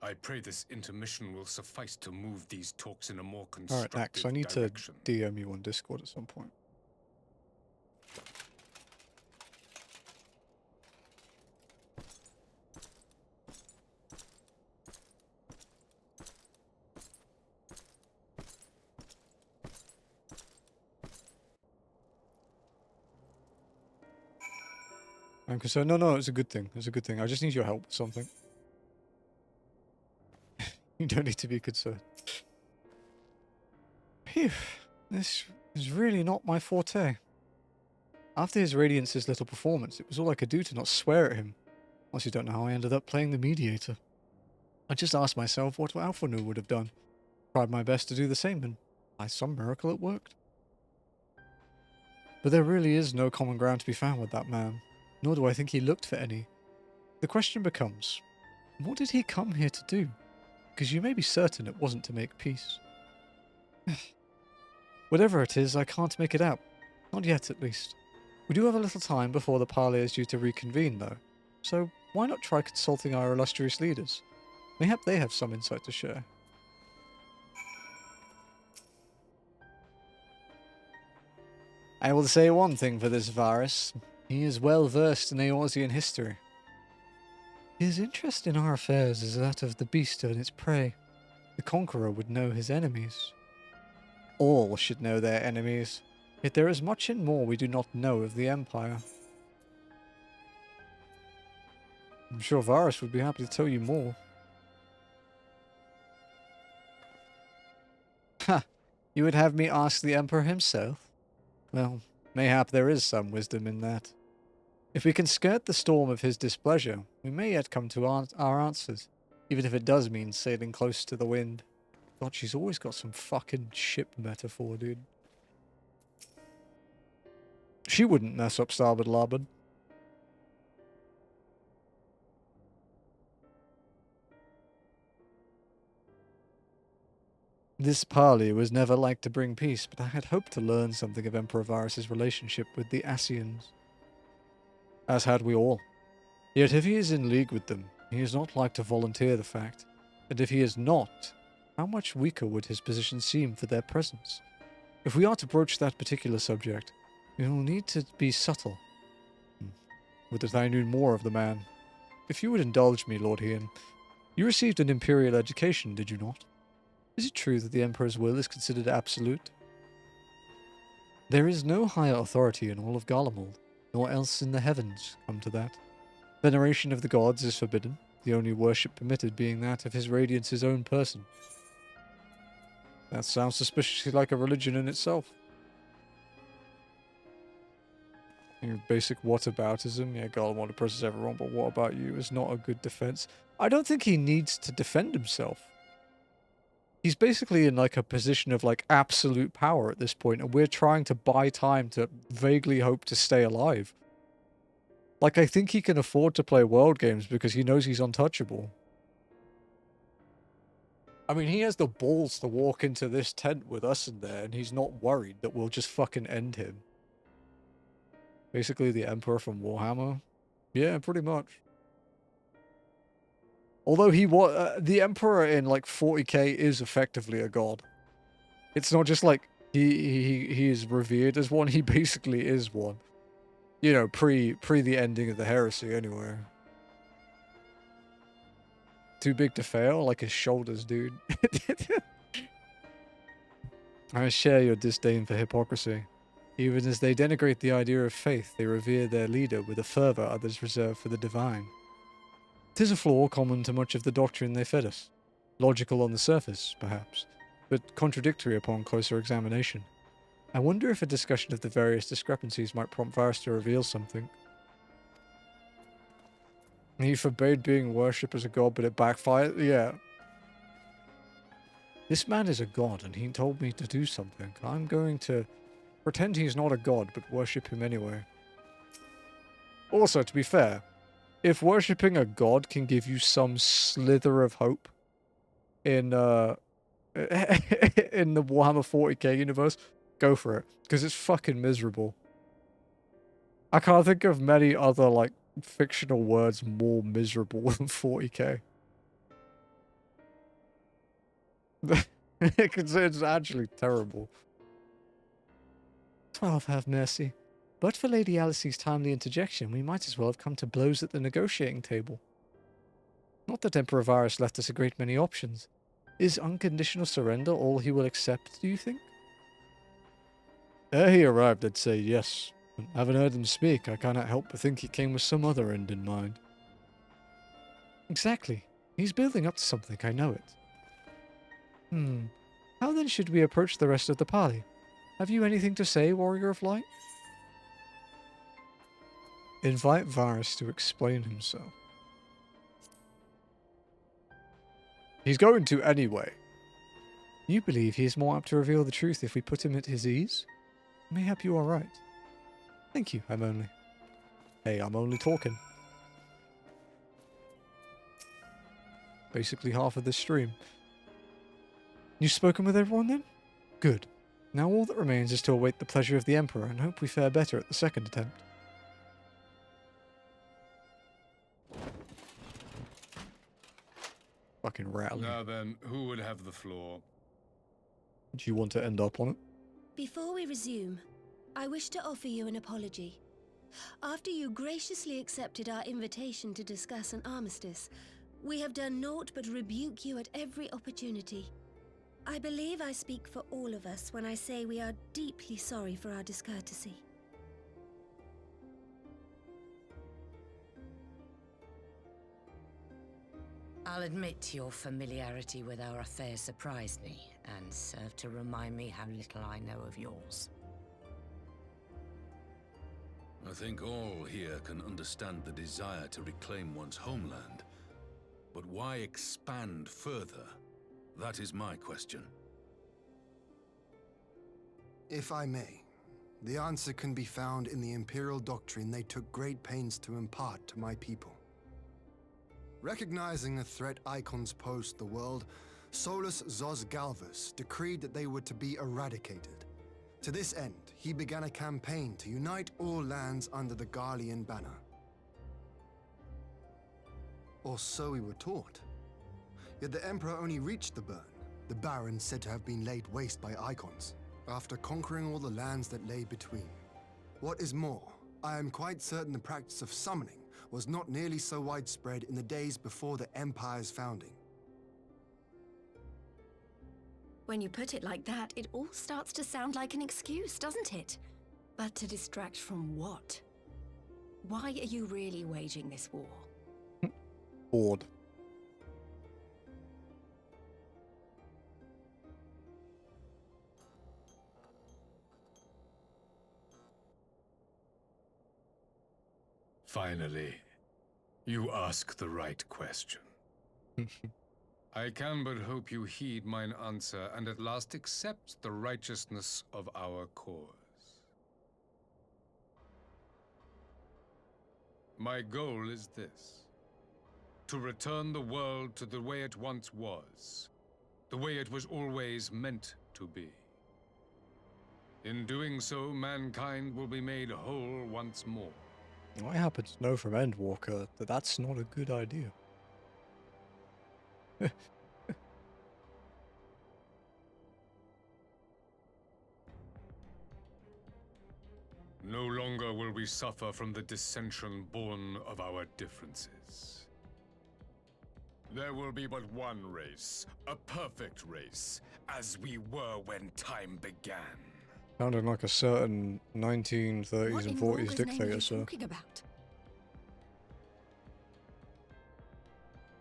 I pray this intermission will suffice to move these talks in a more Alright, constructive Axe, I need direction. to DM you on Discord at some point. I'm concerned. No, it's a good thing. It's a good thing. I just need your help with something. You don't need to be concerned. Phew. This is really not my forte. After his Radiance's little performance, it was all I could do to not swear at him. Plus, you don't know how I ended up playing the mediator. I just asked myself what Alphanu would have done. Tried my best to do the same, and by some miracle it worked. But there really is no common ground to be found with that man. Nor do I think he looked for any. The question becomes, what did he come here to do? Because you may be certain it wasn't to make peace. Whatever it is, I can't make it out. Not yet, at least. We do have a little time before the parley is due to reconvene, though. So why not try consulting our illustrious leaders? Mayhap they have some insight to share. I will say one thing for this Varus. He is well versed in Eorzean history. His interest in our affairs is that of the beast and its prey. The Conqueror would know his enemies. All should know their enemies, yet there is much and more we do not know of the Empire. I'm sure Varus would be happy to tell you more. Ha! You would have me ask the Emperor himself? Well, mayhap there is some wisdom in that. If we can skirt the storm of his displeasure, we may yet come to our answers, even if it does mean sailing close to the wind. God, she's always got some fucking ship metaphor, dude. She wouldn't mess up starboard larboard. This parley was never like to bring peace, but I had hoped to learn something of Emperor Varus's relationship with the Ascians. As had we all. Yet if he is in league with them, he is not like to volunteer the fact. And if he is not, how much weaker would his position seem for their presence? If we are to broach that particular subject, we will need to be subtle. Would that I knew more of the man. If you would indulge me, Lord Ian, you received an imperial education, did you not? Is it true that the Emperor's will is considered absolute? There is no higher authority in all of Garlemald, nor else in the heavens, come to that. Veneration of the gods is forbidden, the only worship permitted being that of his Radiance's own person. That sounds suspiciously like a religion in itself. Your basic whataboutism, yeah, Garlemald oppresses everyone, but what about you is not a good defense. I don't think he needs to defend himself. He's basically in like a position of like absolute power at this point, and we're trying to buy time to vaguely hope to stay alive. Like, I think he can afford to play world games because he knows he's untouchable. I mean, he has the balls to walk into this tent with us in there, and he's not worried that we'll just fucking end him. Basically the Emperor from Warhammer. Yeah, pretty much. Although he was the Emperor in like 40k is effectively a god. It's not just like he is revered as one. He basically is one. You know, pre the ending of the heresy, anyway. Too big to fail, like his shoulders, dude. I share your disdain for hypocrisy. Even as they denigrate the idea of faith, they revere their leader with a fervor others reserve for the divine. 'Tis a flaw common to much of the doctrine they fed us. Logical on the surface, perhaps, but contradictory upon closer examination. I wonder if a discussion of the various discrepancies might prompt Varus to reveal something. He forbade being worshipped as a god, but it backfired? Yeah. This man is a god, and he told me to do something. I'm going to pretend he's not a god, but worship him anyway. Also, to be fair, if worshipping a god can give you some slither of hope in in the Warhammer 40k universe, go for it, because it's fucking miserable. I can't think of many other like fictional words more miserable than 40k. It's actually terrible. 12, have mercy. But for Lady Alice's timely interjection, we might as well have come to blows at the negotiating table. Not that Emperor Varus left us a great many options. Is unconditional surrender all he will accept, do you think? Ere he arrived, I'd say yes. But having heard him speak, I cannot help but think he came with some other end in mind. Exactly. He's building up to something, I know it. How then should we approach the rest of the party? Have you anything to say, Warrior of Light? Invite Varus to explain himself. He's going to anyway. You believe he is more apt to reveal the truth if we put him at his ease? Mayhap you are right. Thank you, I'm only... Hey, I'm only talking. Basically half of this stream. You've spoken with everyone then? Good. Now all that remains is to await the pleasure of the Emperor and hope we fare better at the second attempt. Fucking rattling. Now then, who would have the floor? Do you want to end up on it? Before we resume, I wish to offer you an apology. After you graciously accepted our invitation to discuss an armistice, we have done naught but rebuke you at every opportunity. I believe I speak for all of us when I say we are deeply sorry for our discourtesy. I'll admit your familiarity with our affairs surprised me, and served to remind me how little I know of yours. I think all here can understand the desire to reclaim one's homeland. But why expand further? That is my question. If I may, the answer can be found in the Imperial doctrine they took great pains to impart to my people. Recognizing the threat icons pose to the world, Solus Zos Galvus decreed that they were to be eradicated. To this end, he began a campaign to unite all lands under the Garlean banner. Or so we were taught. Yet the Emperor only reached the burn, the Baron said to have been laid waste by icons, after conquering all the lands that lay between. What is more, I am quite certain the practice of summoning was not nearly so widespread in the days before the Empire's founding. When you put it like that, it all starts to sound like an excuse, doesn't it? But to distract from what? Why are you really waging this war? Bored. Finally, you ask the right question. I can but hope you heed mine answer and at last accept the righteousness of our cause. My goal is this: to return the world to the way it once was, the way it was always meant to be. In doing so, mankind will be made whole once more. I happen to know from Endwalker that that's not a good idea. No longer will we suffer from the dissension born of our differences. There will be but one race, a perfect race, as we were when time began. Sounded like a certain 1930s and 40s dictator, sir. About?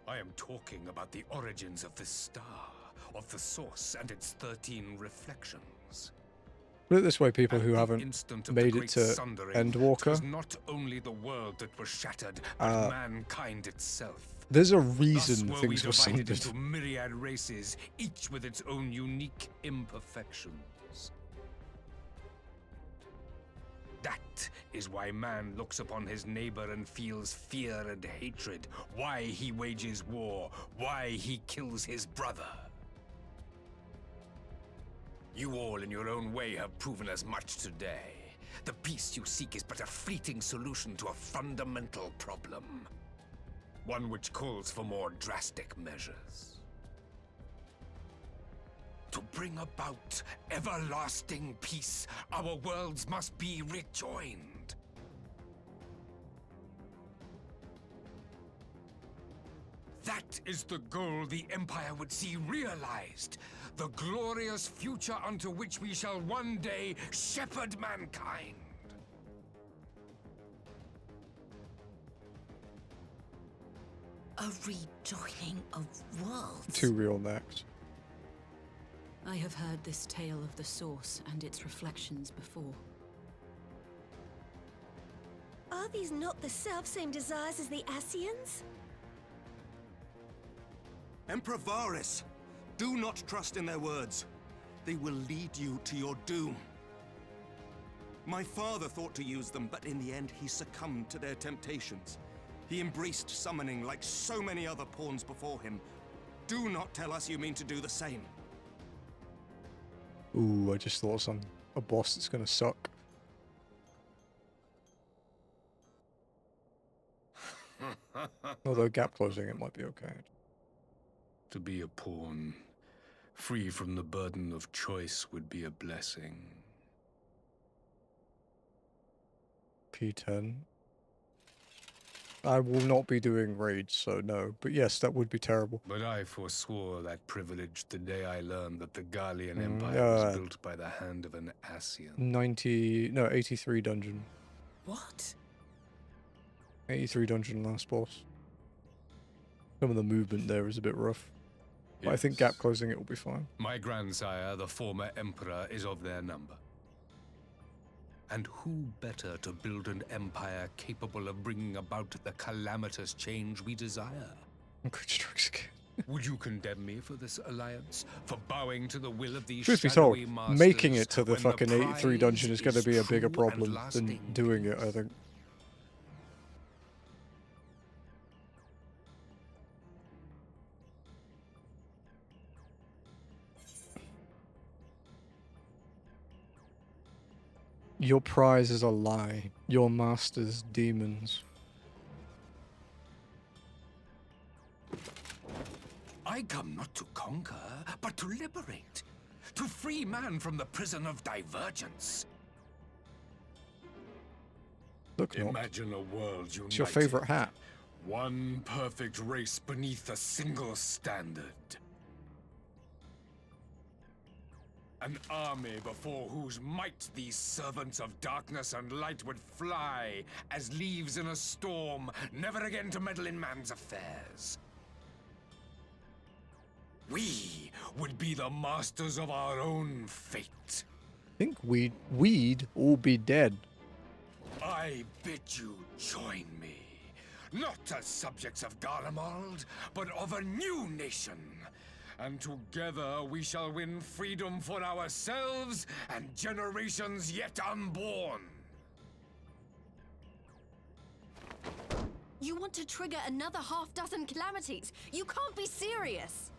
I am talking about the origins of this star, of the source and its 13 reflections. Put it this way, people who haven't made it to Endwalker. It was not only the world that was shattered, but mankind itself. There's a reason Thus things were divided sundered. into myriad races, each with its own unique imperfections. That is why man looks upon his neighbor and feels fear and hatred. Why he wages war. Why he kills his brother. You all in your own way have proven as much today. The peace you seek is but a fleeting solution to a fundamental problem. One which calls for more drastic measures. To bring about everlasting peace, our worlds must be rejoined. That is the goal the Empire would see realized. The glorious future unto which we shall one day shepherd mankind. A rejoining of worlds. 2 real necks. I have heard this tale of the Source and its reflections before. Are these not the self-same desires as the Ascians? Emperor Varys, do not trust in their words. They will lead you to your doom. My father thought to use them, but in the end he succumbed to their temptations. He embraced summoning like so many other pawns before him. Do not tell us you mean to do the same. Ooh, I just thought of some a boss that's gonna suck. Although gap closing it might be okay. To be a pawn, free from the burden of choice, would be a blessing. P10. I will not be doing raids, so no. But yes, that would be terrible. But I forswore that privilege the day I learned that the Garlean Empire was built by the hand of an Ascian. 83 dungeon. What? 83 dungeon last boss. Some of the movement there is a bit rough. But I think gap closing it will be fine. My grandsire, the former emperor, is of their number. And who better to build an empire capable of bringing about the calamitous change we desire? Good strokes again. Would you condemn me for this alliance? For bowing to the will of these Truth be told, shadowy masters? making it to the when fucking 83 dungeon is prize going to be a bigger true and problem than lasting doing it, I think. Your prize is a lie. Your master's demons. I come not to conquer, but to liberate. To free man from the prison of divergence. Look, Imagine a world united. It's your favorite hat. One perfect race beneath a single standard. An army before whose might these servants of darkness and light would fly as leaves in a storm, never again to meddle in man's affairs. We would be the masters of our own fate. I think we'd all be dead. I bid you join me, not as subjects of Garlemald, but of a new nation. And together we shall win freedom for ourselves and generations yet unborn. You want to trigger another half-dozen calamities? You can't be serious!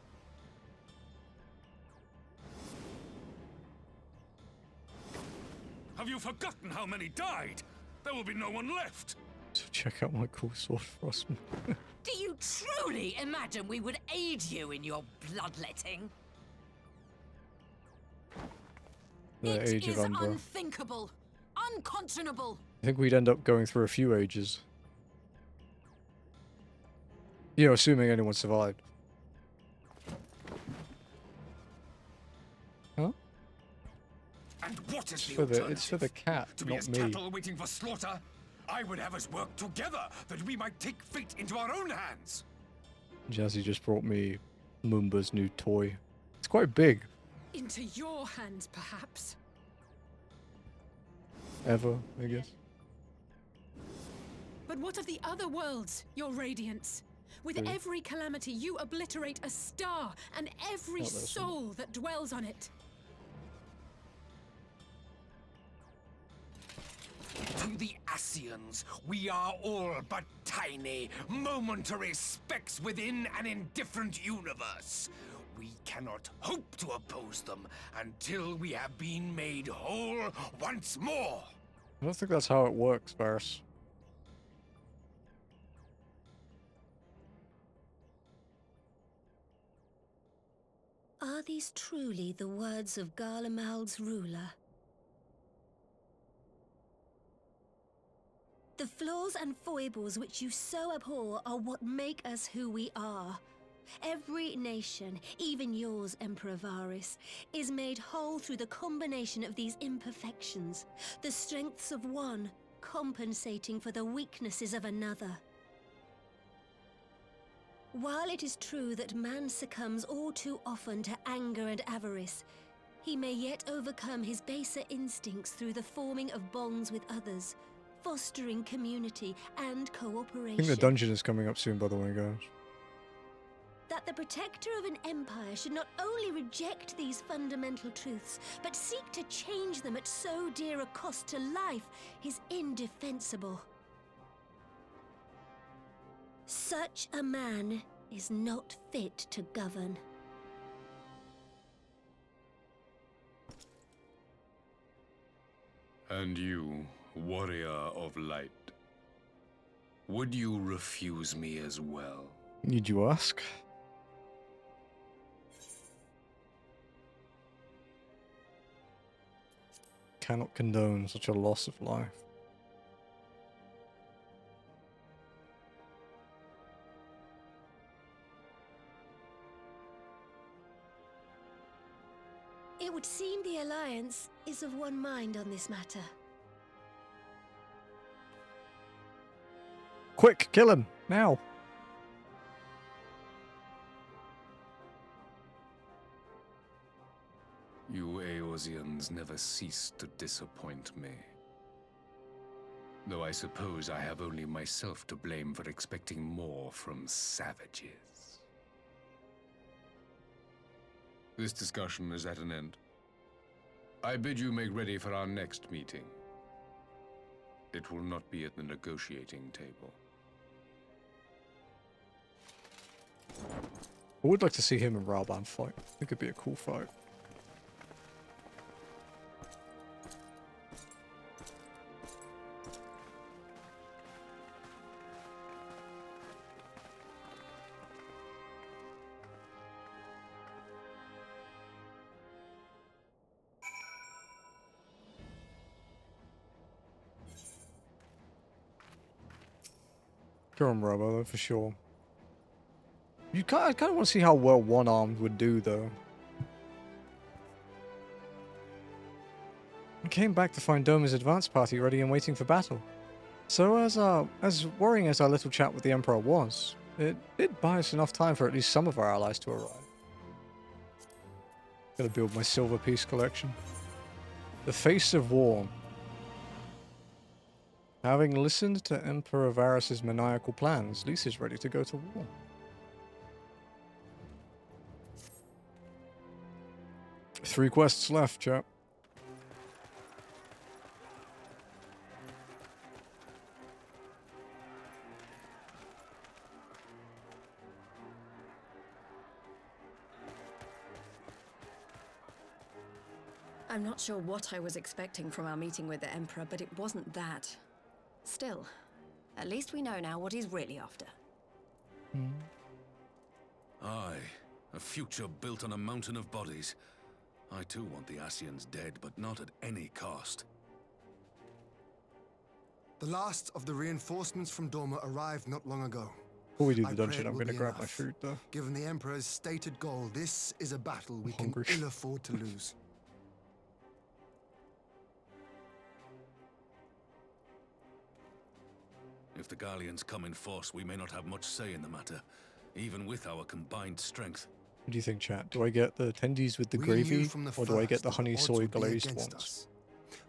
Have you forgotten how many died? There will be no one left. So check out my cool sword, Frostman. Do you truly imagine we would aid you in your bloodletting? The It Age of is Umbra. unthinkable, unconscionable. I think we'd end up going through a few ages. You know, assuming anyone survived. Huh? And what is the It's for the cat, to be not as me. cattle waiting for slaughter? I would have us work together, that we might take fate into our own hands. Jazzy just brought me Mumba's new toy. It's quite big. Into your hands, perhaps. Ever, I guess. But what of the other worlds, your radiance? With Really? every calamity, you obliterate a star and every Oh, there's soul that dwells on it. To the Ascians, we are all but tiny, momentary specks within an indifferent universe. We cannot hope to oppose them until we have been made whole once more. I don't think that's how it works, Varys. Are these truly the words of Garlemald's ruler? The flaws and foibles which you so abhor are what make us who we are. Every nation, even yours, Emperor Varys, is made whole through the combination of these imperfections, the strengths of one compensating for the weaknesses of another. While it is true that man succumbs all too often to anger and avarice, he may yet overcome his baser instincts through the forming of bonds with others, fostering community and I cooperation. think the dungeon is coming up soon, by the way, guys. That the protector of an empire should not only reject these fundamental truths, but seek to change them at so dear a cost to life is indefensible. Such a man is not fit to govern. And you, warrior of light, would you refuse me as well? Need you ask? Cannot condone such a loss of life. It would seem the Alliance is of one mind on this matter. Quick, kill him! Now! You Eorzeans never cease to disappoint me. Though I suppose I have only myself to blame for expecting more from savages. This discussion is at an end. I bid you make ready for our next meeting. It will not be at the negotiating table. I would like to see him and Ralban fight. I think it'd be a cool fight. Go on, Robo, though, for sure. I kind of want to see how well one-armed would do, though. I came back to find Doma's advance party ready and waiting for battle. So as worrying as our little chat with the Emperor was, it did buy us enough time for at least some of our allies to arrive. Gotta build my silver piece collection. The Face of War. Having listened to Emperor Varys' maniacal plans, Lisa's ready to go to war. Three quests left, chap. I'm not sure what I was expecting from our meeting with the Emperor, but it wasn't that. Still, at least we know now what he's really after. Aye, a future built on a mountain of bodies. I too want the Ascians dead, but not at any cost. The last of the reinforcements from Doma arrived not long ago. Before we do the I dungeon, pray it I'm will going to be grab my enough. food, though. Given the Emperor's stated goal, this is a battle we can hungry. ill afford to lose. If the Gallians come in force, we may not have much say in the matter, even with our combined strength. What do you think, chat? Do I get the attendees with the We gravy, knew from the or do I get first the that honey odds soy would be glazed against ones? us.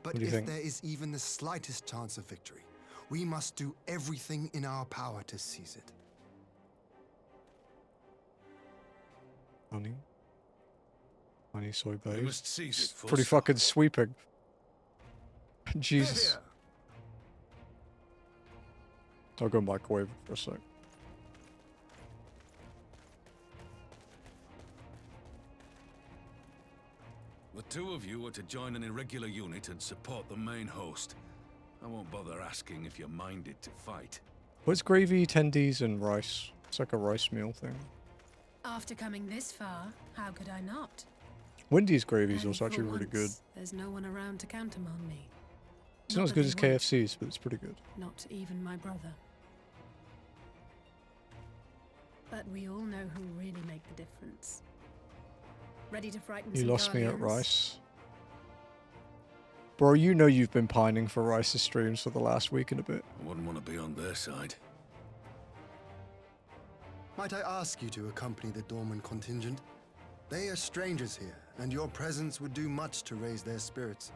But What do you if think? there is even the slightest chance of victory, we must do everything in our power to seize it. Honey? Honey soy glazed? We must seize it. Pretty fucking sweeping. Jesus. Here. I'll go microwave it for a sec. The two of you are to join an irregular unit and support the main host. I won't bother asking if you're minded to fight. What's gravy, tendies, and rice? It's like a rice meal thing. After coming this far, how could I not? Wendy's gravy is And also for actually really good. once, There's no one around to countermand me. It's not as that good they as won't. KFC's, but it's pretty good. Not even my brother. But we all know who really make the difference. Ready to frighten You some lost me at guardians? rice. Bro, you know you've been pining for Rice's streams for the last week and a bit. I wouldn't want to be on their side. Might I ask you to accompany the Dorman contingent? They are strangers here, and your presence would do much to raise their spirits.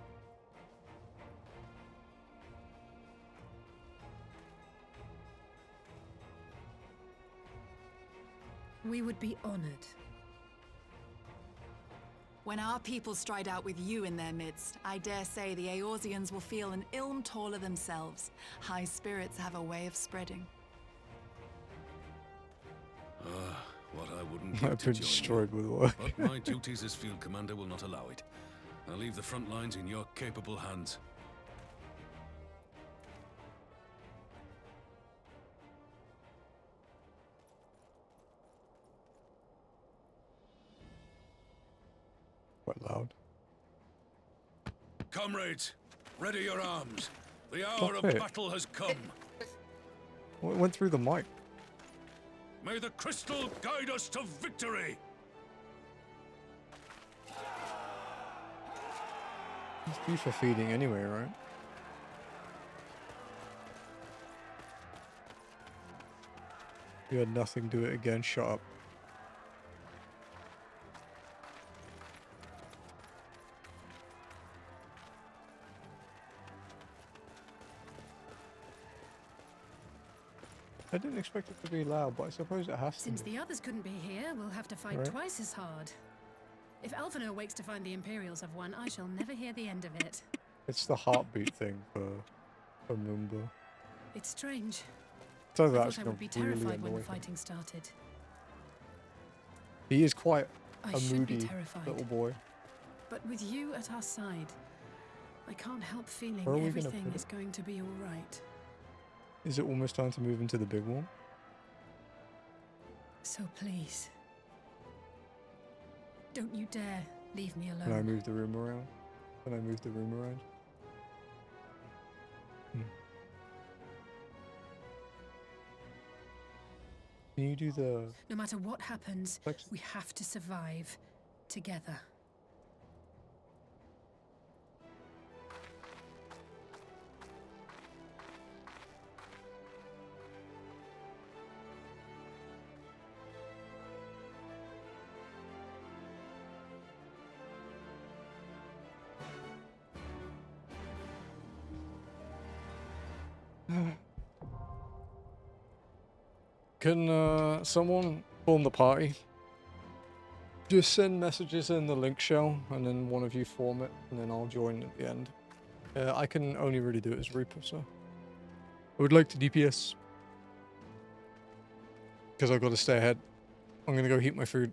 We would be honored. When our people stride out with you in their midst, I dare say the Eorzeans will feel an ilm taller themselves. High spirits have a way of spreading. What I wouldn't give I've to been join destroyed you. with work. But my duties as field commander will not allow it. I'll leave the front lines in your capable hands. Quite loud. Comrades, ready your arms. The hour of Okay. battle has come. Well, it went through the mic. May the crystal guide us to victory! It's due for feeding anyway, right? You had nothing, do it again, shut up. I didn't expect it to be loud, but I suppose it has to Since be. the others couldn't be here, we'll have to fight Right. twice as hard. If Alphinaud wakes to find the Imperials have won, I shall never hear the end of it. It's the heartbeat thing for Moomba. It's strange. So I that's thought I would be really terrified when the annoying. fighting started. He is quite I a should be moody terrified. little boy. But with you at our side, I can't help feeling Where are we gonna everything put is going to be all right. Is it almost time to move into the big one? So please, don't you dare leave me alone. Can I move the room around? Can I move the room around? Can you do the... No matter what happens, we have to survive together. Can someone form the party? Just send messages in the link shell, and then one of you form it, and then I'll join at the end. I can only really do it as Reaper, so... I would like to DPS. Because I've got to stay ahead. I'm gonna go heat my food.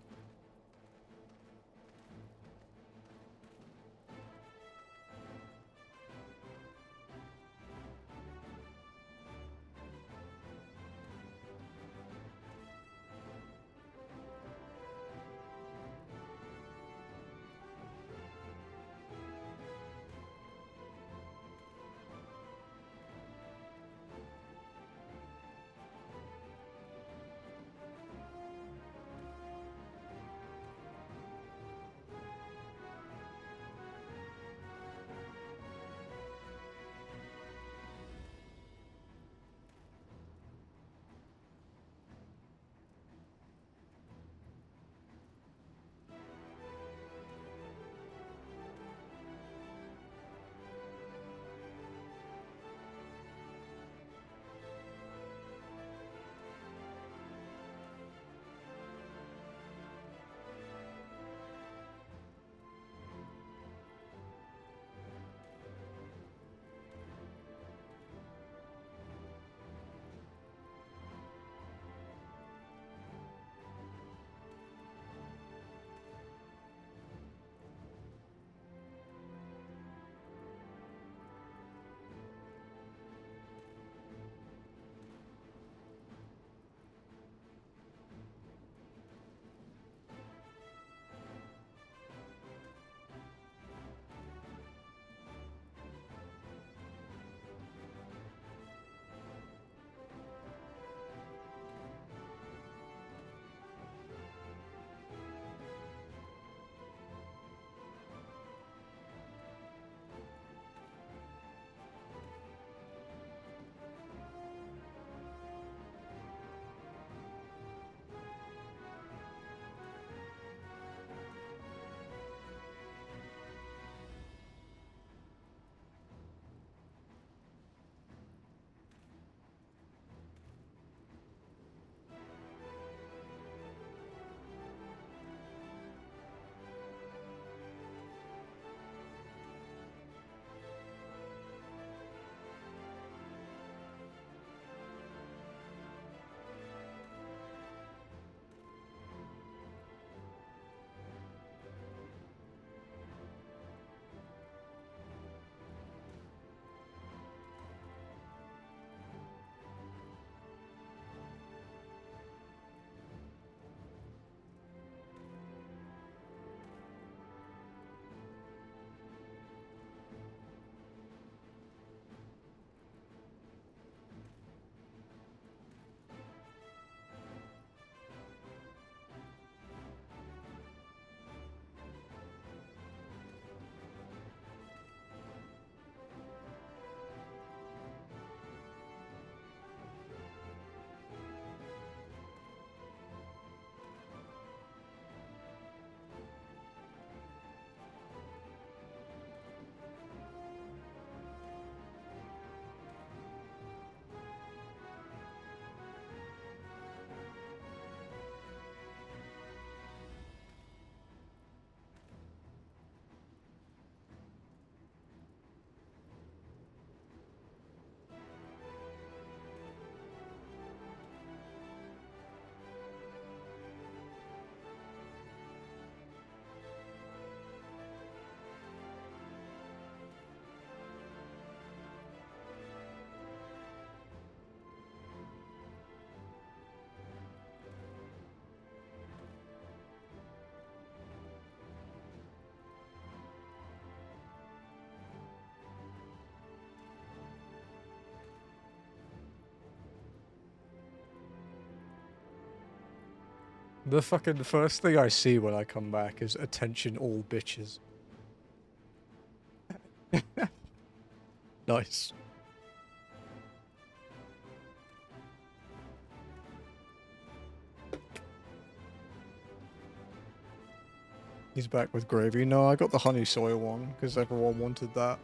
The fucking first thing I see when I come back is attention all bitches. Nice. He's back with gravy. No, I got the honey soy one because everyone wanted that.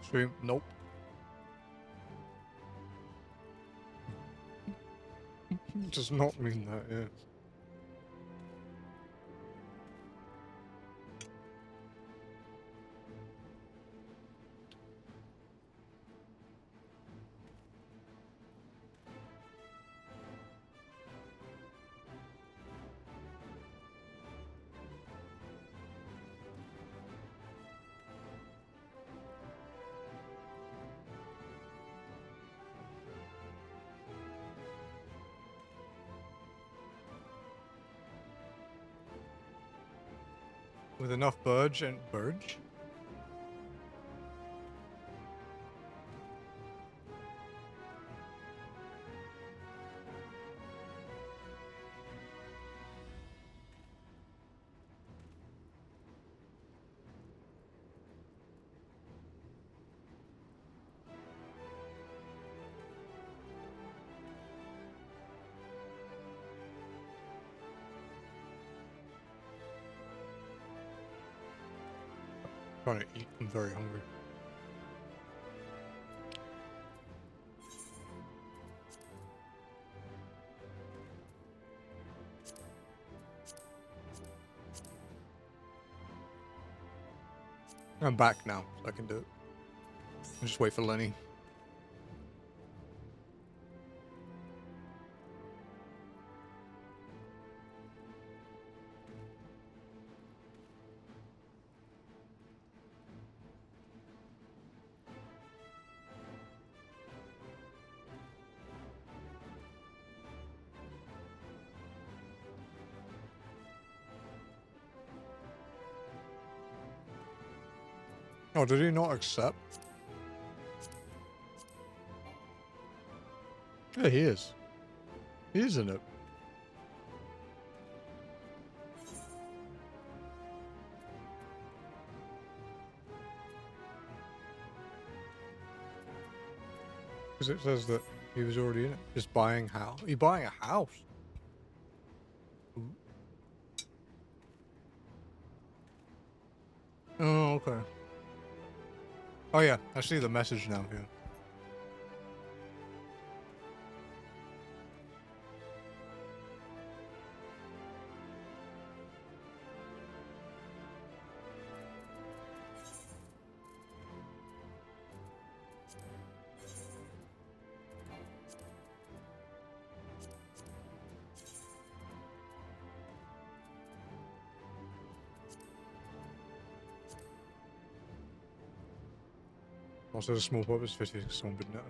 Stream? Nope. Does not mean that, yeah. With enough Burge and Burge? Trying to eat. I'm very hungry. I'm back now, so I can do it. I'll just wait for Lenny. Oh, did he not accept? Yeah, he is. He is in it. Because it says that he was already in it. Just buying house. Are you buying a house? Ooh. Oh, okay. Oh yeah, I see the message now, yeah. Also, the small pop is 50 someone would know.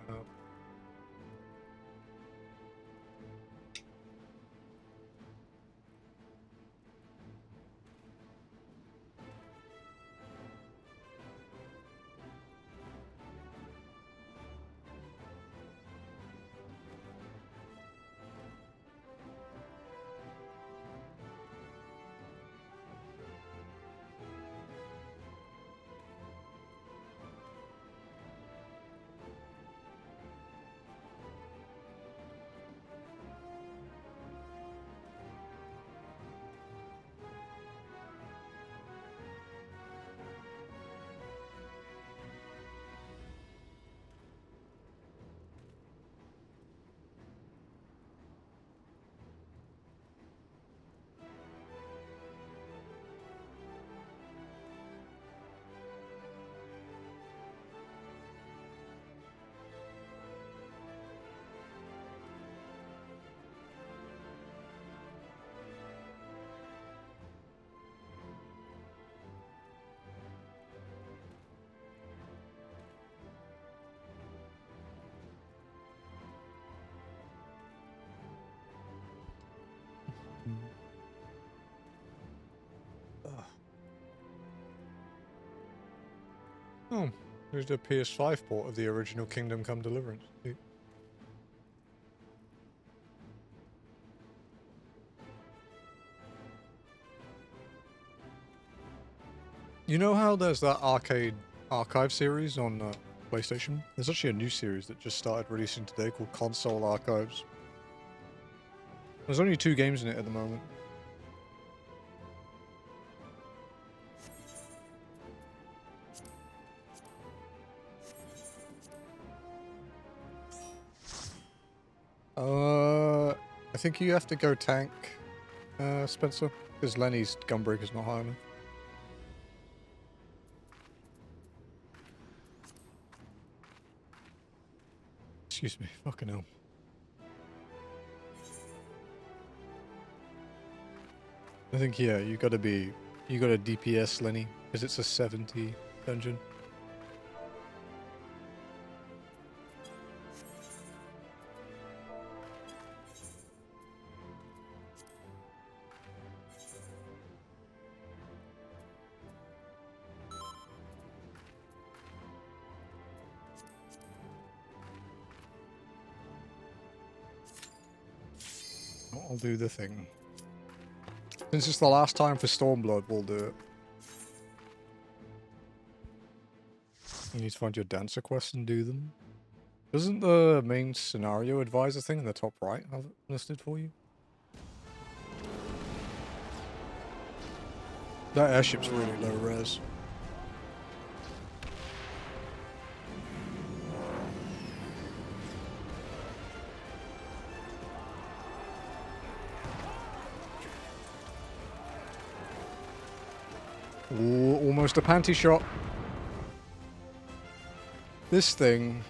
There's the PS5 port of the original Kingdom Come Deliverance. You know how there's that arcade archive series on PlayStation? There's actually a new series that just started releasing today called Console Archives. There's only 2 games in it at the moment. I think you have to go tank, Spencer, because Lenny's Gunbreaker's not high enough. Excuse me, fucking hell. I think, yeah, you gotta DPS Lenny, because it's a 70 dungeon. I'll do the thing. Since it's the last time for Stormblood, we'll do it. You need to find your dancer quests and do them. Doesn't the main scenario advisor thing in the top right have it listed for you? That airship's really low res. Ooh, almost a panty shot. This thing,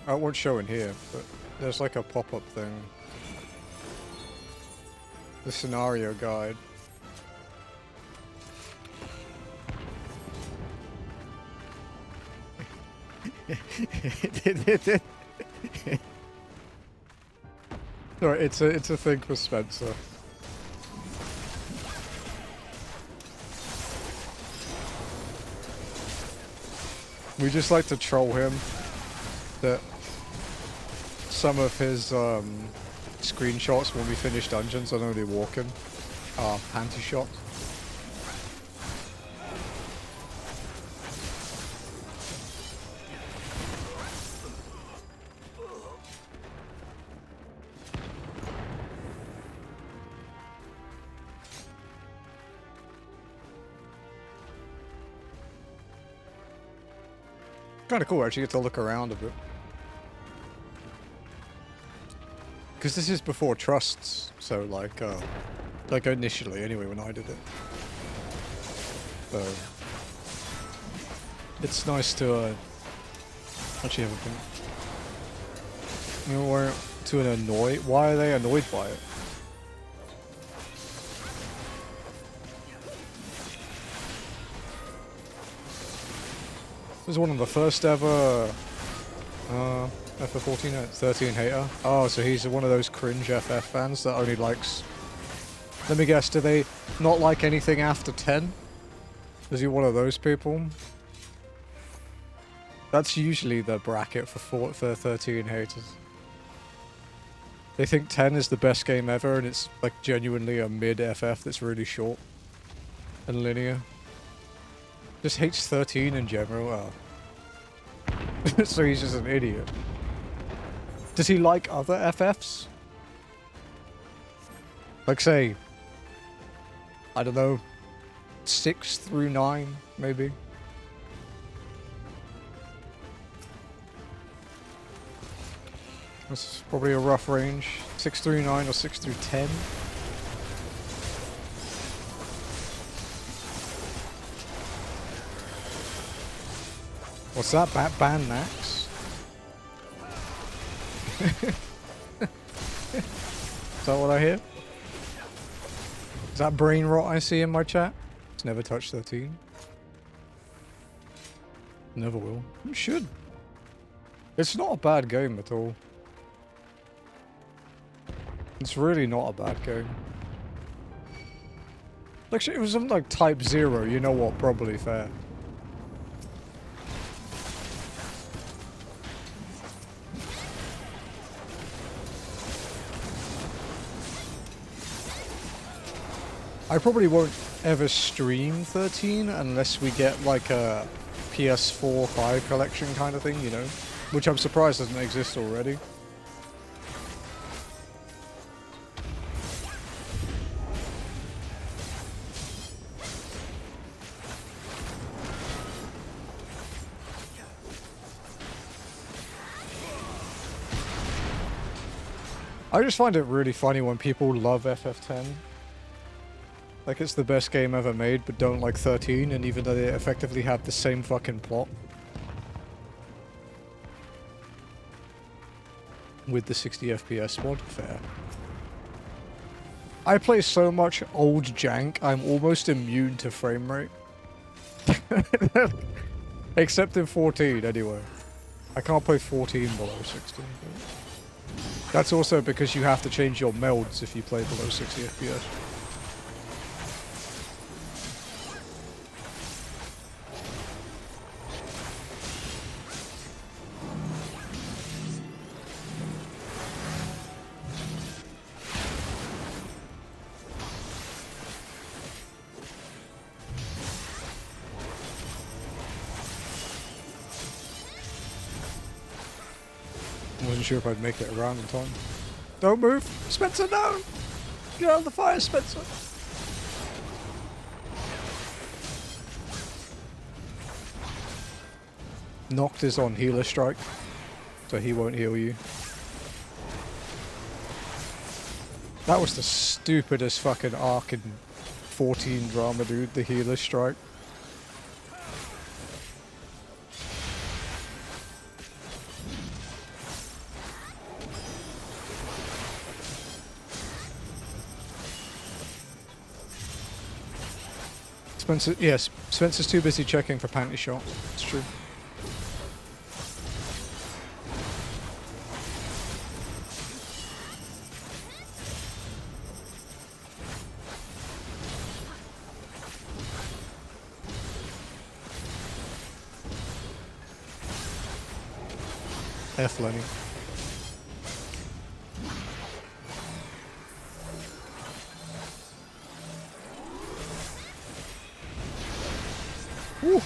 I won't show in here, but there's like a pop-up thing. The scenario guide. Alright, it's a thing for Spencer. We just like to troll him that some of his screenshots when we finish dungeons are only walking are panty shots. Kind of cool, actually get to look around a bit. Because this is before trusts, so like initially anyway when I did it. So it's nice to actually have a think. You know, why are they annoyed by it? This is one of the first ever FF14, 13 hater. Oh, so he's one of those cringe FF fans that only likes... Let me guess, do they not like anything after 10? Is he one of those people? That's usually the bracket for 13 haters. They think 10 is the best game ever and it's like genuinely a mid FF that's really short and linear. Just hates 13 in general. Oh. So he's just an idiot. Does he like other FFs? Like say, I don't know, 6 through 9 maybe? That's probably a rough range. 6 through 9 or 6 through 10. What's that? Ban Nax? Is that what I hear? Is that brain rot I see in my chat? It's never touched 13. Never will. You should. It's not a bad game at all. It's really not a bad game. Like, it was something like Type 0, you know what, probably fair. I probably won't ever stream 13 unless we get like a PS4 5 collection kind of thing, you know? Which I'm surprised doesn't exist already. I just find it really funny when people love FF10. Like it's the best game ever made, but don't like 13, and even though they effectively have the same fucking plot. With the 60 FPS mod, fair. I play so much old jank, I'm almost immune to frame rate. Except in 14, anyway. I can't play 14 below 60. That's also because you have to change your melds if you play below 60 FPS. Wasn't sure if I'd make it around in time. Don't move! Spencer, no! Get out of the fire, Spencer! Noct is on healer strike, so he won't heal you. That was the stupidest fucking arc in 14 drama, dude, the healer strike. Spencer, yes, Spencer's too busy checking for panty shots. It's true. F Lenny.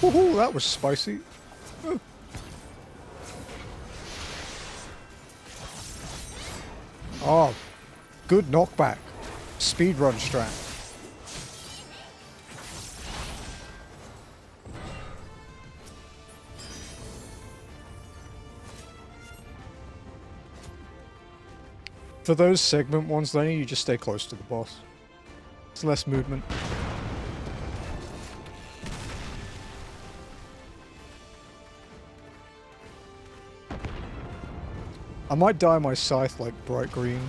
Ooh, that was spicy. Oh, good knockback. Speedrun strat. For those segment ones, Lenny, you just stay close to the boss. It's less movement. I might dye my scythe like bright green.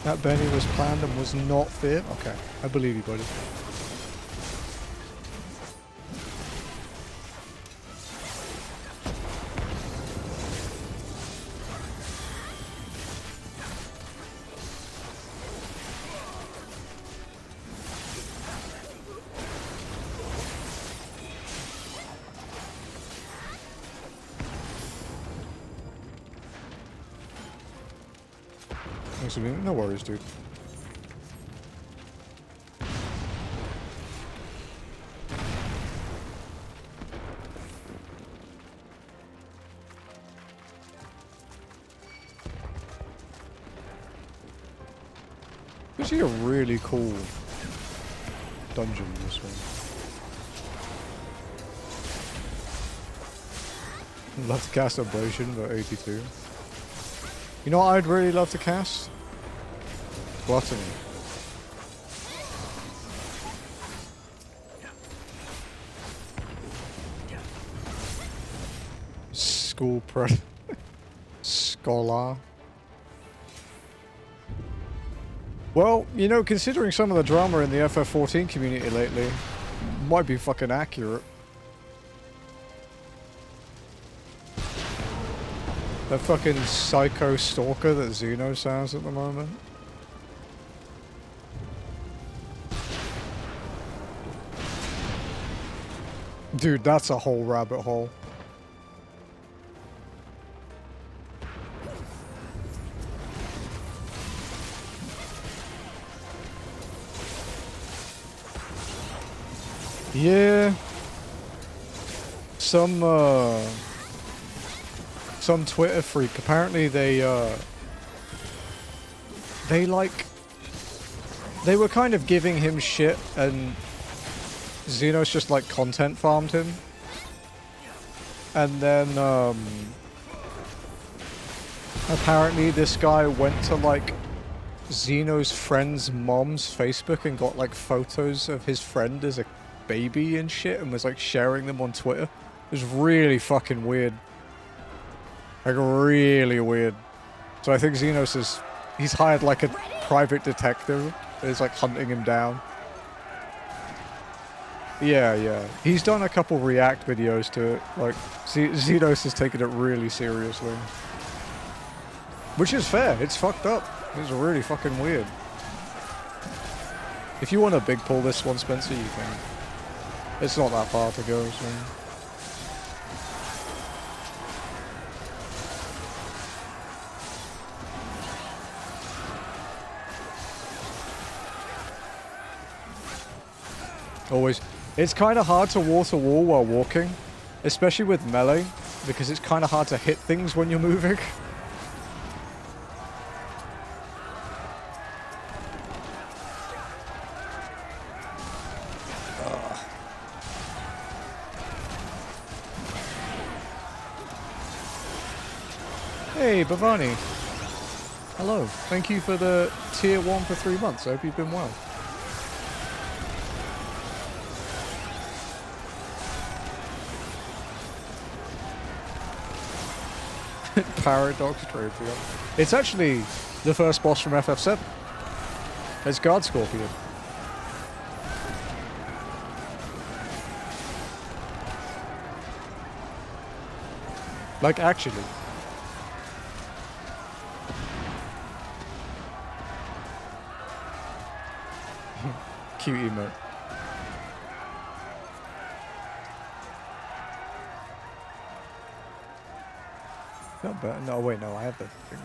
That Benny was planned and was not fit? Okay, I believe you, buddy. No worries, dude. Actually a really cool dungeon, this one. Love to cast Ablation, but 82. You know what I'd really love to cast? Gluttony. School prep. Scholar. Well, you know, considering some of the drama in the FF14 community lately, might be fucking accurate. That fucking psycho stalker that Xeno sounds at the moment. Dude, that's a whole rabbit hole. Yeah. Some Twitter freak, apparently they were kind of giving him shit and Xenos just like content farmed him. And then apparently this guy went to like Xeno's friend's mom's Facebook and got like photos of his friend as a baby and shit and was like sharing them on Twitter. It was really fucking weird. Like really weird. So I think Xenos he's hired like a private detective and is like hunting him down. Yeah. He's done a couple react videos to it. Like Xenos has taken it really seriously. Which is fair. It's fucked up. It's really fucking weird. If you want to big pull this one, Spencer, you can. It's not that far to go, so. Always. It's kind of hard to wall while walking, especially with melee, because it's kind of hard to hit things when you're moving. Hey, Bhavani. Hello. Thank you for the tier 1 for 3 months. I hope you've been well. Paradox Trophy. It's actually the first boss from FF7. It's Guard Scorpion. Like, actually. Cute emote. Not bad. No, wait, no, I have the thing.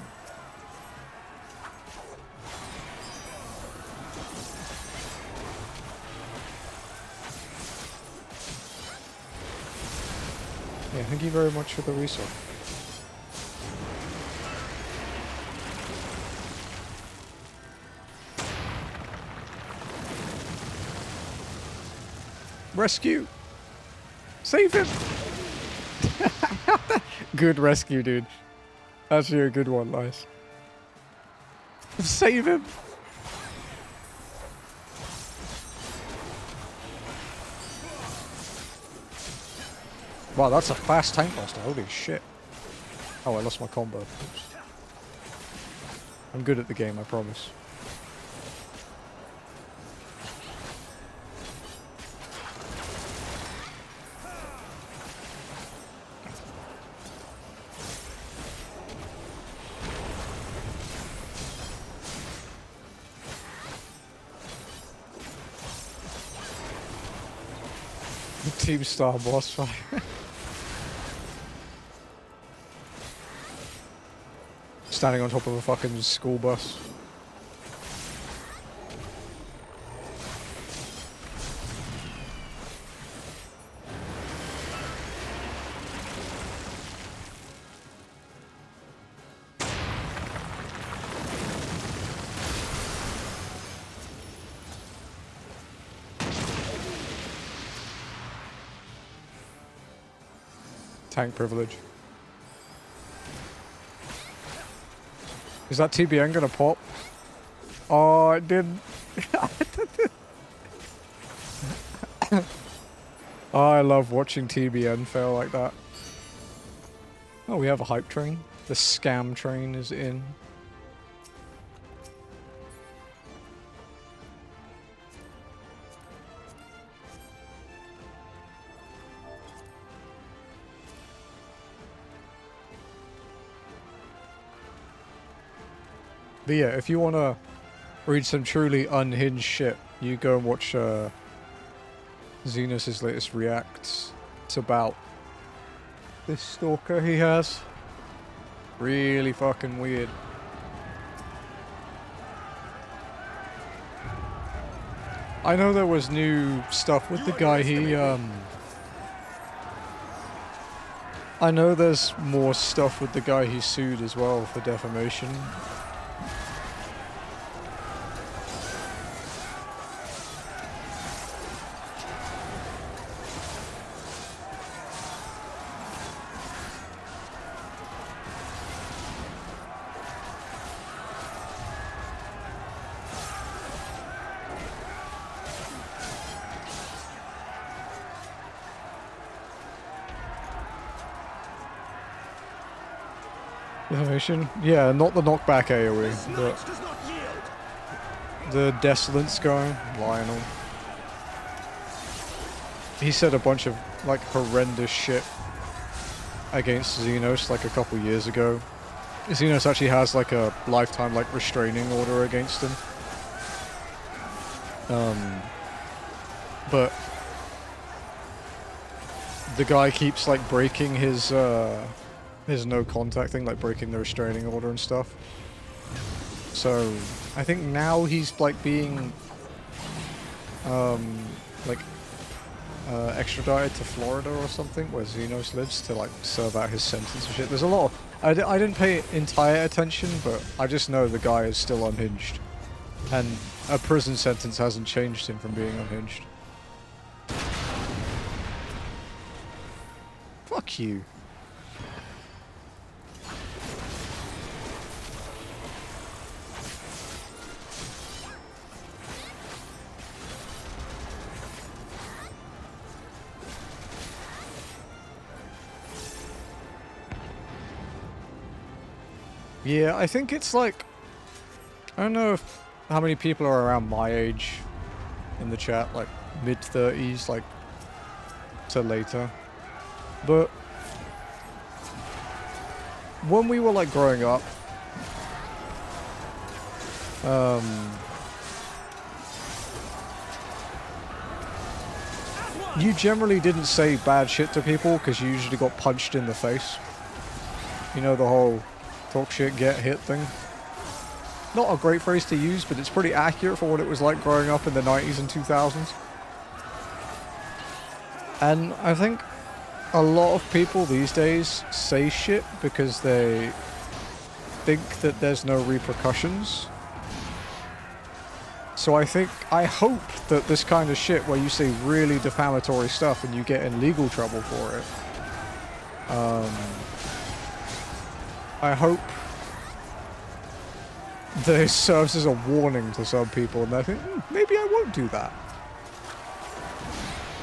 Yeah, thank you very much for the resub. Rescue! Save him! Good rescue, dude. Actually a good one, nice. Save him! Wow, that's a fast tank master, holy shit. Oh, I lost my combo. Oops. I'm good at the game, I promise. Team Star boss fight. Standing on top of a fucking school bus. Tank privilege. Is that TBN gonna pop? Oh, it didn't. Oh, I love watching TBN fail like that. Oh, we have a hype train. The scam train is in. But yeah, if you want to read some truly unhinged shit, you go and watch Xenos' latest reacts. It's about this stalker he has. Really fucking weird. I know there was new stuff with the guy I know there's more stuff with the guy he sued as well for defamation. Defamation? Yeah, not the knockback AoE, but the Desolance guy, Lionel. He said a bunch of like horrendous shit against Xenos like a couple years ago. Xenos actually has like a lifetime like restraining order against him. But the guy keeps like breaking his no contact thing, like breaking the restraining order and stuff. So I think now he's like being extradited to Florida or something, where Xenos lives, to like serve out his sentence and shit. There's a lot of, I didn't pay entire attention, but I just know the guy is still unhinged, and a prison sentence hasn't changed him from being unhinged. Fuck you. Yeah, I think it's like, I don't know how many people are around my age in the chat, like mid-30s, like to later. But when we were like growing up, you generally didn't say bad shit to people because you usually got punched in the face. You know, the whole talk shit, get hit thing. Not a great phrase to use, but it's pretty accurate for what it was like growing up in the 90s and 2000s. And I think a lot of people these days say shit because they think that there's no repercussions. So I hope that this kind of shit where you say really defamatory stuff and you get in legal trouble for it, I hope this serves as a warning to some people, and they think, maybe I won't do that.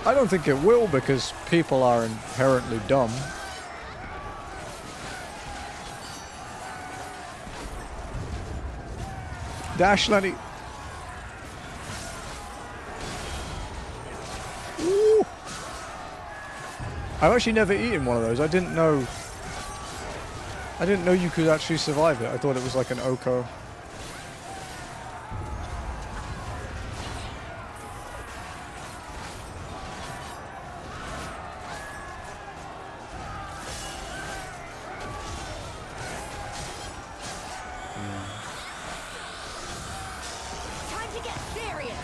I don't think it will, because people are inherently dumb. Dash, Lenny. Ooh. I've actually never eaten one of those. I didn't know you could actually survive it. I thought it was like an Oko. Time to get serious.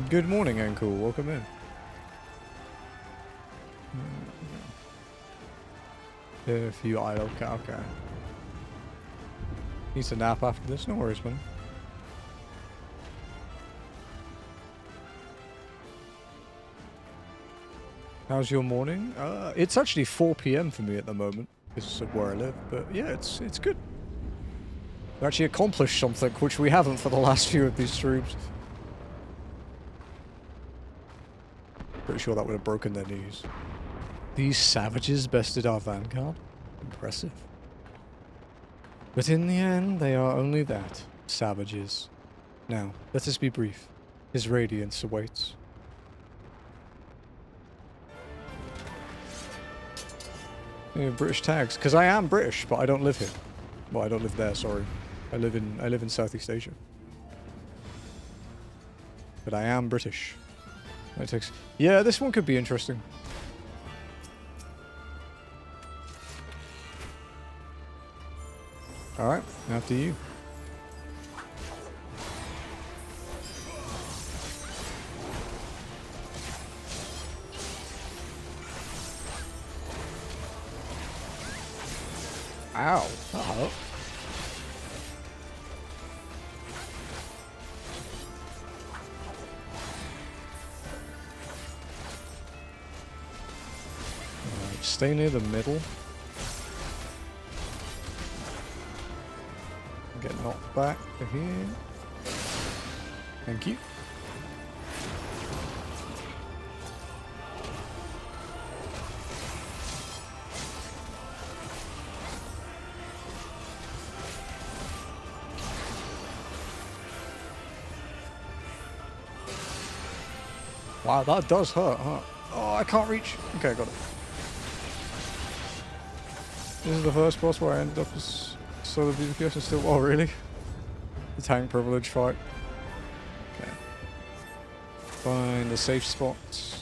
Good morning, Uncle. Welcome in. If you idle, okay. Needs a nap after this, no worries, man. How's your morning? It's actually 4 PM for me at the moment, because of where I live, but yeah, it's good. We actually accomplished something, which we haven't for the last few of these streams. Pretty sure that would have broken their knees. These savages bested our vanguard? Impressive. But in the end, they are only that. Savages. Now, let us be brief. His radiance awaits. Yeah, British tags. Because I am British, but I don't live here. Well, I don't live there, sorry. I live in Southeast Asia. But I am British. That takes... Yeah, this one could be interesting. Alright, after you. Ow. Uh-oh. Stay near the middle. Get knocked back to here. Thank you. Wow, that does hurt, huh? Oh, I can't reach. Okay, I got it. This is the first boss where I ended up as solo BPS and still... Oh, really? The tank privilege fight. Okay. Find the safe spots.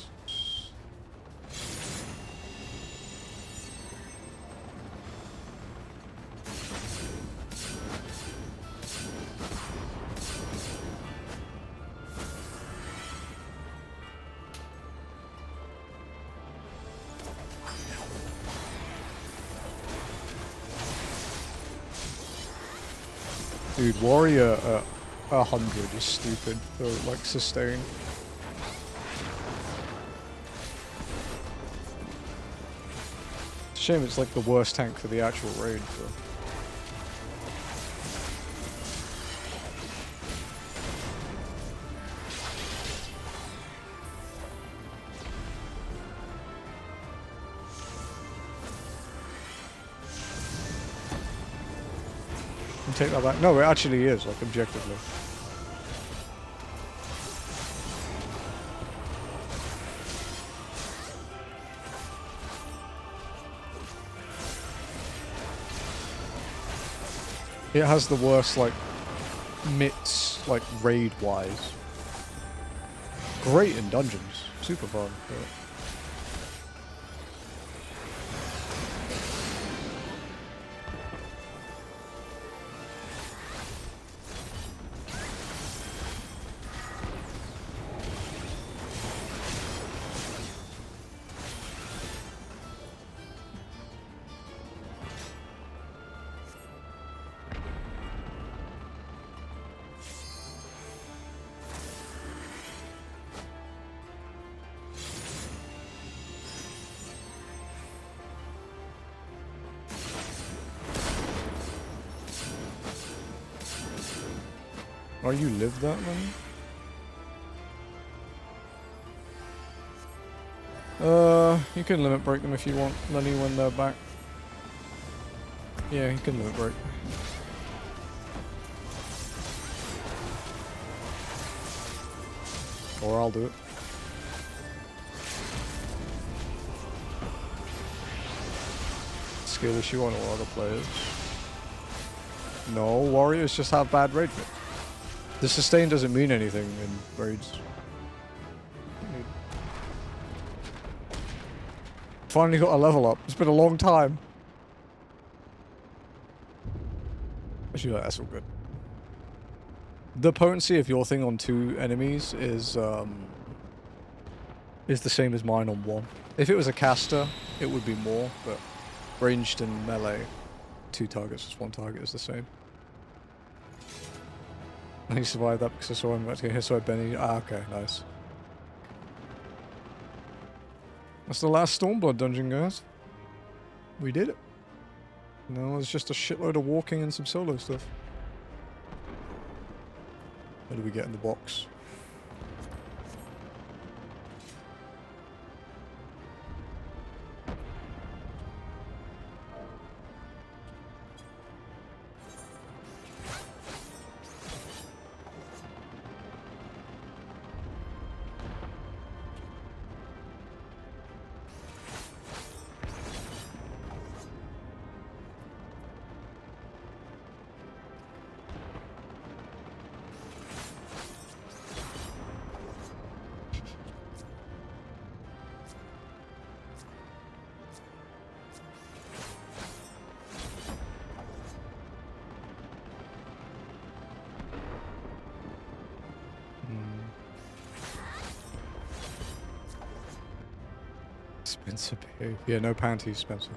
Dude, warrior at 100 is stupid for like sustain. It's a shame it's like the worst tank for the actual raid. So. Take that back. No, it actually is, like, objectively. It has the worst, like, mitts, like, raid-wise. Great in dungeons. Super fun. But... Oh, you live that long? You can limit break them if you want, Lenny, when they're back. Yeah, you can limit break. Or I'll do it. Skill issue on all other players. No, warriors just have bad raid fit. The sustain doesn't mean anything in raids. Finally got a level up. It's been a long time. Actually, that's all good. The potency of your thing on 2 enemies is the same as mine on 1. If it was a caster, it would be more, but ranged and melee, 2 targets as 1 target is the same. He survived that because I saw him about to get hit by Benny. Ah, okay, nice. That's the last Stormblood dungeon, guys. We did it. No, it's just a shitload of walking and some solo stuff. What do we get in the box? Spencer behave. Yeah, no panties, Spencer.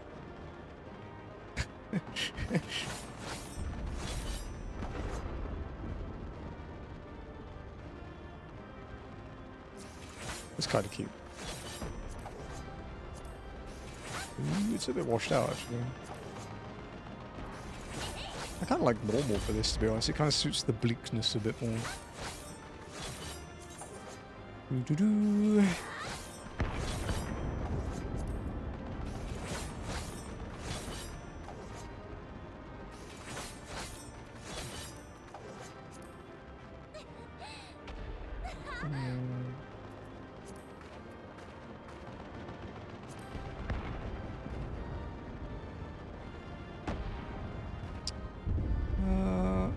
It's kind of cute. Ooh, it's a bit washed out, actually. I kind of like normal for this, to be honest. It kind of suits the bleakness a bit more. Doo-doo-doo.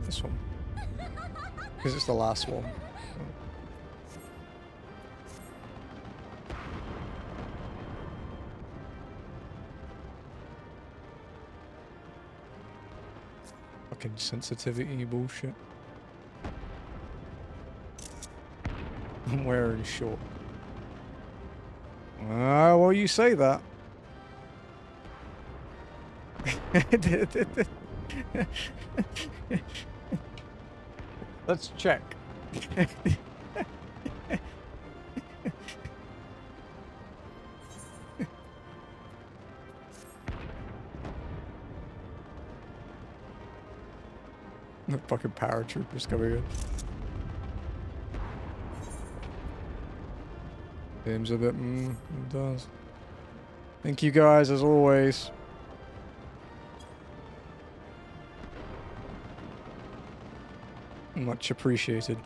This one. Because it's the last one. Fucking sensitivity bullshit. I'm wearing short. Well, you say that. Let's check. The fucking paratroopers coming in. Seems a bit, it does. Thank you guys, as always. Much appreciated.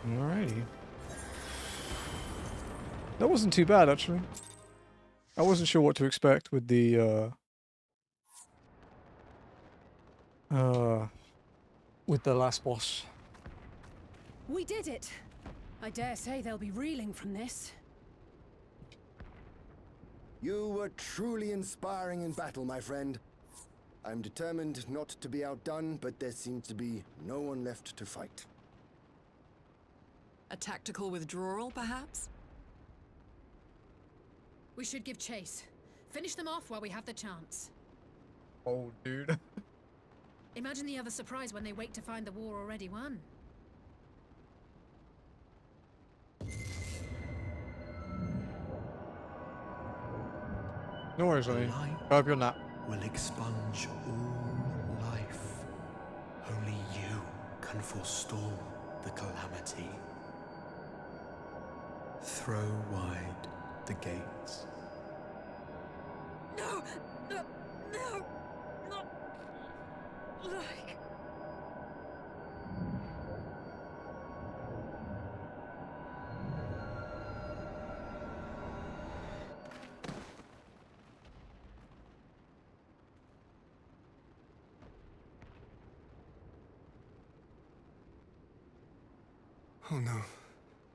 Alrighty. That wasn't too bad, actually. I wasn't sure what to expect with the, with the last boss. We did it! I dare say they'll be reeling from this. You were truly inspiring in battle, my friend. I'm determined not to be outdone, but there seems to be no one left to fight. A tactical withdrawal, perhaps? We should give chase. Finish them off while we have the chance. Oh, dude. Imagine the other surprise when they wake to find the war already won. No worries, honey. Have your nap. Will expunge all life. Only you can forestall the calamity. Throw wide the gates. No! No! No! Not like... Oh no,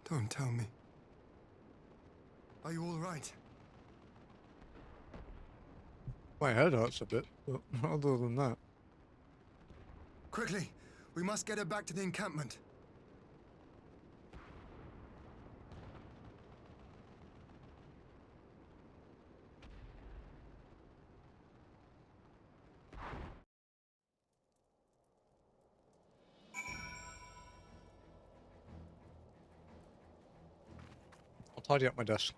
don't tell me. Are you all right? My head hurts a bit, but other than that. Quickly, we must get her back to the encampment. I'll tidy up my desk.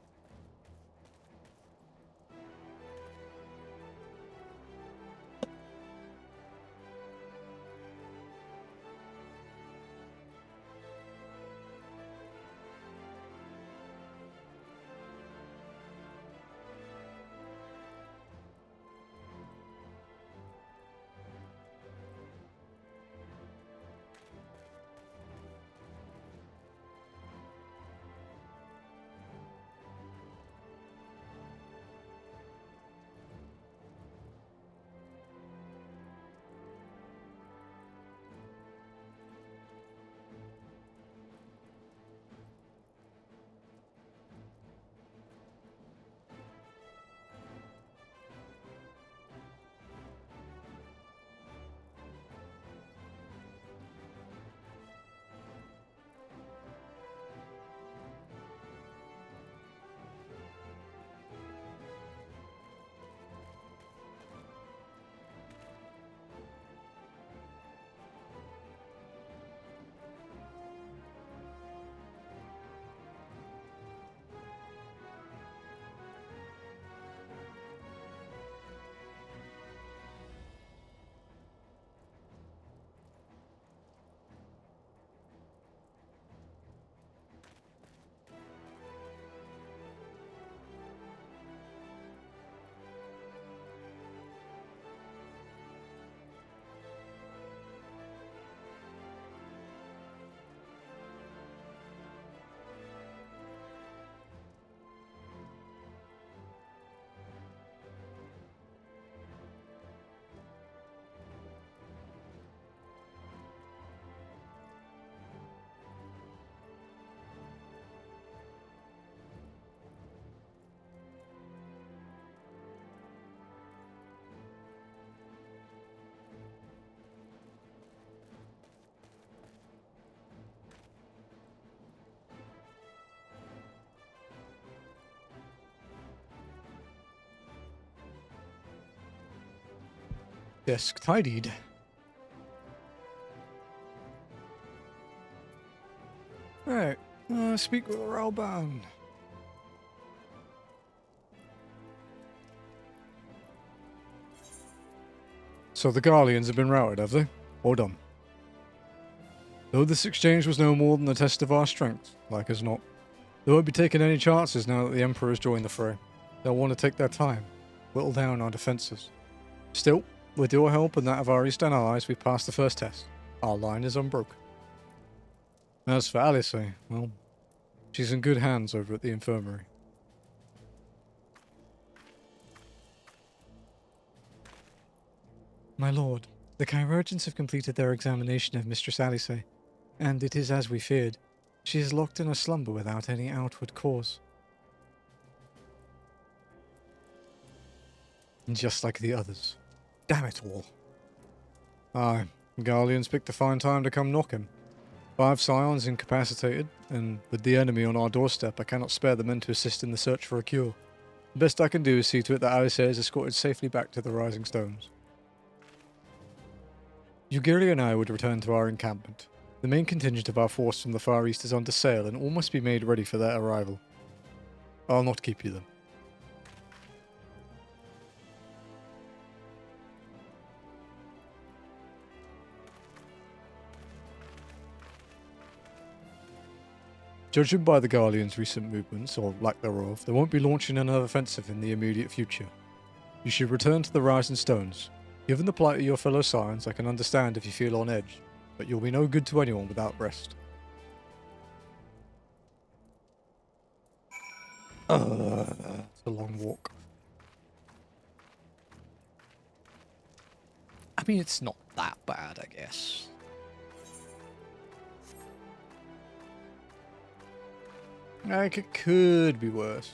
Desk tidied. Right. Speak with Ralban. So the Garleans have been routed, have they? Or done? Though this exchange was no more than a test of our strength, like as not, they won't be taking any chances now that the Emperor has joined the fray. They'll want to take their time, whittle down our defences. Still, with your help and that of our eastern allies, we've passed the first test. Our line is unbroken. As for Alice, well, she's in good hands over at the infirmary. My lord, the Chirurgeons have completed their examination of Mistress Alice, and it is as we feared. She is locked in a slumber without any outward cause. Just like the others. Damn it all. Aye, Garleans picked a fine time to come knock him. 5 scions incapacitated, and with the enemy on our doorstep, I cannot spare the men to assist in the search for a cure. The best I can do is see to it that Alice is escorted safely back to the Rising Stones. Ugiri and I would return to our encampment. The main contingent of our force from the Far East is under sail and all must be made ready for their arrival. I'll not keep you then. Judging by the Garleans' recent movements, or lack thereof, they won't be launching another offensive in the immediate future. You should return to the Rising Stones. Given the plight of your fellow scions, I can understand if you feel on edge, but you'll be no good to anyone without rest. It's a long walk. I mean, it's not that bad, I guess. Like, it could be worse.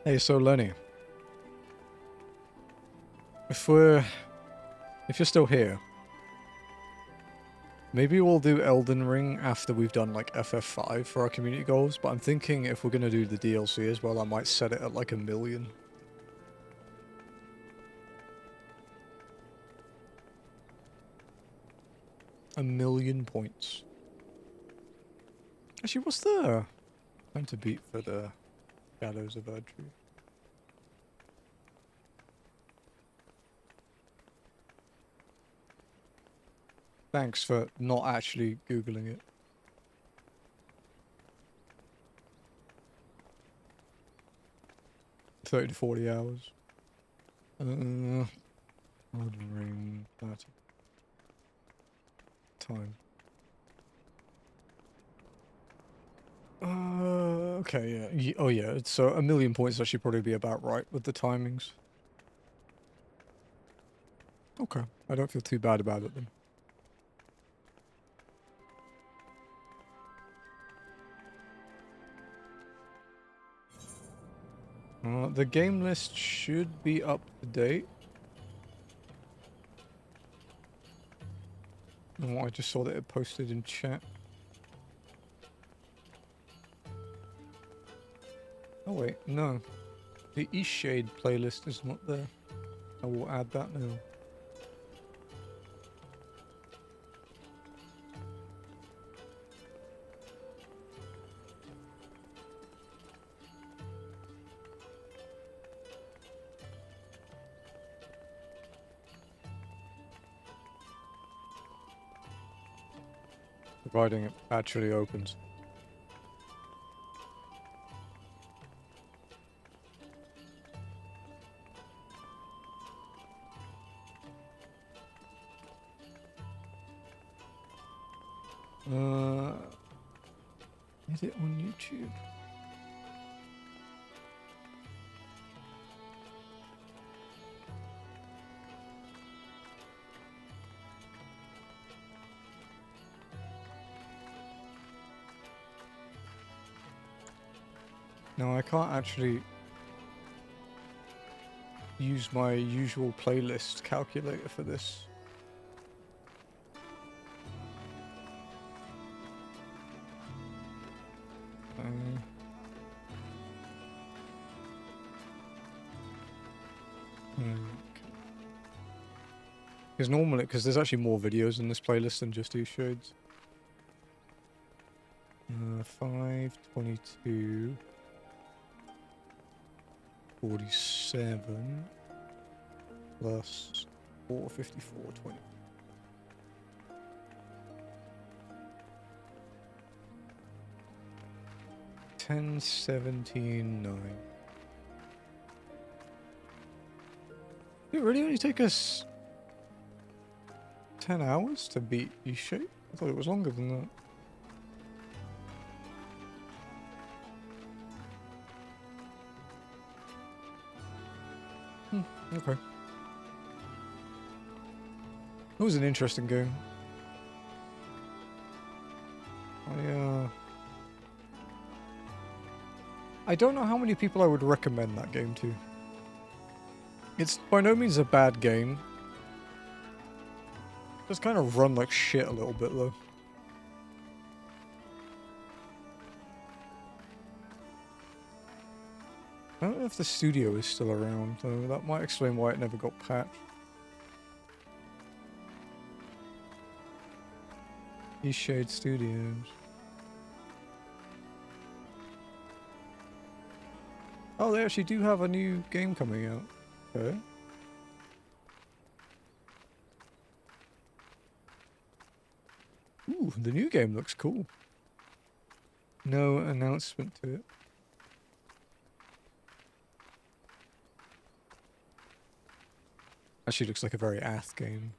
Hey, so Lenny, if you're still here, maybe we'll do Elden Ring after we've done like FF5 for our community goals, but I'm thinking if we're going to do the DLC as well, I might set it at like 1 million. A million points. Actually, what's the time to beat for the Shadows of Erdtree? Thanks for not actually Googling it. $30 to 40 hours. Elden Ring 30. Time. Okay, yeah. Oh, yeah. So 1 million points actually probably be about right with the timings. Okay. I don't feel too bad about it then. The game list should be up to date. Oh, I just saw that it posted in chat. Oh wait, no. The Eastshade playlist is not there. I will add that now. Providing it actually opens. Is it on YouTube? No, I can't actually use my usual playlist calculator for this. Because normally, because there's actually more videos in this playlist than just these shades. 522 47 plus 454 20. $10.17.9. Did it really only take us 10 hours to beat E-Shape? I thought it was longer than that. Okay. It was an interesting game. I don't know how many people I would recommend that game to. It's by no means a bad game. Just kind of run like shit a little bit though. I don't know if the studio is still around though. That might explain why it never got patched. East Shade Studios. Oh, they actually do have a new game coming out. Okay. Ooh, the new game looks cool. No announcement to it. Actually looks like a very ath game.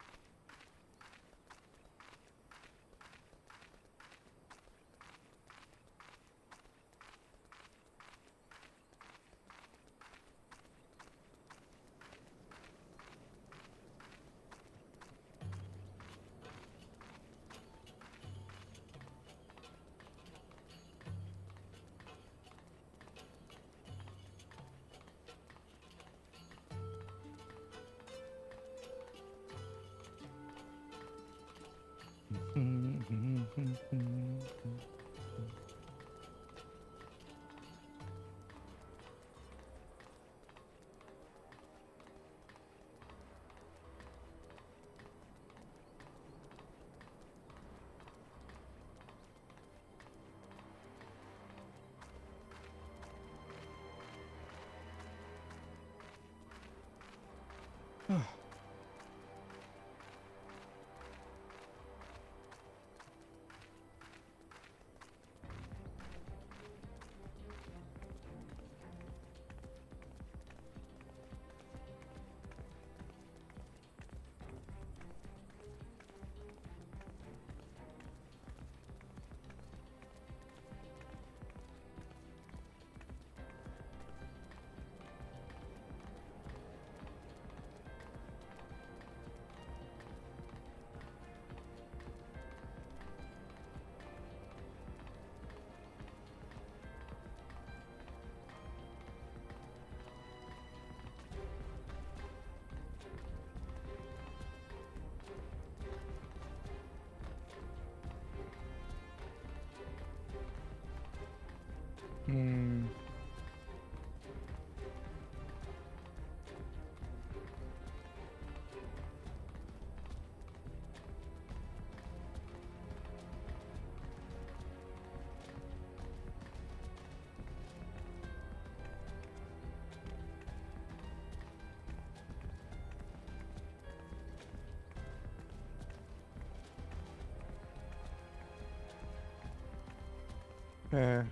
Yeah.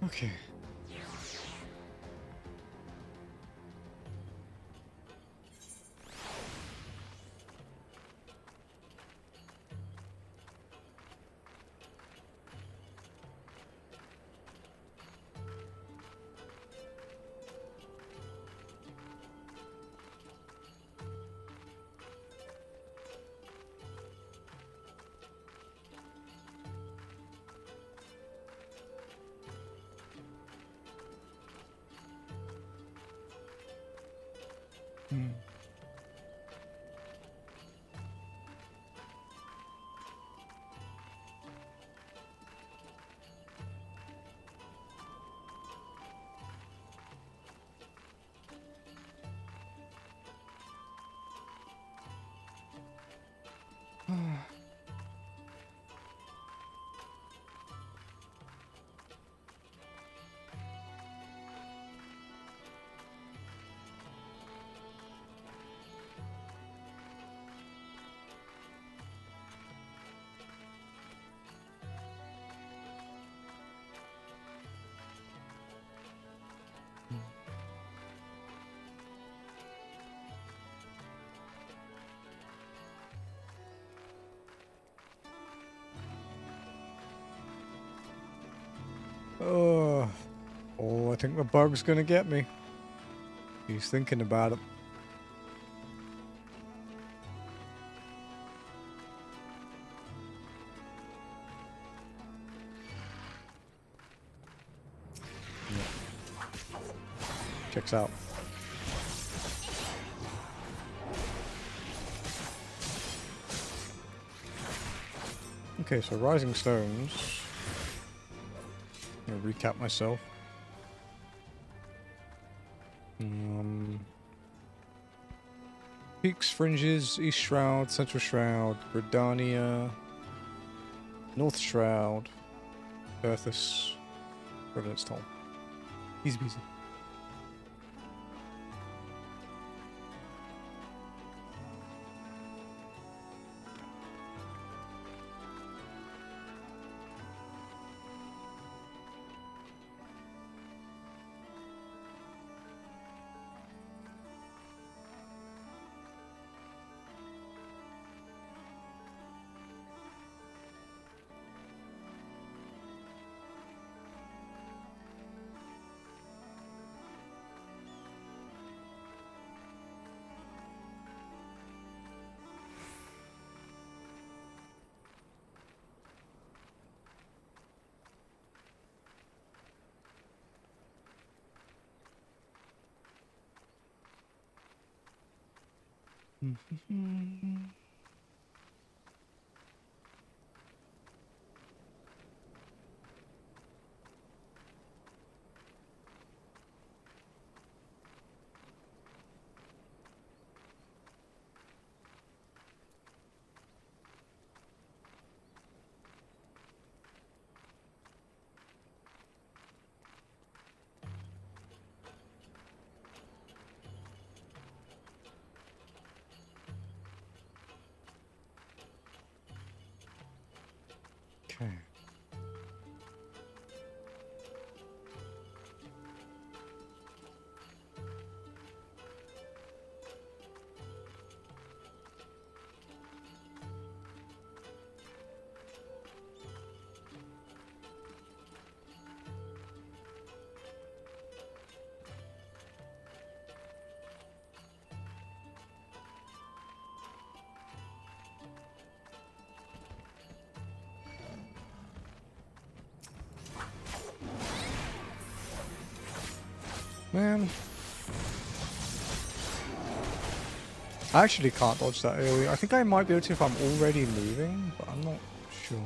Okay. Hmm. Oh, I think the bug's gonna get me. He's thinking about it. Yeah. Checks out. Okay, so Rising Stones. I'm gonna recap myself. Peaks, Fringes, East Shroud, Central Shroud, Redania, North Shroud, Earthus, Providence Toll. Easy peasy. Okay. Man. I actually can't dodge that early. I think I might be able to if I'm already moving, but I'm not sure.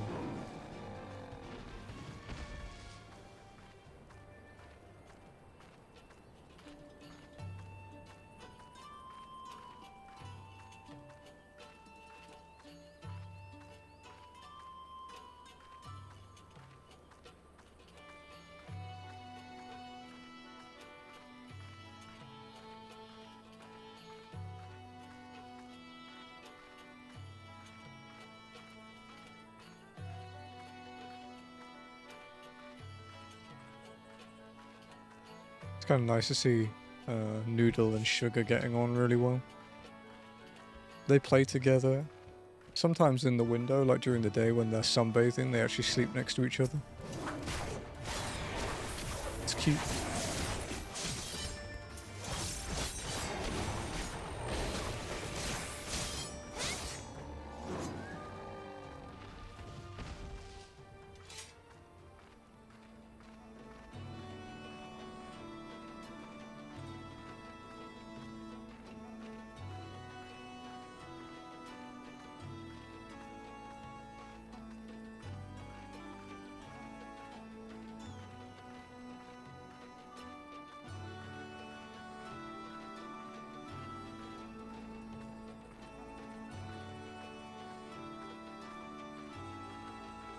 kind of nice to see Noodle and Sugar getting on really well. They play together. Sometimes in the window, like during the day when they're sunbathing, they actually sleep next to each other. It's cute.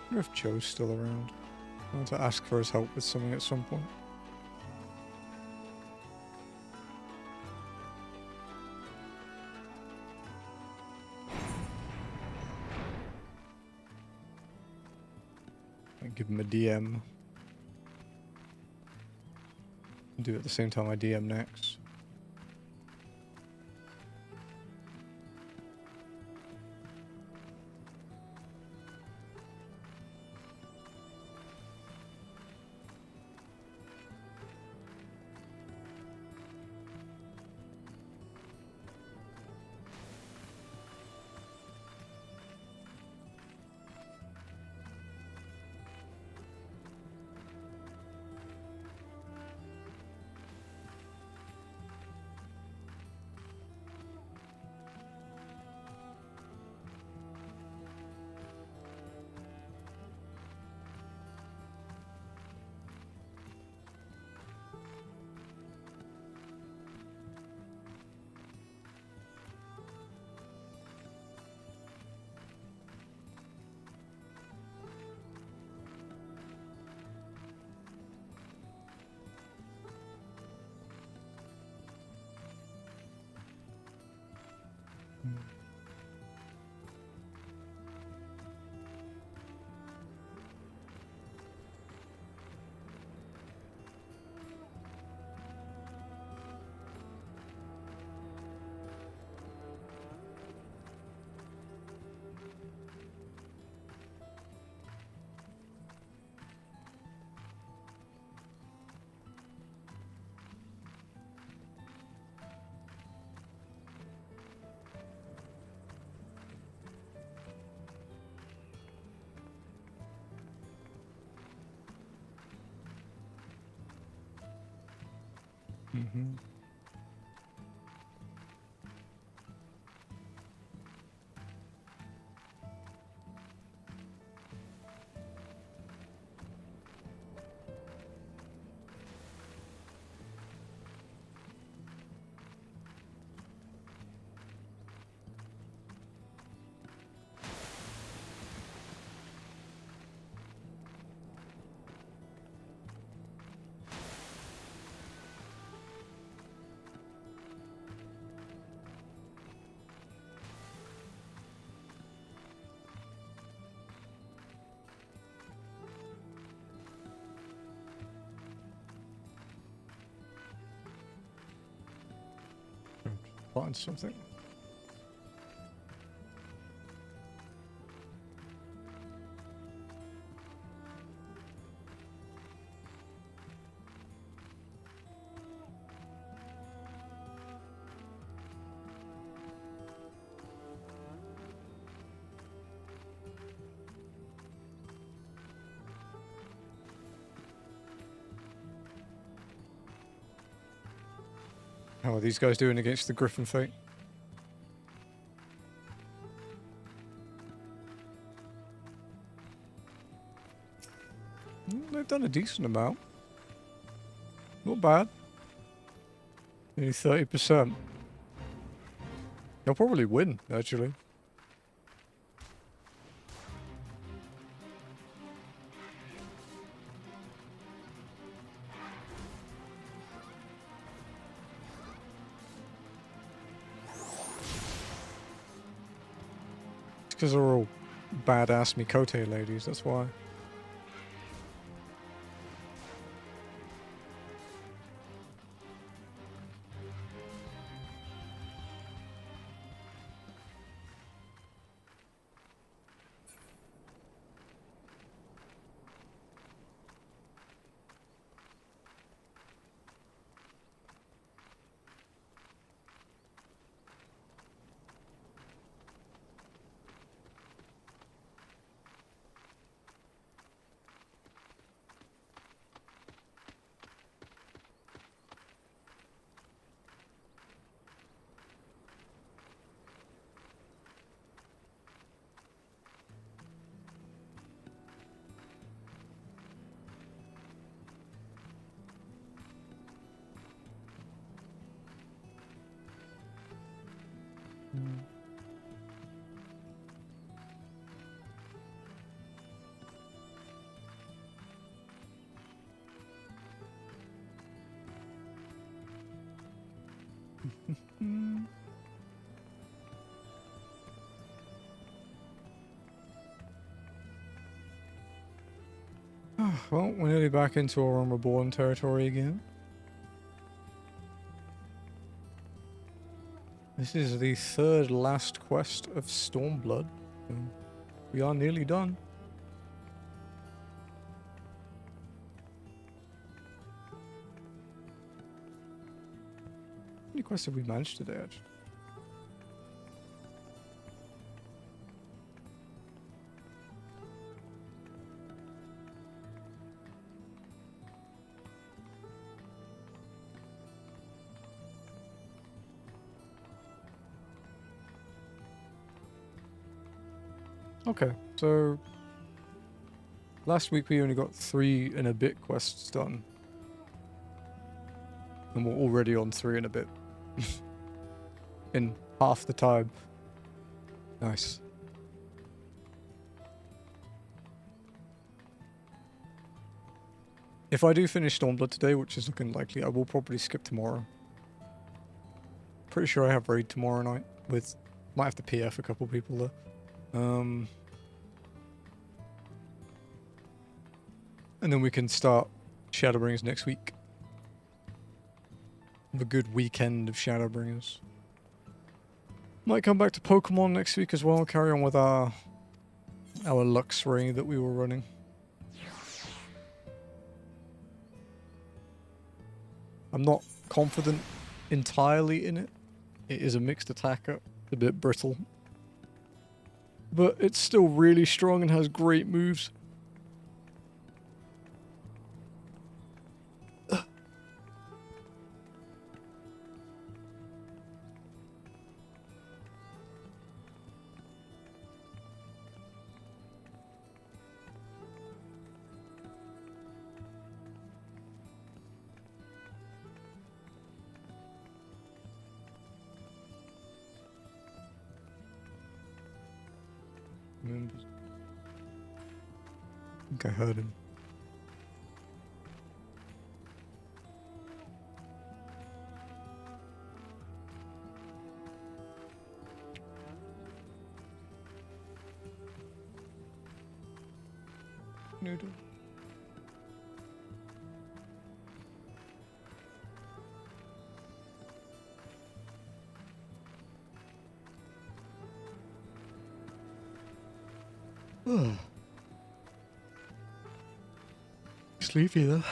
I wonder if Joe's still around. I want to ask for his help with something at some point. I give him a DM. Do it at the same time I DM next. Mm-hmm. Find something. How are these guys doing against the Griffin Fate? They've done a decent amount. Not bad. Nearly 30%. They'll probably win, actually. Because they're all badass Mikote ladies, that's why. Well, we're nearly back into our Unreborn territory again. This is the third last quest of Stormblood. So we are nearly done. How many quests have we managed today, actually? Okay, so last week we only got 3 and a bit quests done. And we're already on 3 and a bit. In half the time. Nice. If I do finish Stormblood today, which is looking likely, I will probably skip tomorrow. Pretty sure I have raid tomorrow night with... Might have to PF a couple people there. And then we can start Shadowbringers next week. Have a good weekend of Shadowbringers. Might come back to Pokemon next week as well. Carry on with our Lux Ray that we were running. I'm not confident entirely in it. It is a mixed attacker. It's a bit brittle. But it's still really strong and has great moves. I think I heard him. Noodle. Oh. Sleepy though.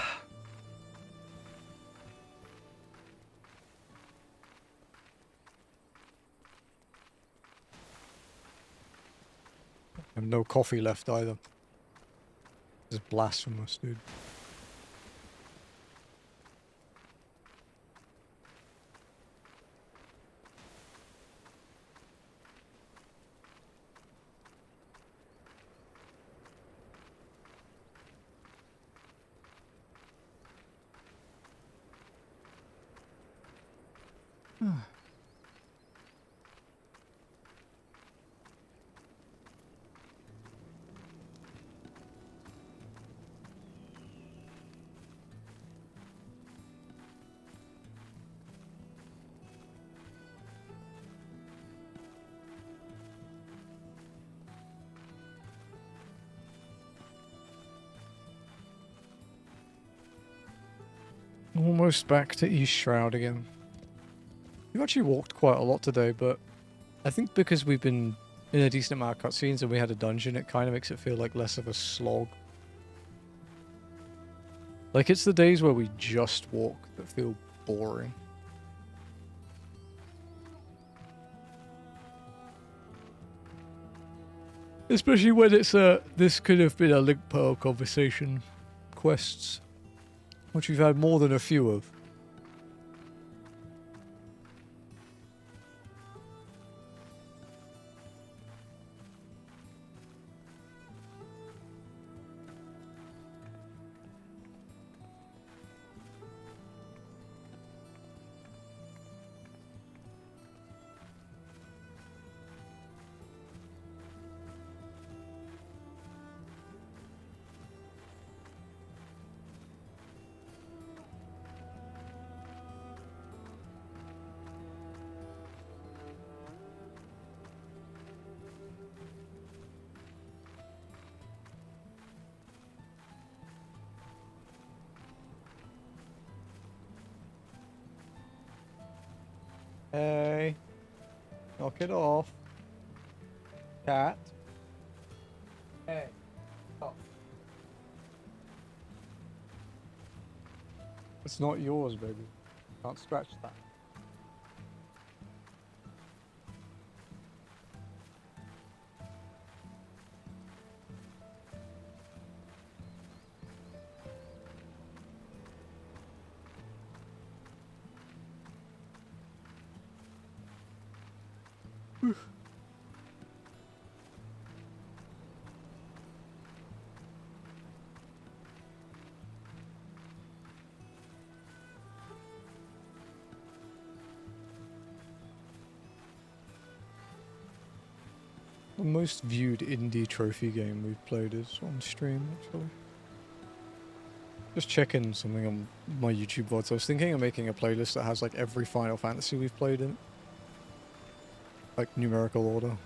I have no coffee left either. This is blasphemous, dude. Almost back to East Shroud again. We've actually walked quite a lot today, but I think because we've been in a decent amount of cutscenes and we had a dungeon, it kind of makes it feel like less of a slog. Like, it's the days where we just walk that feel boring. Especially when it's this could have been a Link Pearl conversation quests, which we've had more than a few of. Hey. Knock it off. Cat. Hey. Stop. It's not yours, baby. Can't scratch that. The most viewed indie trophy game we've played is on stream, actually. Just checking something on my YouTube VODs. I was thinking of making a playlist that has like every Final Fantasy we've played in. Like numerical order.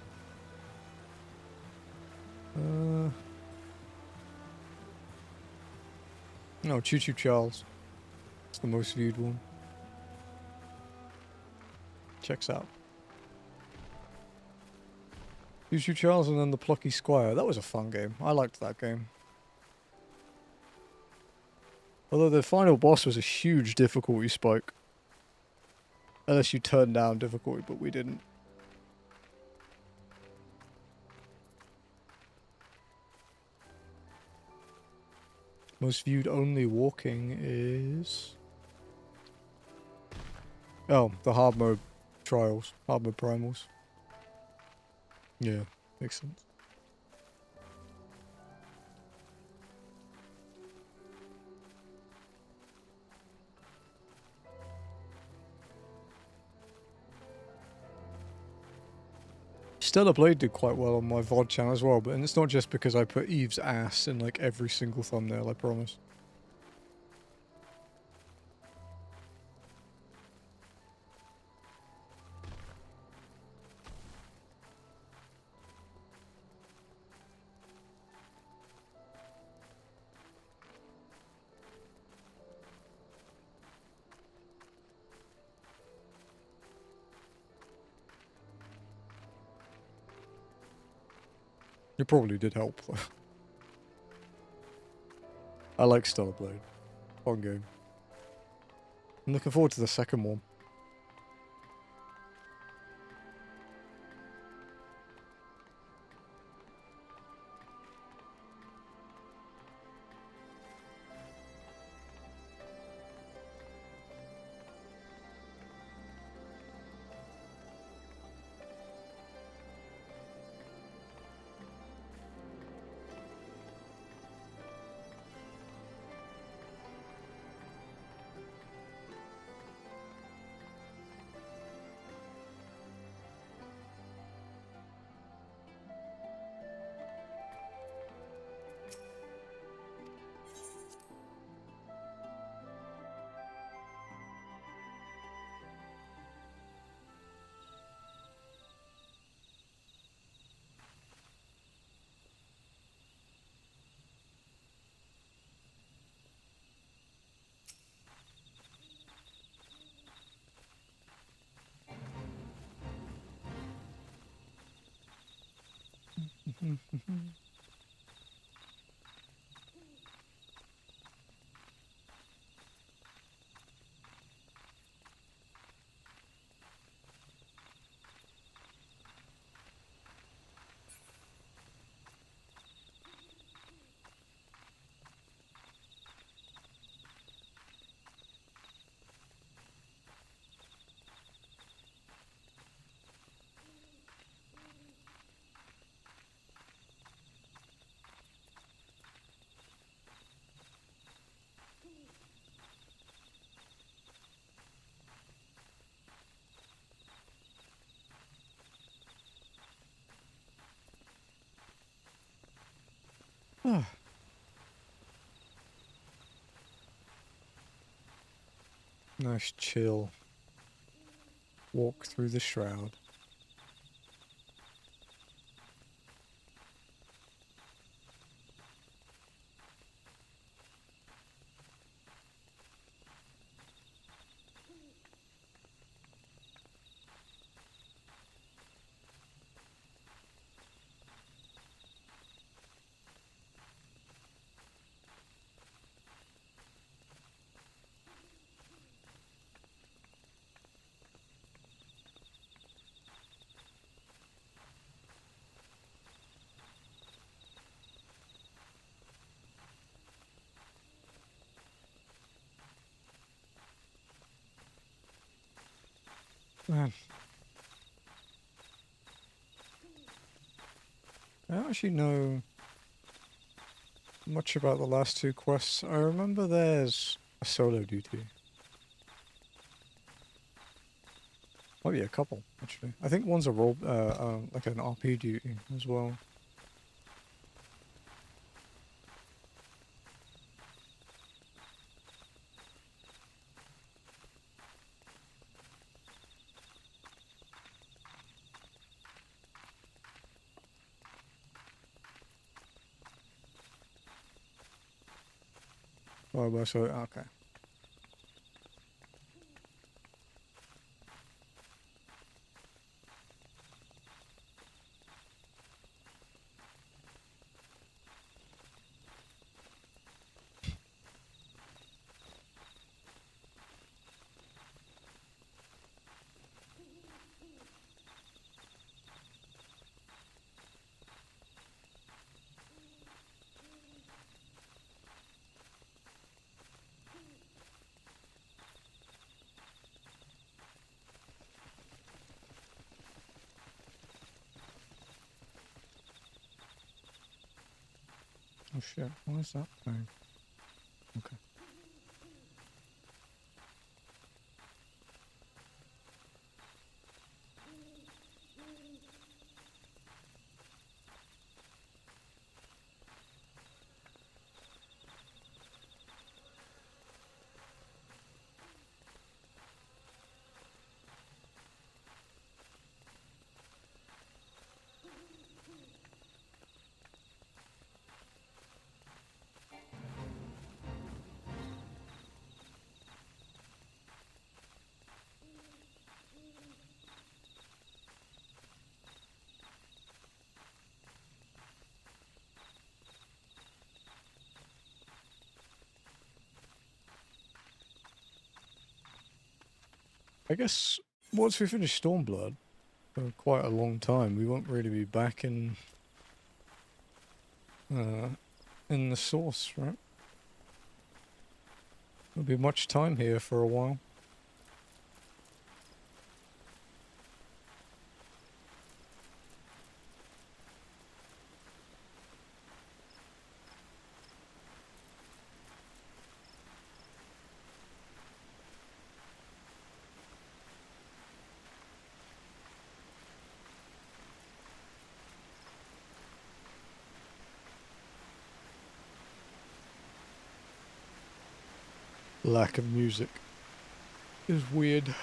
No, Choo Choo Charles. It's the most viewed one. Checks out. Choo Choo Charles and then the Plucky Squire. That was a fun game. I liked that game. Although the final boss was a huge difficulty spike. Unless you turned down difficulty, but we didn't. Most viewed only walking is... Oh, the hard mode trials. Hard mode primals. Yeah, makes sense. Stellar Blade did quite well on my VOD channel as well, but and it's not just because I put Eve's ass in like every single thumbnail, I promise. It probably did help, though. I like Stellar Blade. Fun game. I'm looking forward to the second one. Nice chill walk through the shroud. Man. I don't actually know much about the last two quests. I remember there's a solo duty. Might be a couple, actually. I think one's a role, like an RP duty as well. Oh, well, so, okay. Oh shit, what is that thing? Okay. I guess once we finish Stormblood, for quite a long time, we won't really be back in the source, right? There'll be much time here for a while. Lack of music is weird.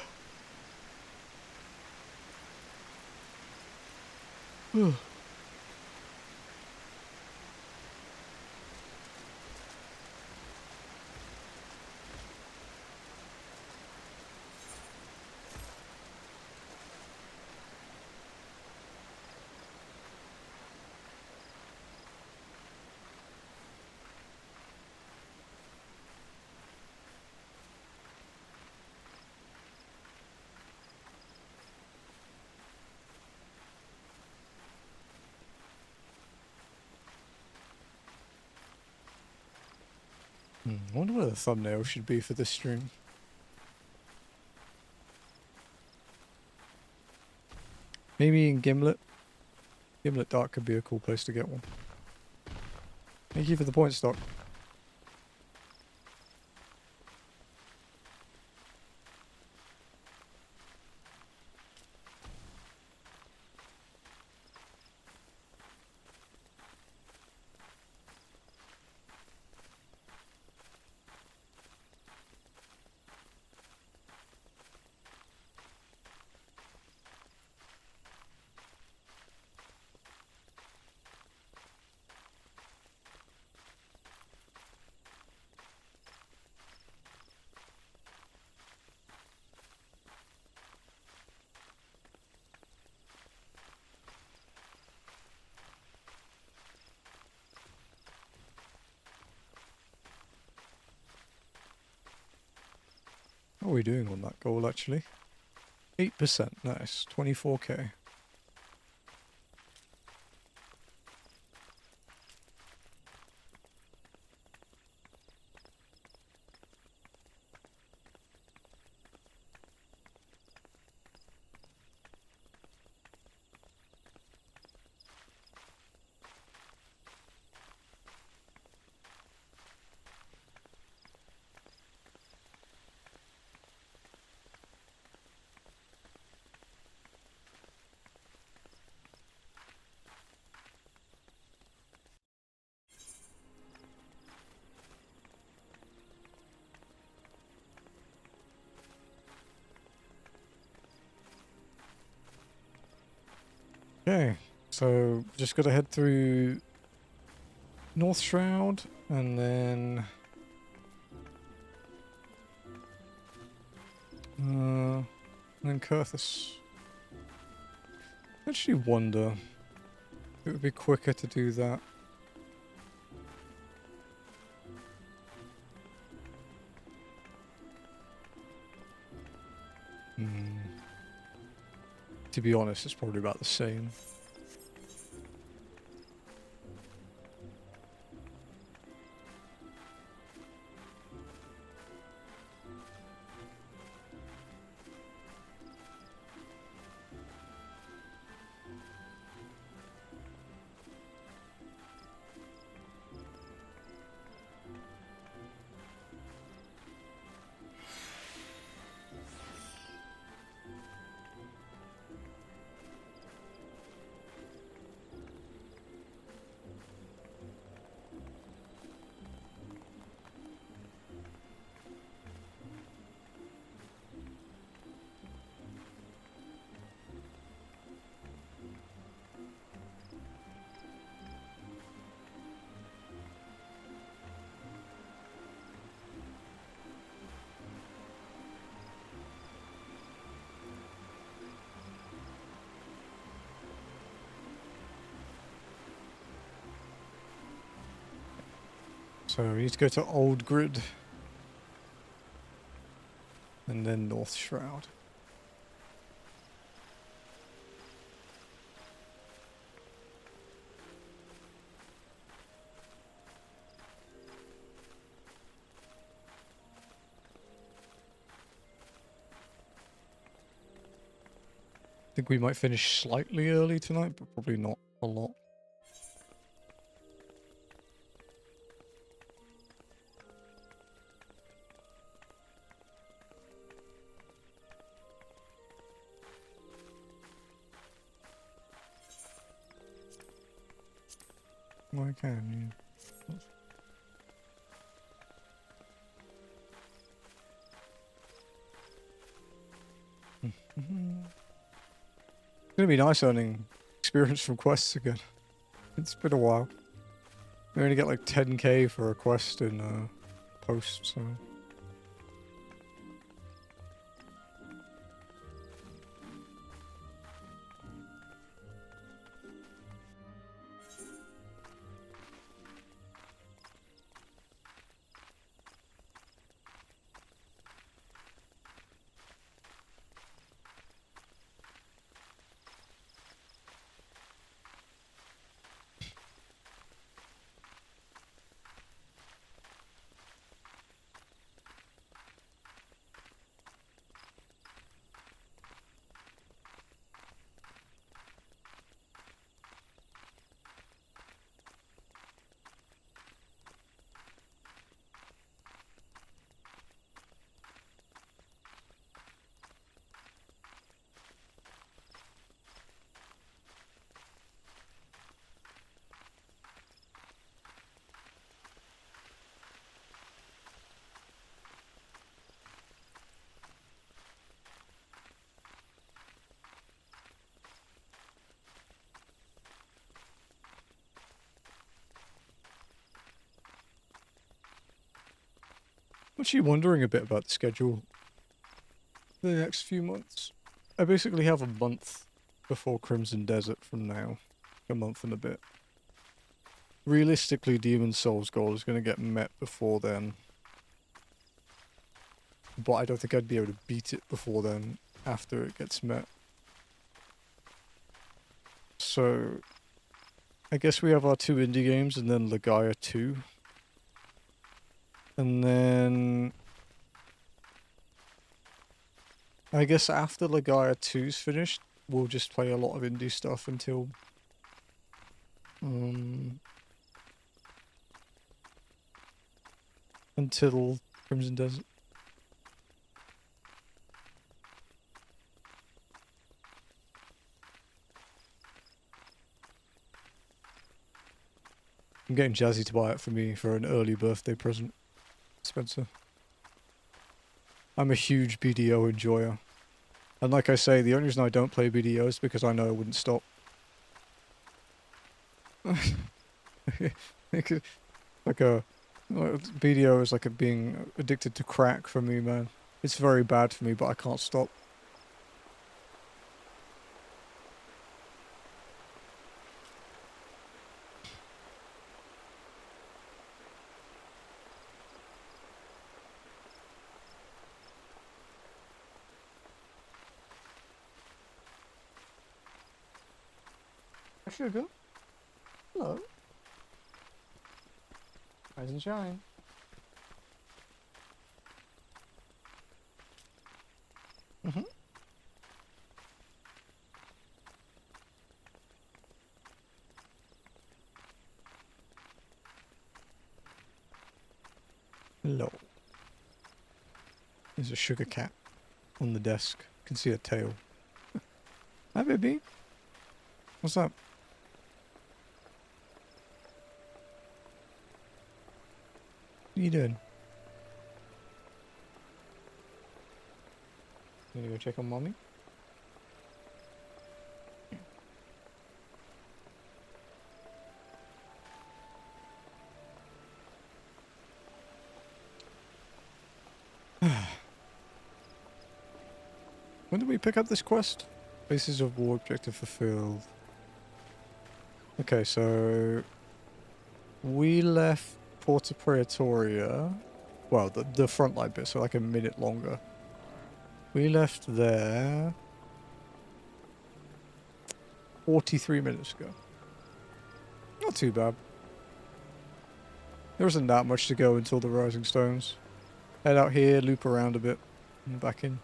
I wonder what the thumbnail should be for this stream. Maybe in Ghimlyt. Ghimlyt Dark could be a cool place to get one. Thank you for the point, Stock. How are we doing on that goal, actually? 8%, nice. 24k. Okay, so just gotta head through North Shroud and then Kurthus. I actually wonder if it would be quicker to do that. To be honest, it's probably about the same. So we need to go to Old Grid and then North Shroud. I think we might finish slightly early tonight, but probably not a lot. Why can you? It's gonna be nice earning experience from quests again. It's been a while. We only get like 10k for a quest in post, so. I'm actually wondering a bit about the schedule for the next few months. I basically have a month before Crimson Desert from now. A month and a bit. Realistically, Demon Souls goal is going to get met before then. But I don't think I'd be able to beat it before then, after it gets met. So, I guess we have our 2 indie games and then Legaia 2. And then I guess after Legaia 2's finished, we'll just play a lot of indie stuff until Crimson Desert. I'm getting Jazzy to buy it for me for an early birthday present. Spencer. I'm a huge BDO enjoyer. And like I say, the only reason I don't play BDO is because I know I wouldn't stop. like a BDO is like a being addicted to crack for me, man. It's very bad for me, but I can't stop. Sugar. Hello. Rise and shine. Mm-hmm. Hello. There's a sugar cat on the desk. Can see a tail. Hi, baby. What's up? What are you doing? You gonna go check on mommy? When did we pick up this quest? Basis of war objective fulfilled. Okay, so we left Porta Praetoria. Well, the front line bit, so like a minute longer. We left there 43 minutes ago. Not too bad. There isn't that much to go until the Rising Stones. Head out here, loop around a bit, and back in.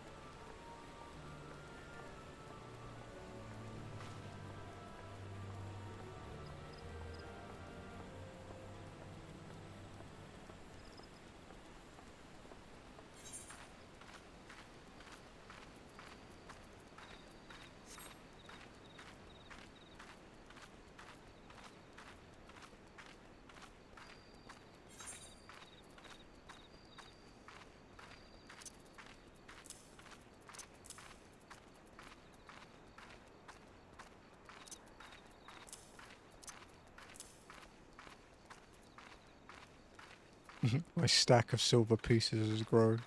My stack of silver pieces has grown.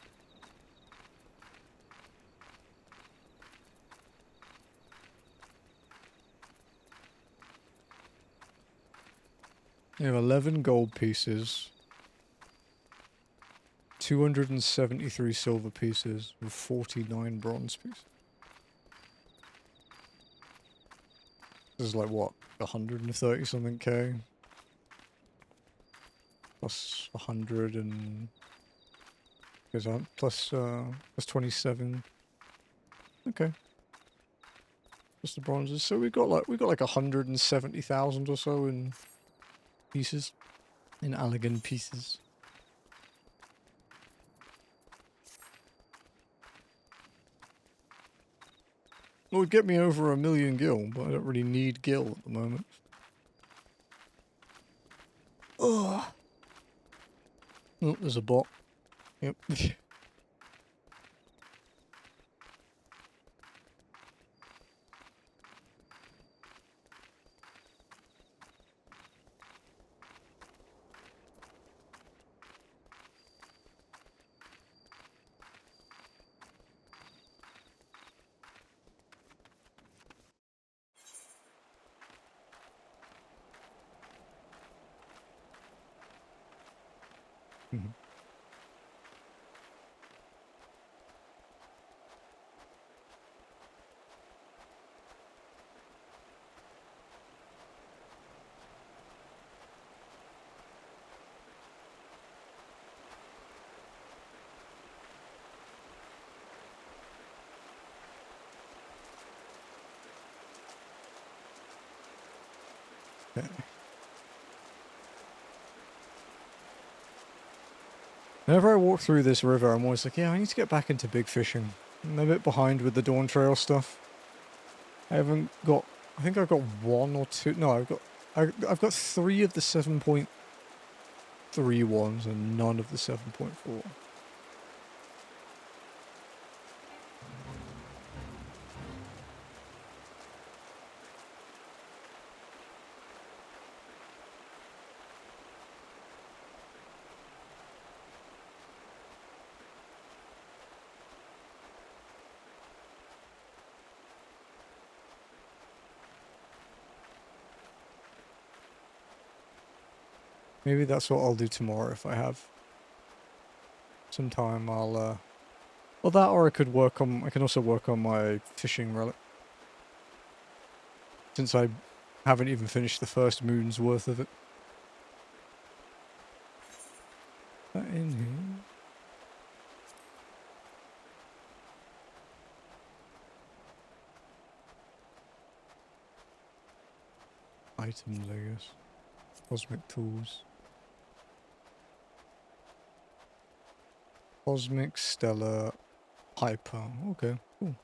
I have 11 gold pieces, 273 silver pieces, and 49 bronze pieces. This is like what, 130 something K? Plus 100 and goes on plus 27. Okay. Plus the bronzes. So we got like 170,000 or so in pieces. In Allegan pieces. It would get me over 1 million gil, but I don't really need gil at the moment. Ugh. Oh, there's a bot. Yep. Mhm. Okay. Whenever I walk through this river, I'm always like, yeah, I need to get back into big fishing. I'm a bit behind with the Dawn Trail stuff. I haven't got, I think I've got 1 or 2, no, I've got 3 of the 7.3 ones and none of the 7.4. Maybe that's what I'll do tomorrow if I have some time. I'll well, that, or I could work on. I can also work on my fishing relic, since I haven't even finished the first moon's worth of it. That in here. Items, I guess. Cosmic tools. Cosmic, stellar, hyper. Okay, cool.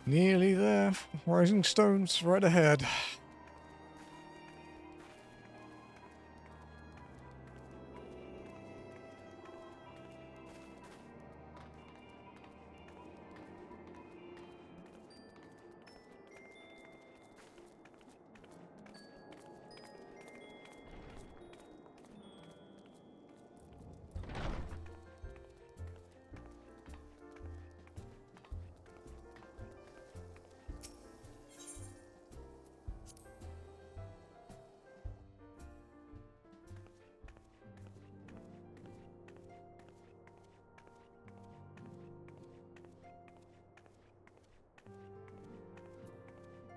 Nearly there. Rising stones right ahead.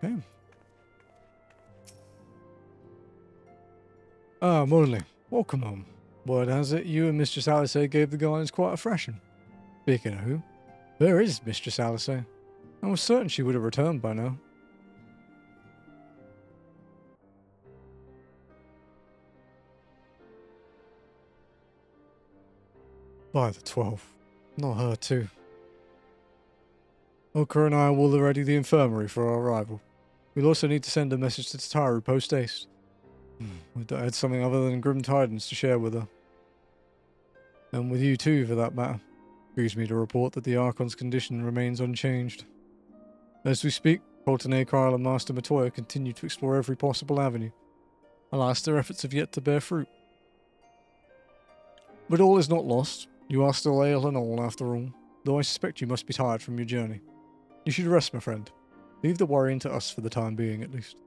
Okay. Ah, Morley, welcome home. Word has it you and Mistress Alice gave the Guardians quite a thrashing. Speaking of who, where is Mistress Alice? I was certain she would have returned by now. By the 12th. Not her too. Oka and I will ready the infirmary for our arrival. We'll also need to send a message to Tataru post-haste. We had something other than grim tidings to share with her. And with you too, for that matter. Grieves me to report that the Archon's condition remains unchanged. As we speak, Poltene, Kyle and Master Matoya continue to explore every possible avenue. Alas, their efforts have yet to bear fruit. But all is not lost. You are still hale and all, after all, though I suspect you must be tired from your journey. You should rest, my friend. Leave the worrying to us for the time being, at least.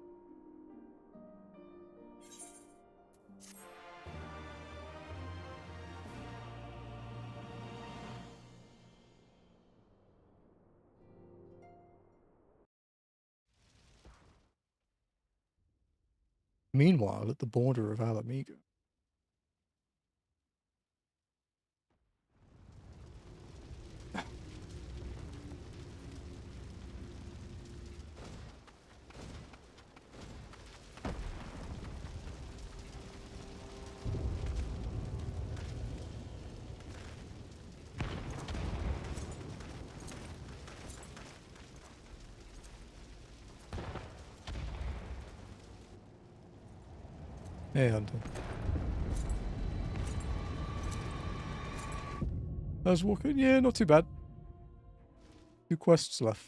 Meanwhile, at the border of Ala Mhigo. Hey, Hunter. How's walking? Yeah, not too bad. 2 quests left.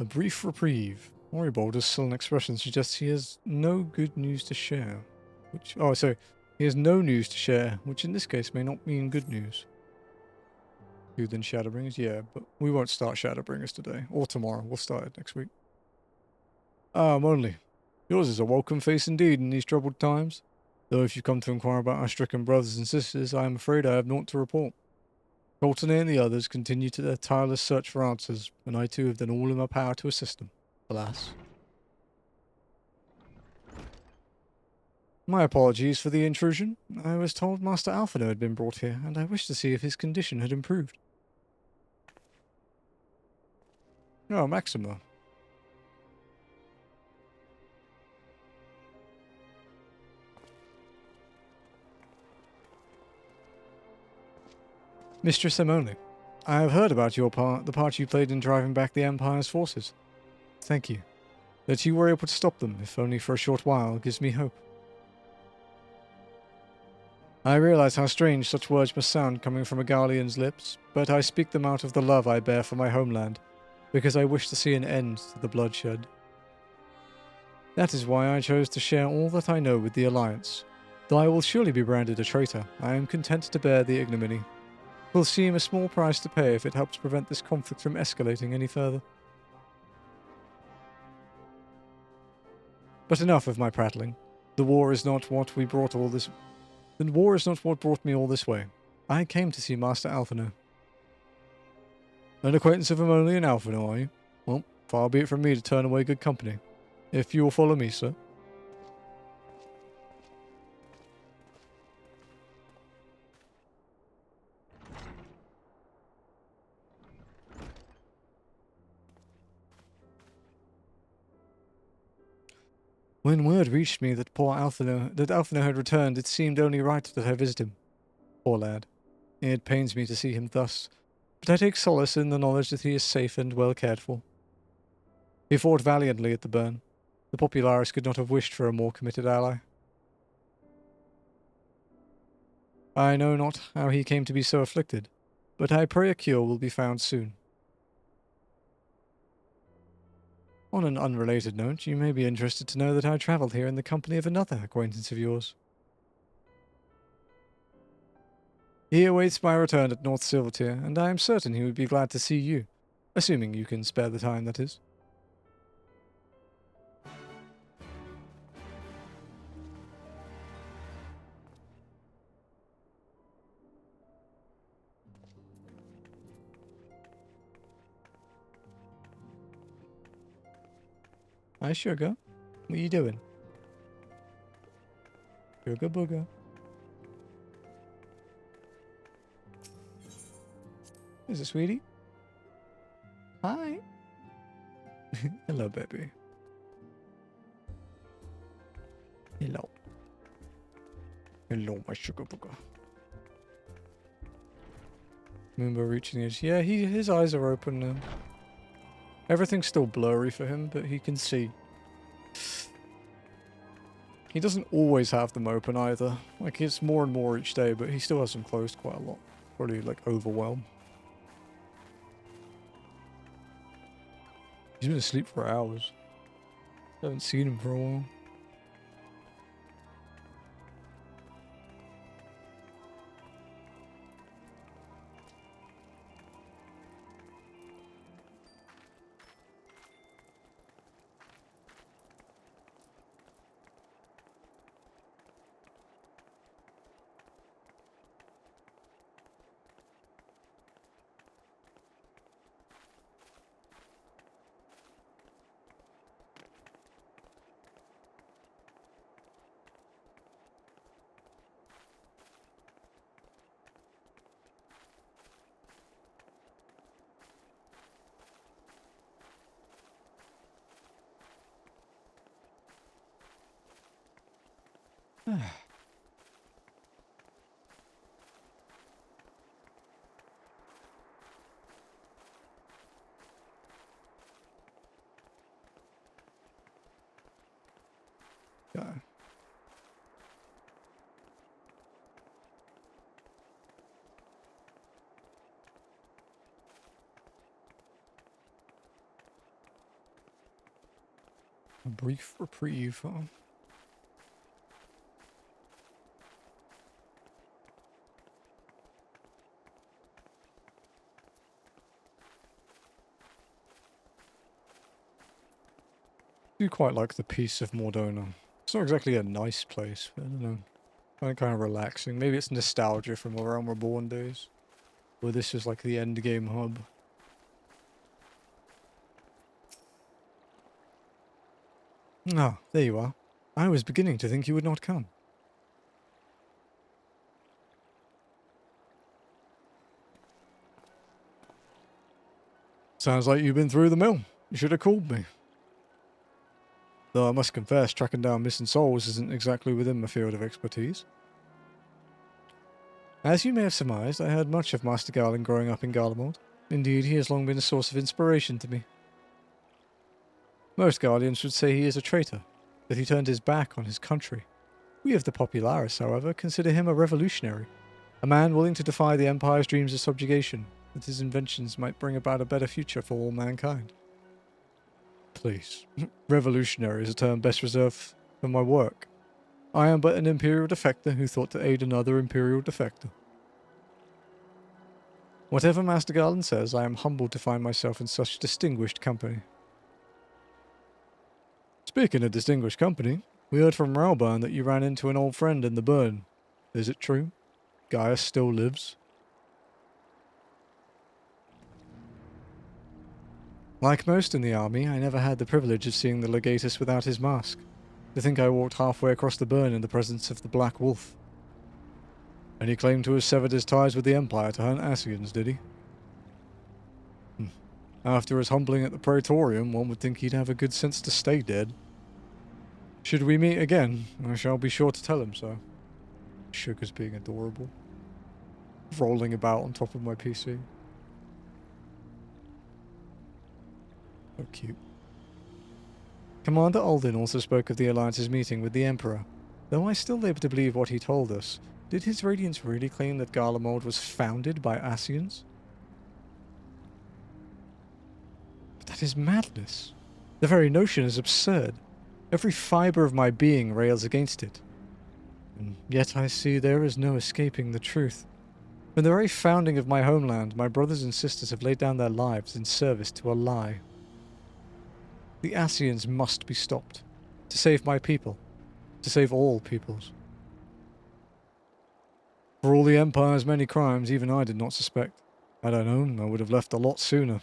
A brief reprieve. Moribold's sullen expression suggests he has no good news to share. He has no news to share, which in this case may not mean good news. Who then Shadowbringers? Yeah, but we won't start Shadowbringers today. Or tomorrow. We'll start it next week. Only. Yours is a welcome face indeed in these troubled times. Though if you come to inquire about our stricken brothers and sisters, I am afraid I have naught to report. Colton and the others continue to their tireless search for answers, and I too have done all in my power to assist them. Alas. My apologies for the intrusion. I was told Master Alphino had been brought here, and I wished to see if his condition had improved. Oh, Maxima. Mistress Emone, I have heard about your part, the part you played in driving back the Empire's forces. Thank you. That you were able to stop them, if only for a short while, gives me hope. I realize how strange such words must sound coming from a Garlean's lips, but I speak them out of the love I bear for my homeland, because I wish to see an end to the bloodshed. That is why I chose to share all that I know with the Alliance. Though I will surely be branded a traitor, I am content to bear the ignominy. It will seem a small price to pay if it helps prevent this conflict from escalating any further. But enough of my prattling. The war is not what brought me all this way. I came to see Master Alphino. An acquaintance of Emone and Alphino, are you? Well, far be it from me to turn away good company. If you will follow me, sir. When word reached me that Alphino had returned, it seemed only right that I visit him. Poor lad. It pains me to see him thus, but I take solace in the knowledge that he is safe and well cared for. He fought valiantly at the burn. The Popularis could not have wished for a more committed ally. I know not how he came to be so afflicted, but I pray a cure will be found soon. On an unrelated note, you may be interested to know that I travelled here in the company of another acquaintance of yours. He awaits my return at North Silvertier, and I am certain he would be glad to see you, assuming you can spare the time, that is. Hi, Sugar. What are you doing? Sugar booger. Is it, sweetie? Hi. Hello, baby. Hello. Hello, my sugar booger. Remember reaching the edge. Yeah, his eyes are open now. Everything's still blurry for him, but he can see. He doesn't always have them open either. Like, it's more and more each day, but he still has them closed quite a lot. Probably, like, overwhelmed. He's been asleep for hours. Haven't seen him for a while. Yeah. A brief reprieve, huh? I do quite like the peace of Mordona. It's not exactly a nice place, but I don't know. I find it kind of relaxing. Maybe it's nostalgia from the Realm Reborn days, where this is like the endgame hub. Ah, there you are. I was beginning to think you would not come. Sounds like you've been through the mill. You should have called me. Though I must confess, tracking down missing souls isn't exactly within my field of expertise. As you may have surmised, I heard much of Master Garland growing up in Garlemald. Indeed, he has long been a source of inspiration to me. Most Guardians would say he is a traitor, that he turned his back on his country. We of the Popularis, however, consider him a revolutionary, a man willing to defy the Empire's dreams of subjugation, that his inventions might bring about a better future for all mankind. Please, revolutionary is a term best reserved for my work. I am but an Imperial defector who thought to aid another Imperial defector. Whatever Master Garland says, I am humbled to find myself in such distinguished company. Speaking of distinguished company, we heard from Railburn that you ran into an old friend in the burn. Is it true? Gaius still lives? Like most in the army, I never had the privilege of seeing the legatus without his mask. To think I walked halfway across the burn in the presence of the Black Wolf. And he claimed to have severed his ties with the Empire to hunt Ascians, did he? After his humbling at the Praetorium, one would think he'd have a good sense to stay dead. Should we meet again, I shall be sure to tell him so. Sugar's being adorable. Rolling about on top of my PC. So cute. Commander Alden also spoke of the Alliance's meeting with the Emperor. Though I still live to believe what he told us, did his Radiance really claim that Garlemald was founded by Ascians? But that is madness. The very notion is absurd. Every fibre of my being rails against it. And yet I see there is no escaping the truth. From the very founding of my homeland, my brothers and sisters have laid down their lives in service to a lie. The Ascians must be stopped. To save my people. To save all peoples. For all the Empire's many crimes, even I did not suspect. Had I known, I would have left a lot sooner.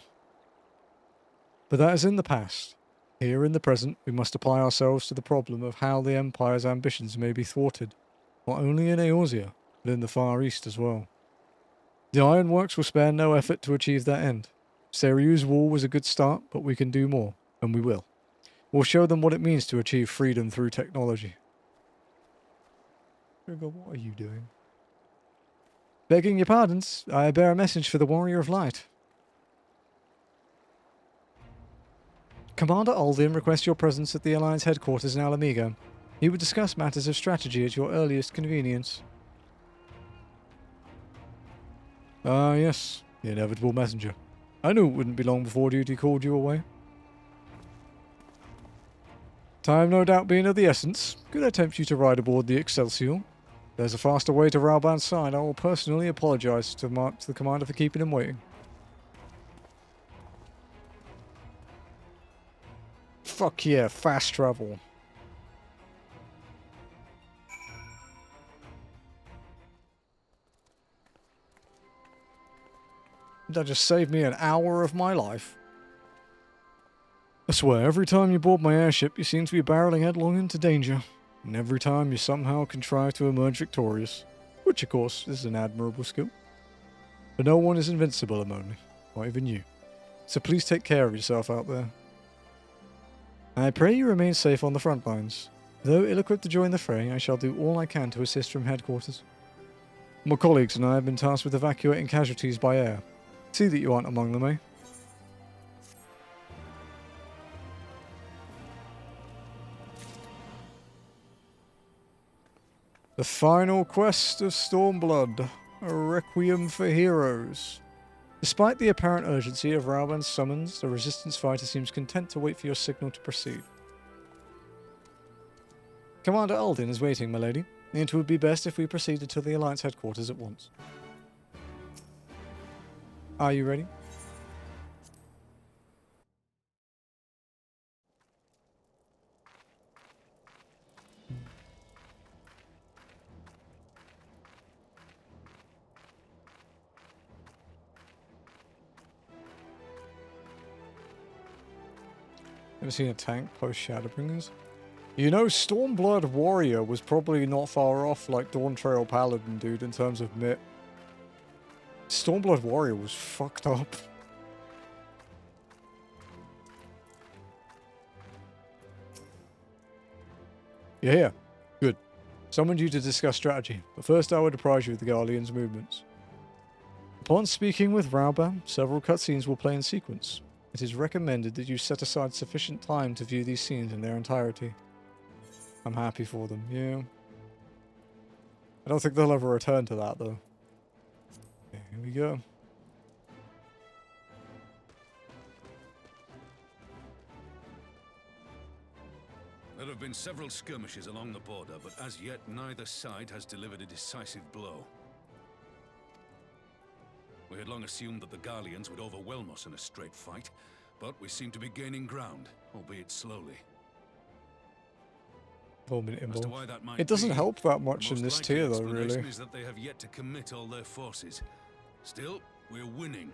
But that is in the past. Here in the present, we must apply ourselves to the problem of how the Empire's ambitions may be thwarted. Not only in Eorzea, but in the Far East as well. The Ironworks will spare no effort to achieve that end. Seriu's war was a good start, but we can do more. And we will. We'll show them what it means to achieve freedom through technology. Sugar, what are you doing? Begging your pardons, I bear a message for the Warrior of Light. Commander Alden requests your presence at the Alliance headquarters in Ala Mhigo. He would discuss matters of strategy at your earliest convenience. Ah, yes, the inevitable messenger. I knew it wouldn't be long before duty called you away. Time no doubt being of the essence, could I tempt you to ride aboard the Excelsior? There's a faster way to Ralban's side. I will personally apologise to the commander for keeping him waiting. Fuck yeah, fast travel. That just saved me an hour of my life. I swear, every time you board my airship, you seem to be barreling headlong into danger. And every time you somehow contrive to emerge victorious. Which, of course, is an admirable skill. But no one is invincible, Amoni. Not even you. So please take care of yourself out there. I pray you remain safe on the front lines. Though ill-equipped to join the fray, I shall do all I can to assist from headquarters. My colleagues and I have been tasked with evacuating casualties by air. See that you aren't among them, eh? The final quest of Stormblood, a requiem for heroes. Despite the apparent urgency of Rauban's summons, the Resistance fighter seems content to wait for your signal to proceed. Commander Alden is waiting, my lady. It would be best if we proceeded to the Alliance headquarters at once. Are you ready? Ever seen a tank post Shadowbringers? You know, Stormblood Warrior was probably not far off like Dawn Trail Paladin, dude, in terms of MIT. Stormblood Warrior was fucked up. Yeah, good. Summoned you to discuss strategy, but first I would apprise you of the Guardian's movements. Upon speaking with Rauban, several cutscenes will play in sequence. It is recommended that you set aside sufficient time to view these scenes in their entirety. I'm happy for them, yeah. I don't think they'll ever return to that, though. Okay, here we go. There have been several skirmishes along the border, but as yet neither side has delivered a decisive blow. We had long assumed that the Garleans would overwhelm us in a straight fight, but we seem to be gaining ground, albeit slowly. It doesn't help that much in this tier, though, really. Is that they have yet to commit all their forces. Still, we're winning,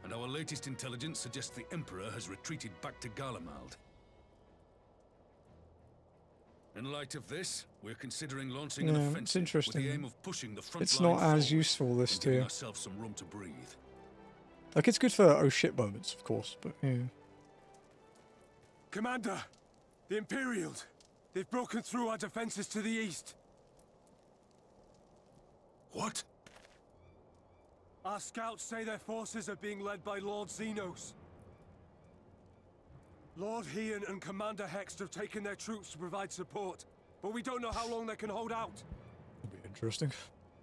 and our latest intelligence suggests the Emperor has retreated back to Garlemald. In light of this, we're considering launching an offensive with the aim of pushing the front it's line not as useful this and giving tier. ourselves some room to breathe. Like, it's good for oh shit moments, of course, but yeah. Commander, the Imperials. They've broken through our defenses to the east. What? Our scouts say their forces are being led by Lord Xenos. Lord Heian and Commander Hext have taken their troops to provide support, but we don't know how long they can hold out. That'll be interesting.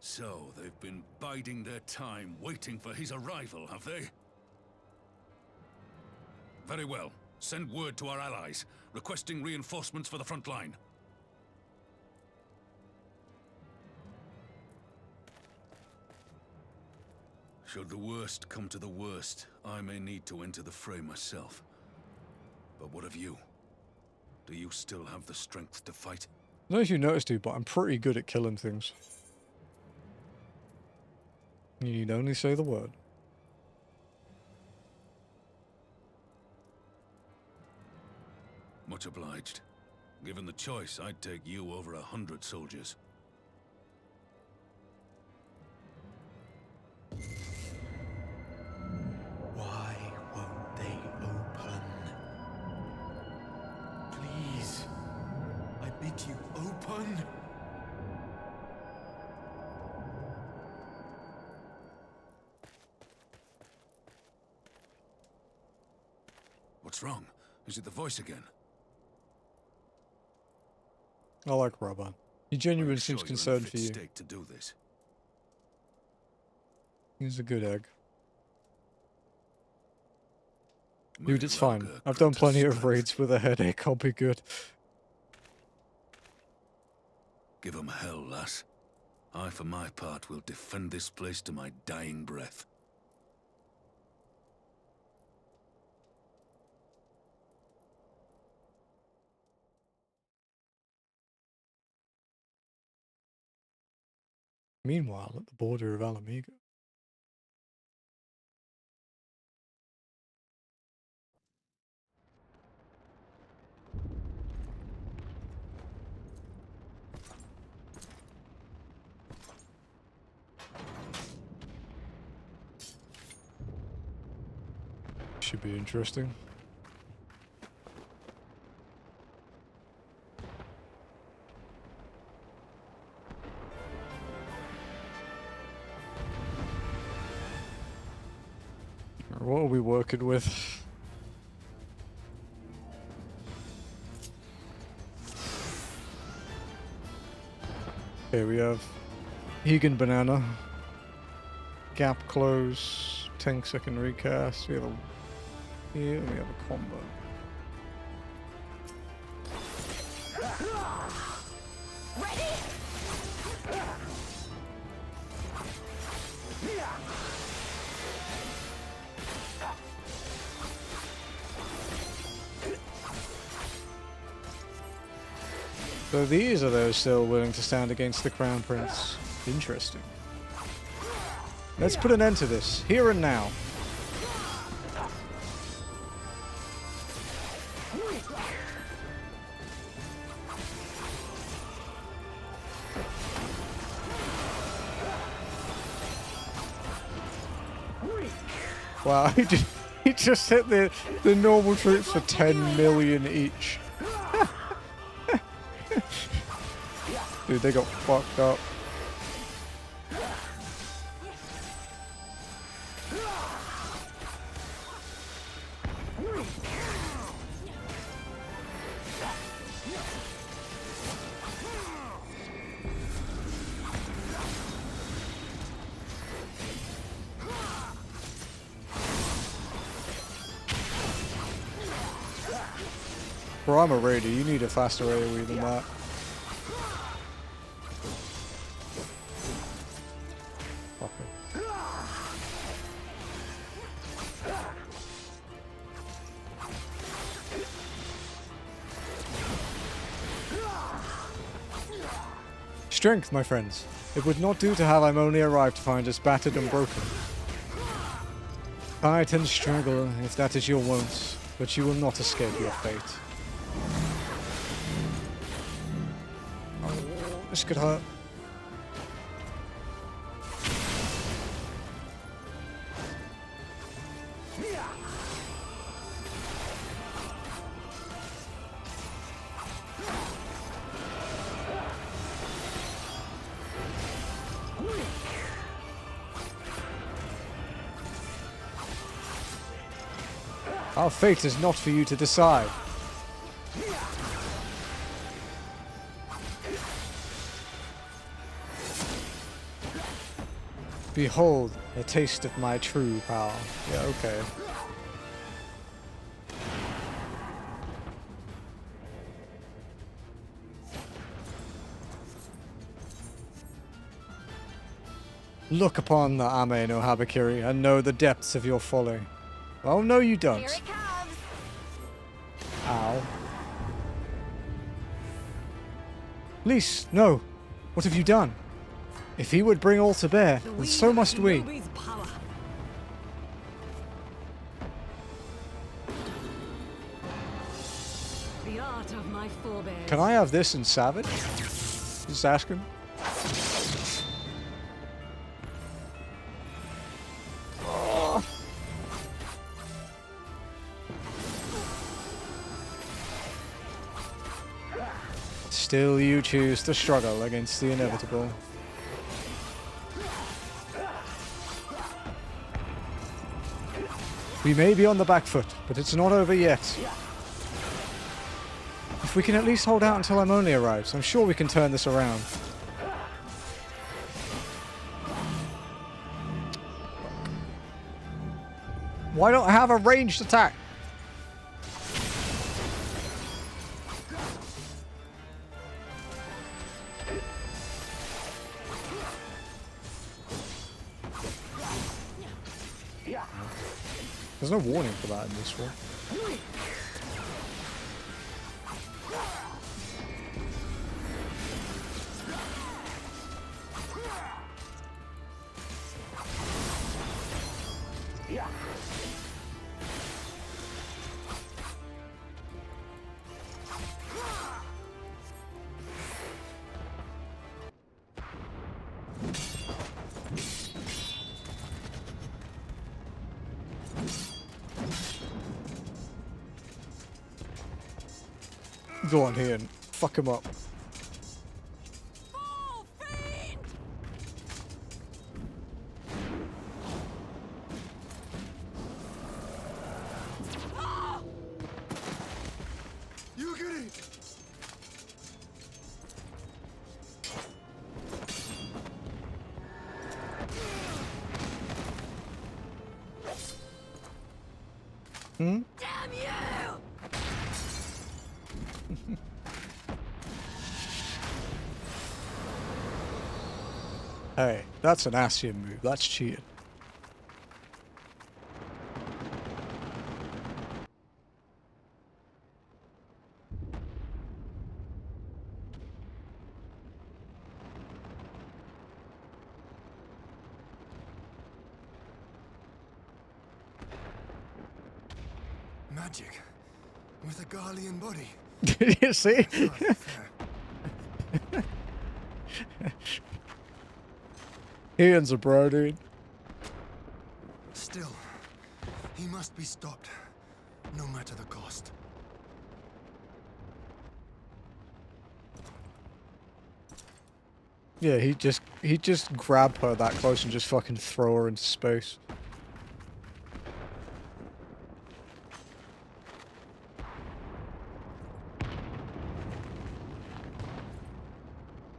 So, they've been biding their time, waiting for his arrival, have they? Very well. Send word to our allies, requesting reinforcements for the front line. Should the worst come to the worst, I may need to enter the fray myself. But what of you? Do you still have the strength to fight? I don't know if you noticed, dude, but I'm pretty good at killing things. You need only say the word. Much obliged. Given the choice, I'd take you over 100 soldiers. Why won't they open? Please, I bid you open. What's wrong? Is it the voice again? I like Rauban. He genuinely seems concerned for you. State to do this. He's a good egg. Dude, it's fine. I've done plenty of raids with a headache. I'll be good. Give 'em hell, lass. I, for my part, will defend this place to my dying breath. Meanwhile, at the border of Ala Mhigo. Should be interesting. What are we working with? Okay, we have Hegan Banana, Gap Close, 10-second recast. We have a here, we have a combo. So these are those still willing to stand against the Crown Prince. Interesting. Let's put an end to this, here and now. Wow, he just hit the normal troops for 10 million each. Dude, they got fucked up. Bro, I'm a raider. You need a faster AoE than that. Okay. Strength, my friends. It would not do to have I'm only arrived to find us battered and broken. Fight and struggle, if that is your wont, but you will not escape your fate. This could hurt. Our fate is not for you to decide. Behold, a taste of my true power. Yeah, okay. Look upon the Ame no Habakiri and know the depths of your folly. Well, no you don't. Here it comes. Ow. Lys, no. What have you done? If he would bring all to bear, then so must we. The art of my forebears. Can I have this in Savage? Just asking. Still you choose to struggle against the inevitable. We may be on the back foot, but it's not over yet. If we can at least hold out until Harmonia arrives, I'm sure we can turn this around. Why don't I have a ranged attack? There's no warning for that in this one. Go on here and fuck him up. Hmm? Damn you! Hey, that's an Asian move. That's cheating. Magic. With a Garlean body. You see? Ian's a bro, dude. Still, he must be stopped, no matter the cost. Yeah, he'd just grab her that close and just fucking throw her into space.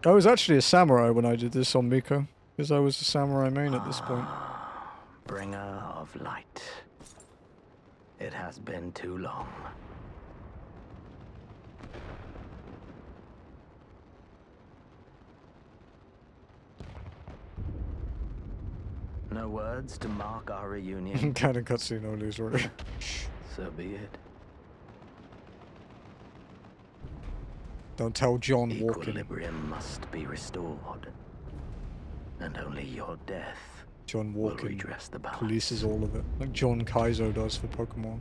I was actually a samurai when I did this on Miko, because I was a samurai main at this point. Bringer of light. It has been too long. No words to mark our reunion. Kind of cutscene only, sorry. So be it. Don't tell John walking. Equilibrium must be restored. And only your death John will walking redress the balance. polices all of it, like John Kaizo does for Pokemon.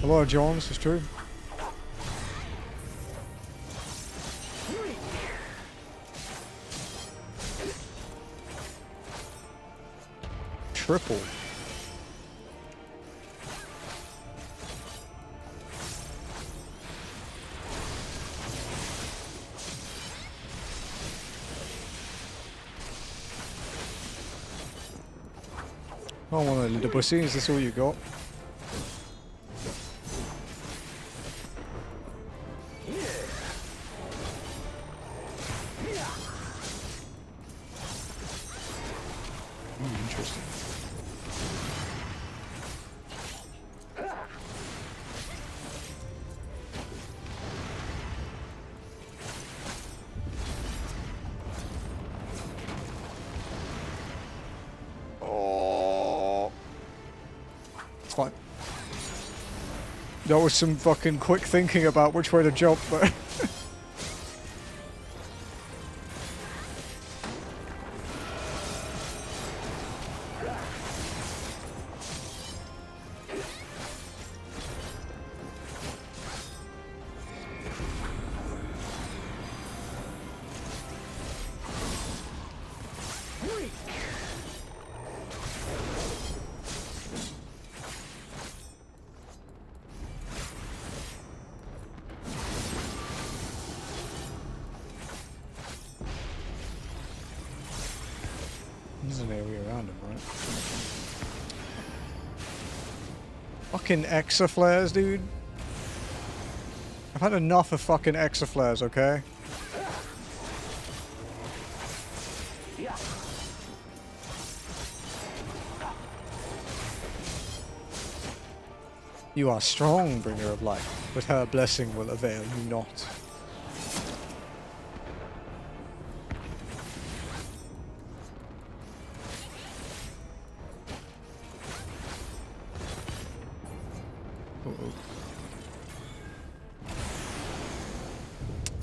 Hello, John. This is true. Triple. Oh, one of the little pussy. Is this all you got? Interesting. Oh, it's fine. That was some fucking quick thinking about which way to jump, but. There's an area around him, right? Fucking exaflares, dude. I've had enough of fucking exaflares, okay? You are strong, bringer of light, but her blessing will avail you not.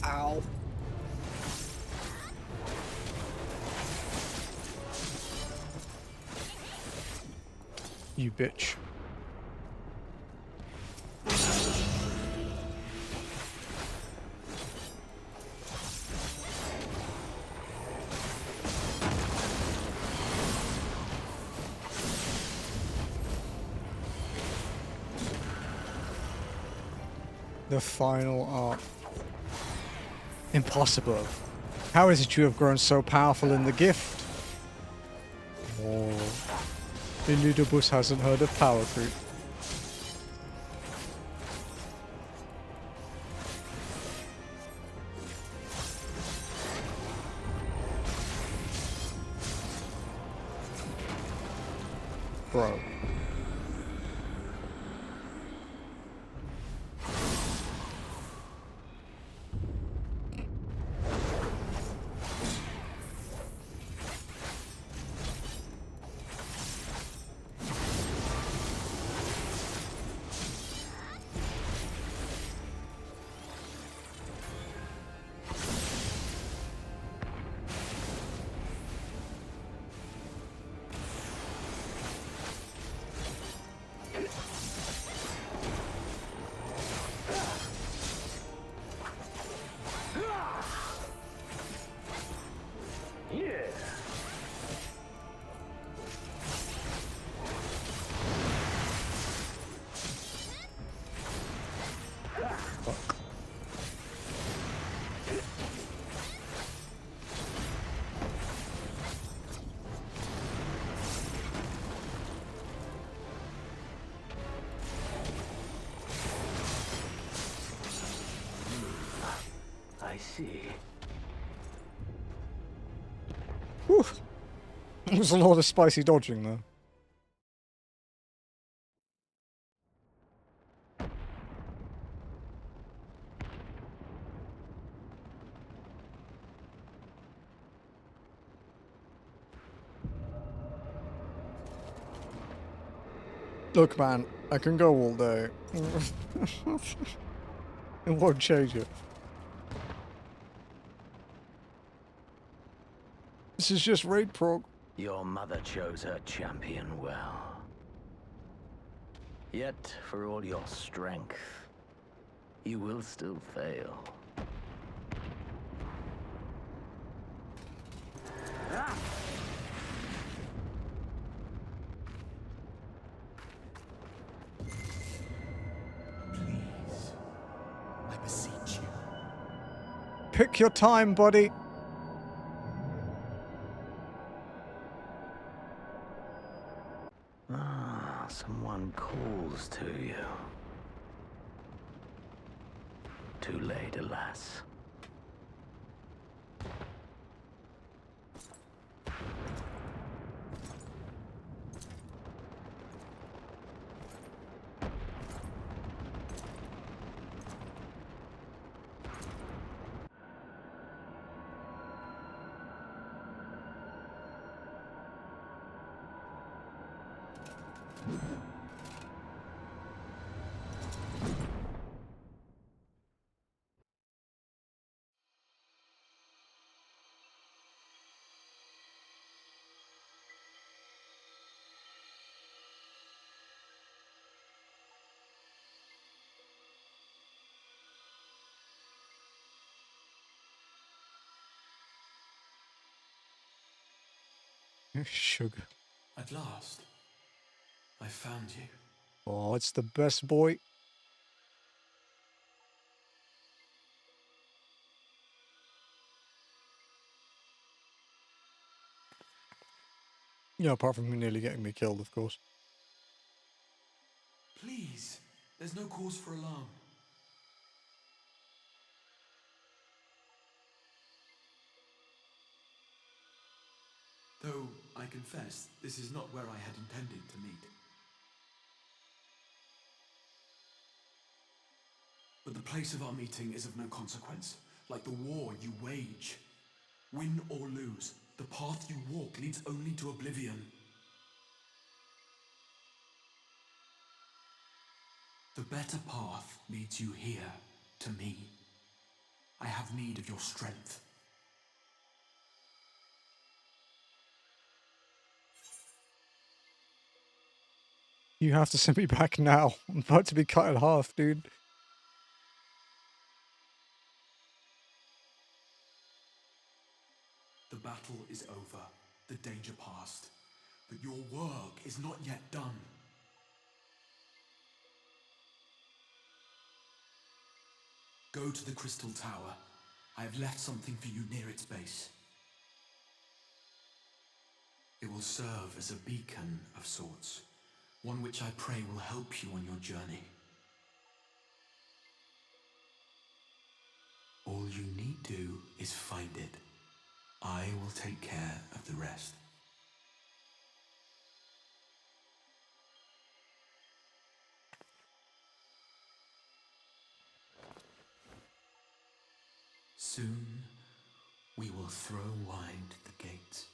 Ow. You bitch. The final art. Impossible. How is it you have grown so powerful in the gift? Oh. Elidibus hasn't heard of power creep. Bro. I see. Whew. There's a lot of spicy dodging there. Look, man, I can go all day. It won't change it. This is just raid prog. Your mother chose her champion well. Yet, for all your strength, you will still fail. Please, I beseech you. Pick your time, buddy. Someone calls to you. Too late, alas. Sugar. At last, I found you. Oh, it's the best, boy. Yeah, apart from nearly getting me killed, of course. Please, there's no cause for alarm. Though, I confess, this is not where I had intended to meet. But the place of our meeting is of no consequence, like the war you wage. Win or lose, the path you walk leads only to oblivion. The better path leads you here, to me. I have need of your strength. You have to send me back now. I'm about to be cut in half, dude. The battle is over, the danger past, but your work is not yet done. Go to the Crystal Tower. I have left something for you near its base. It will serve as a beacon of sorts, one which I pray will help you on your journey. All you need do is find it. I will take care of the rest. Soon, we will throw wide the gates.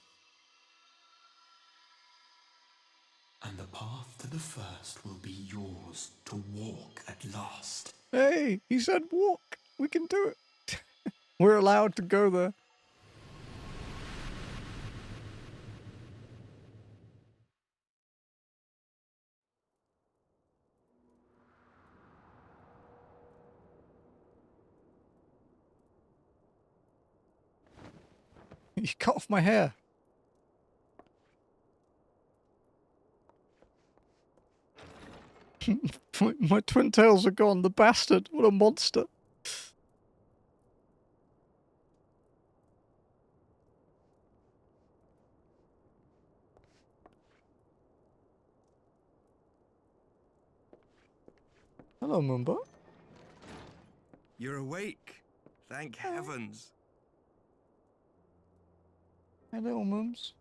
And the path to the first will be yours to walk at last. Hey, he said walk. We can do it. We're allowed to go there. You cut off my hair. My twin tails are gone. The bastard. What a monster. Hello, Mumba. You're awake. Thank heavens. Hello, Mums.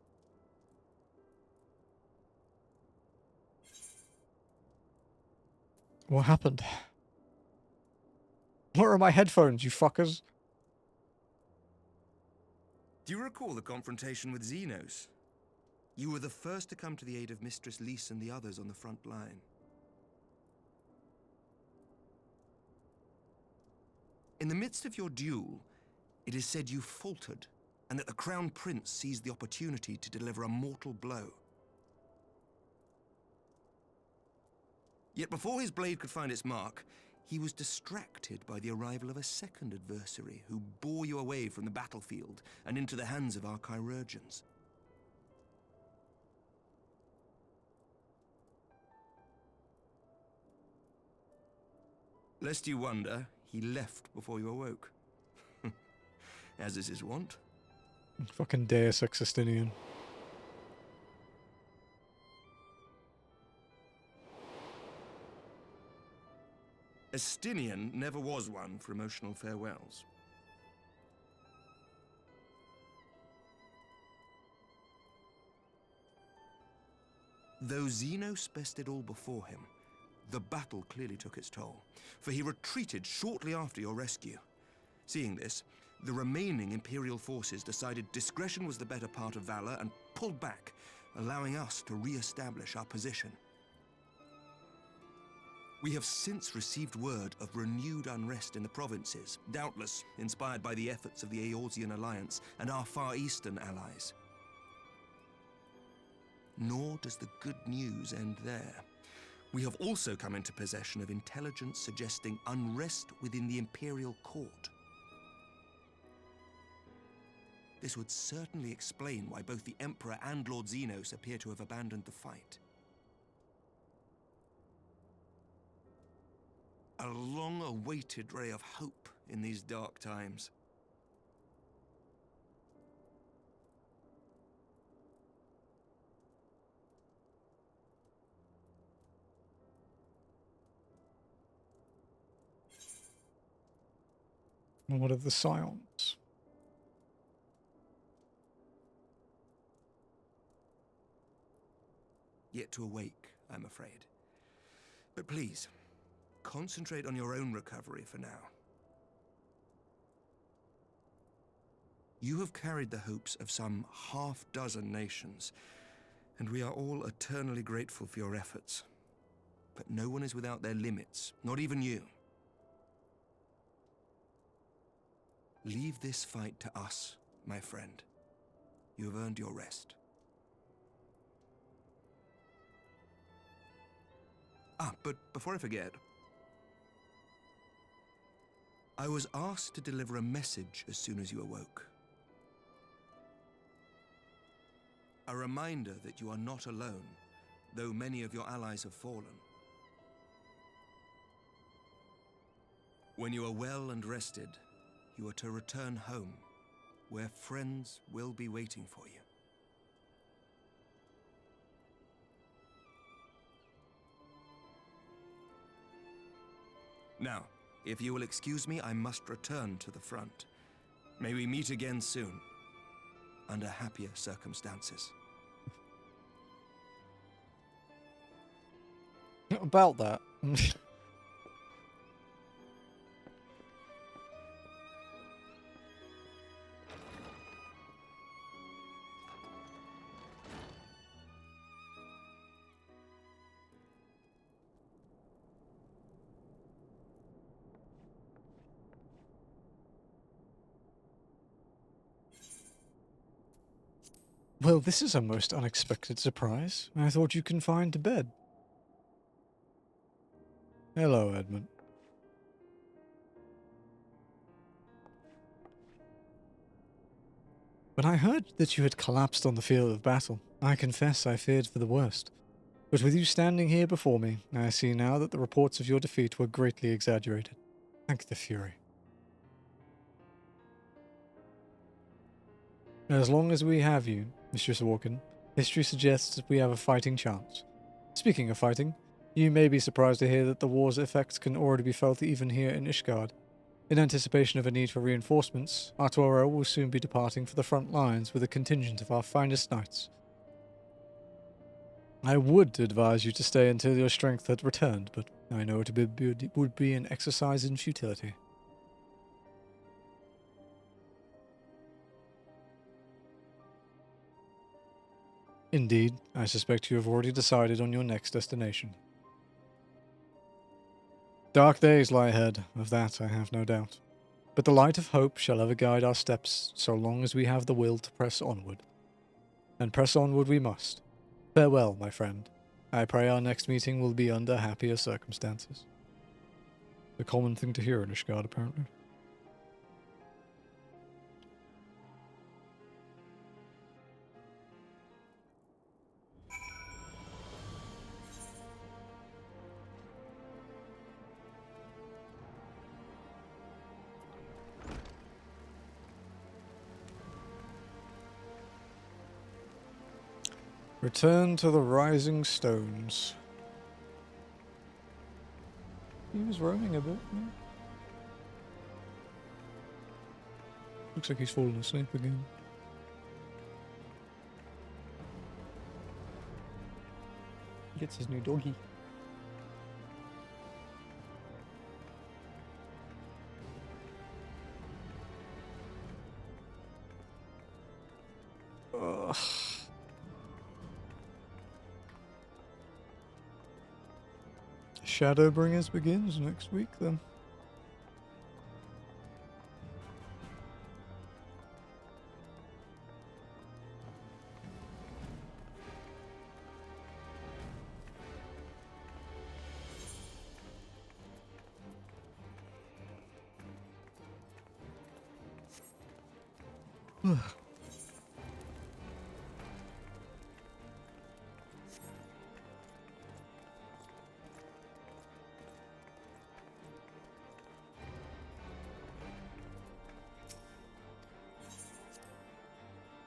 What happened? Where are my headphones, you fuckers? Do you recall the confrontation with Xenos? You were the first to come to the aid of Mistress Lys and the others on the front line. In the midst of your duel, it is said you faltered, and that the Crown Prince seized the opportunity to deliver a mortal blow. Yet before his blade could find its mark, he was distracted by the arrival of a second adversary who bore you away from the battlefield and into the hands of our chirurgeons. Lest you wonder, he left before you awoke. As is his wont. Fucking Deus Ex Justinian. Estinian never was one for emotional farewells. Though Xenos bested all before him, the battle clearly took its toll, for he retreated shortly after your rescue. Seeing this, the remaining Imperial forces decided discretion was the better part of valor and pulled back, allowing us to re-establish our position. We have since received word of renewed unrest in the provinces, doubtless inspired by the efforts of the Eorzean Alliance and our Far Eastern allies. Nor does the good news end there. We have also come into possession of intelligence suggesting unrest within the Imperial Court. This would certainly explain why both the Emperor and Lord Xenos appear to have abandoned the fight. A long-awaited ray of hope in these dark times. And what of the Scions? Yet to awake, I'm afraid. But please, concentrate on your own recovery for now. You have carried the hopes of some half-dozen nations, and we are all eternally grateful for your efforts. But no one is without their limits, not even you. Leave this fight to us, my friend. You have earned your rest. But before I forget, I was asked to deliver a message as soon as you awoke. A reminder that you are not alone, though many of your allies have fallen. When you are well and rested, you are to return home, where friends will be waiting for you. Now, if you will excuse me, I must return to the front. May we meet again soon, under happier circumstances. About that. Well, this is a most unexpected surprise. I thought you confined to bed. Hello, Edmund. When I heard that you had collapsed on the field of battle, I confess I feared for the worst. But with you standing here before me, I see now that the reports of your defeat were greatly exaggerated. Thank the Fury. As long as we have you, Mistress Walken, history suggests that we have a fighting chance. Speaking of fighting, you may be surprised to hear that the war's effects can already be felt even here in Ishgard. In anticipation of a need for reinforcements, Artuaro will soon be departing for the front lines with a contingent of our finest knights. I would advise you to stay until your strength had returned, but I know it would be an exercise in futility. Indeed, I suspect you have already decided on your next destination. Dark days lie ahead, of that I have no doubt. But the light of hope shall ever guide our steps so long as we have the will to press onward. And press onward we must. Farewell, my friend. I pray our next meeting will be under happier circumstances. A common thing to hear in Ishgard, apparently. Return to the Rising Stones. He was roaming a bit, yeah. Looks like he's fallen asleep again. He gets his new doggy. Ugh. Shadowbringers begins next week, then.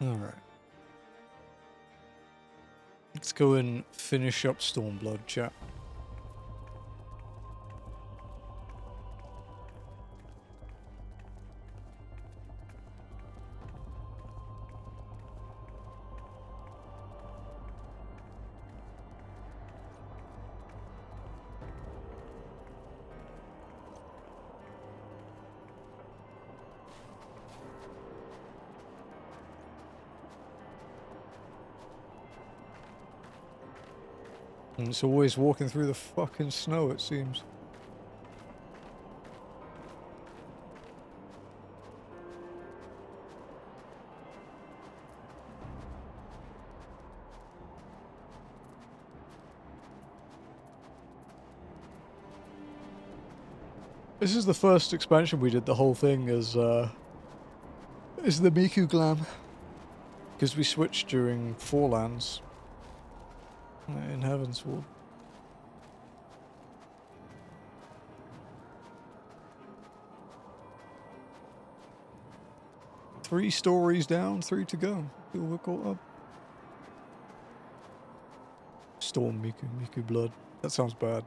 Alright. Let's go and finish up Stormblood, chat. And it's always walking through the fucking snow, it seems. This is the first expansion we did the whole thing as the Miku Glam. Because we switched during Fourlands. In Heavensward. 3 stories down, 3 to go. Feel we're caught up. Storm Miku Blood. That sounds bad.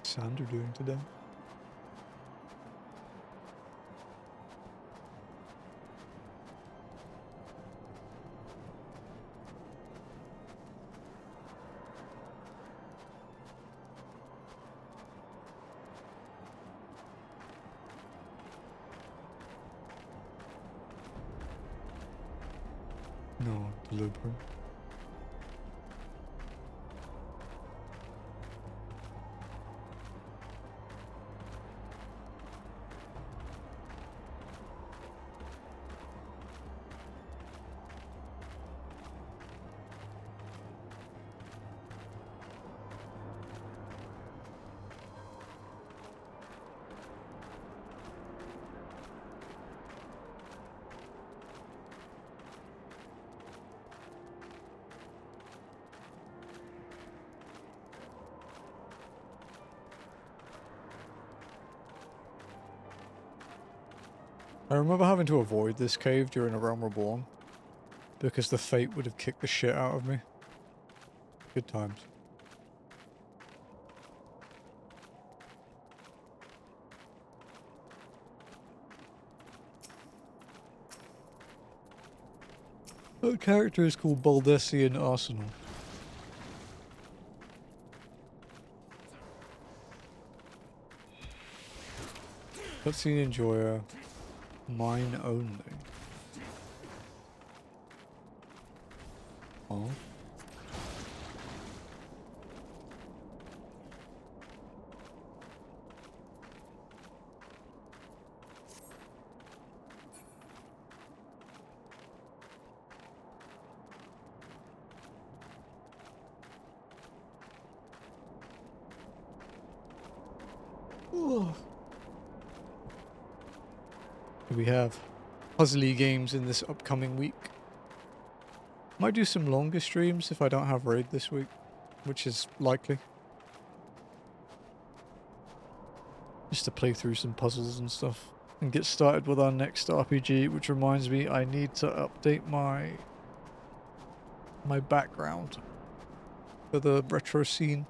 Sander doing today? No, deliberate. I remember having to avoid this cave during A Realm Reborn because the Fate would have kicked the shit out of me. Good times. That character is called Baldessian Arsenal. Cutscene enjoyer. Mine only. Oh. Ugh. We have puzzly games in this upcoming week. Might do some longer streams if I don't have raid this week, which is likely. Just to play through some puzzles and stuff and get started with our next RPG, which reminds me I need to update my background for the retro scene.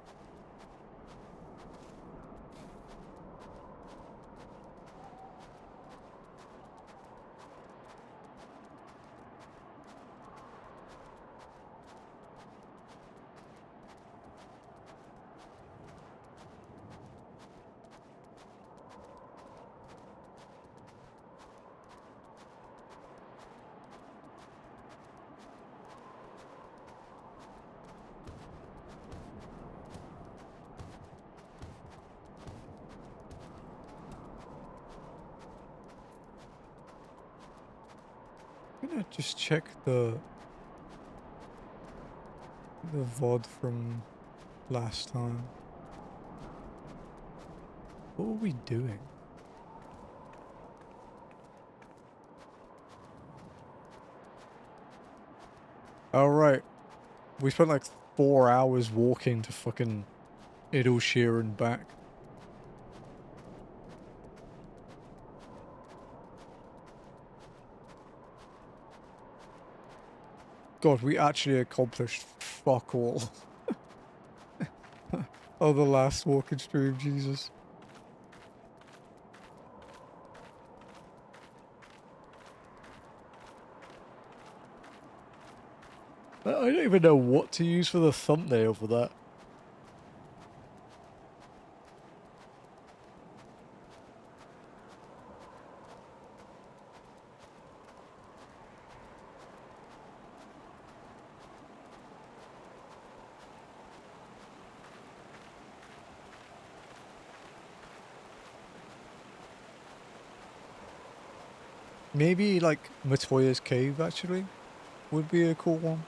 I'm gonna just check the VOD from last time. What were we doing? Oh right, we spent like 4 hours walking to fucking Idleshire and back. God, we actually accomplished fuck all. Oh, the last walking stream, Jesus. I don't even know what to use for the thumbnail for that. Maybe like Matoya's cave actually would be a cool one.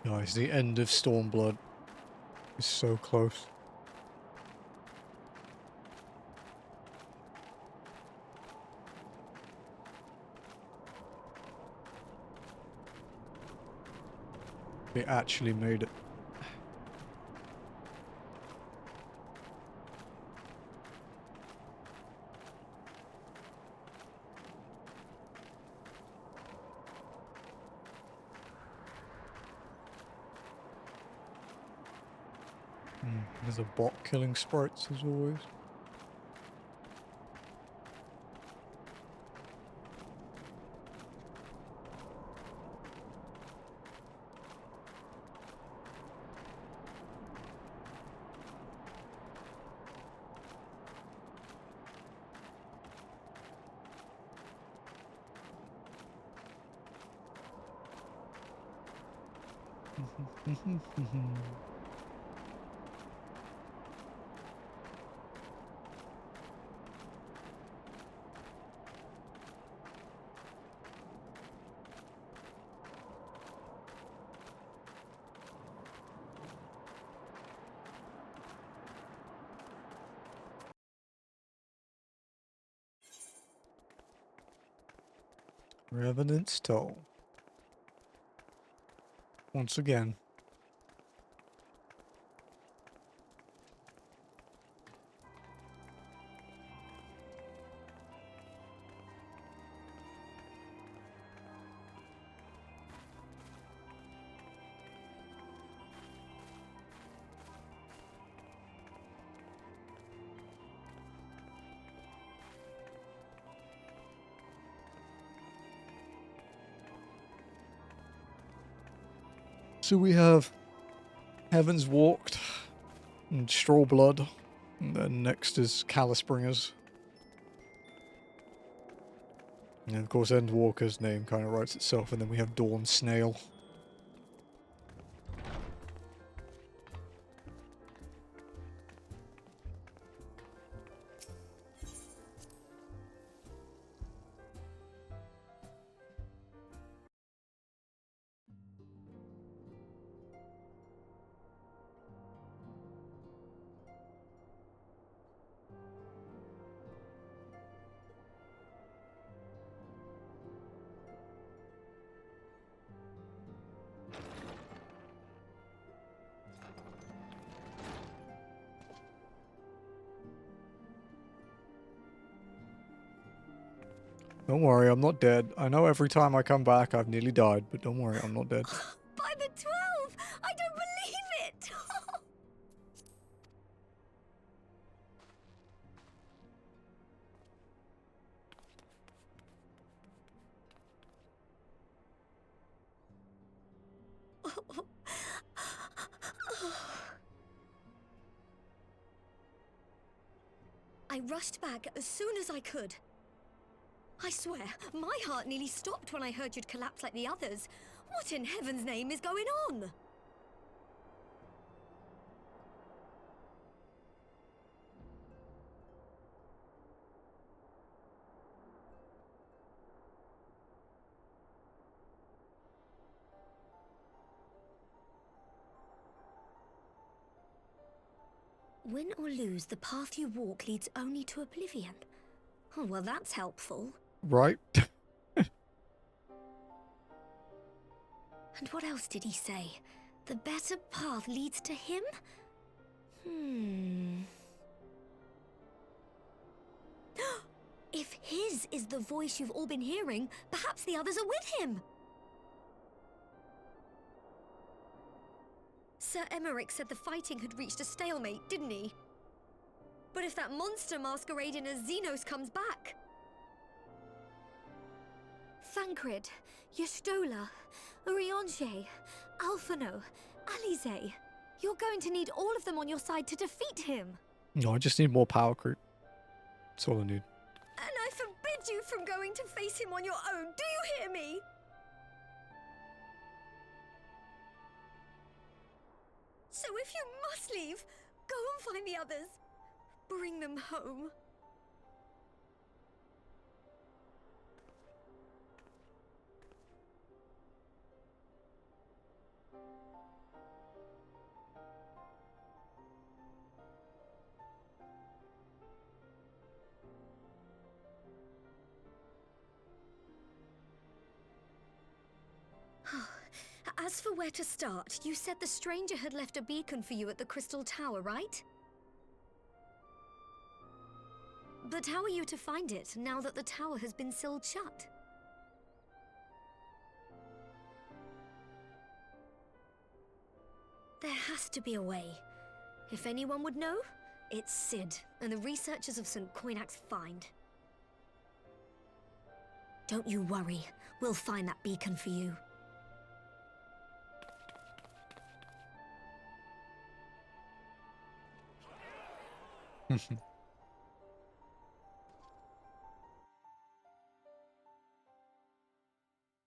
Guys, the end of Stormblood is so close. They actually made it. There's a bot killing sprites as always. Revenant's Toll. Once again. So we have Heaven's Walked and Stormblood, and then next is Shadowbringers. And of course Endwalker's name kind of writes itself, and then we have Dawn Snail. Don't worry, I'm not dead. I know every time I come back I've nearly died, but don't worry, I'm not dead. By the 12! I don't believe it! I rushed back as soon as I could. I swear, my heart nearly stopped when I heard you'd collapse like the others. What in heaven's name is going on? Win or lose, the path you walk leads only to oblivion. Oh, well, that's helpful. Right. And what else did he say? The better path leads to him? If his is the voice you've all been hearing, perhaps the others are with him. Sir Emmerich said the fighting had reached a stalemate, didn't he? But if that monster masquerading as Xenos comes back... Thancred, Yestola, Urianger, Alphino, Alize. You're going to need all of them on your side to defeat him. No, I just need more power creep. That's all I need. And I forbid you from going to face him on your own. Do you hear me? So if you must leave, go and find the others. Bring them home. As for where to start, you said the stranger had left a beacon for you at the Crystal Tower, right? But how are you to find it, now that the tower has been sealed shut? There has to be a way. If anyone would know, it's Sid and the researchers of St. Coinac's find. Don't you worry, we'll find that beacon for you.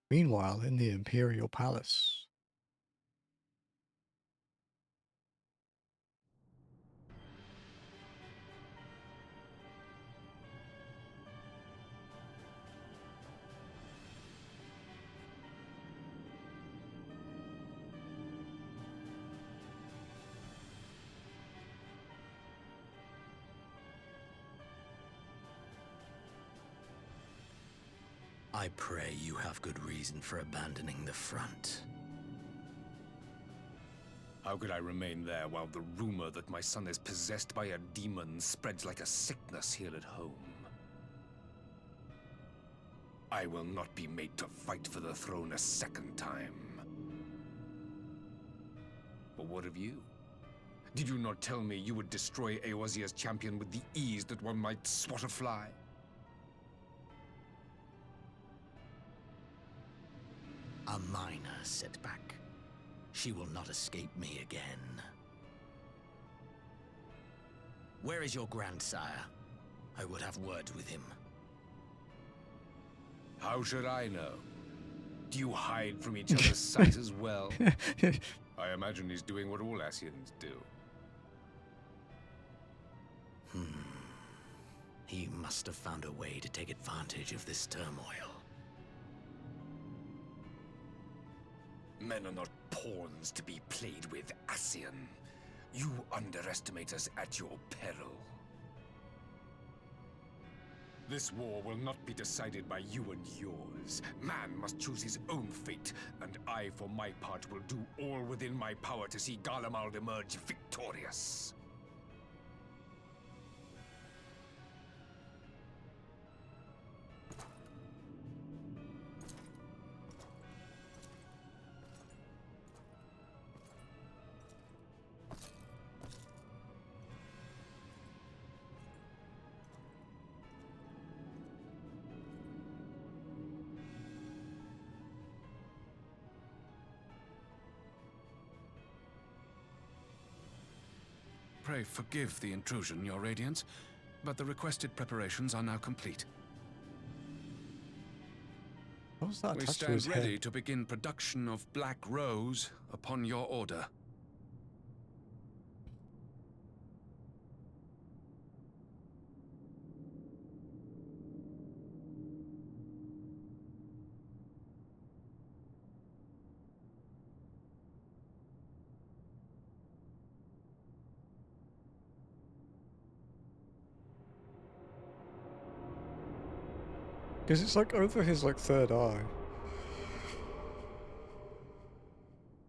Meanwhile, in the Imperial Palace. I pray you have good reason for abandoning the front. How could I remain there while the rumor that my son is possessed by a demon spreads like a sickness here at home? I will not be made to fight for the throne a second time. But what of you? Did you not tell me you would destroy Eorzea's champion with the ease that one might swat a fly? A minor setback. She will not escape me again. Where is your grandsire? I would have words with him. How should I know? Do you hide from each other's sight as well? I imagine he's doing what all Ascians do. He must have found a way to take advantage of this turmoil. Men are not pawns to be played with, Ascian. You underestimate us at your peril. This war will not be decided by you and yours. Man must choose his own fate, and I, for my part, will do all within my power to see Garlemald emerge victorious. Pray forgive the intrusion, Your Radiance, but the requested preparations are now complete. What was that We attached to stand his ready head? to begin production of Black Rose upon your order. Because it's like over his like third eye.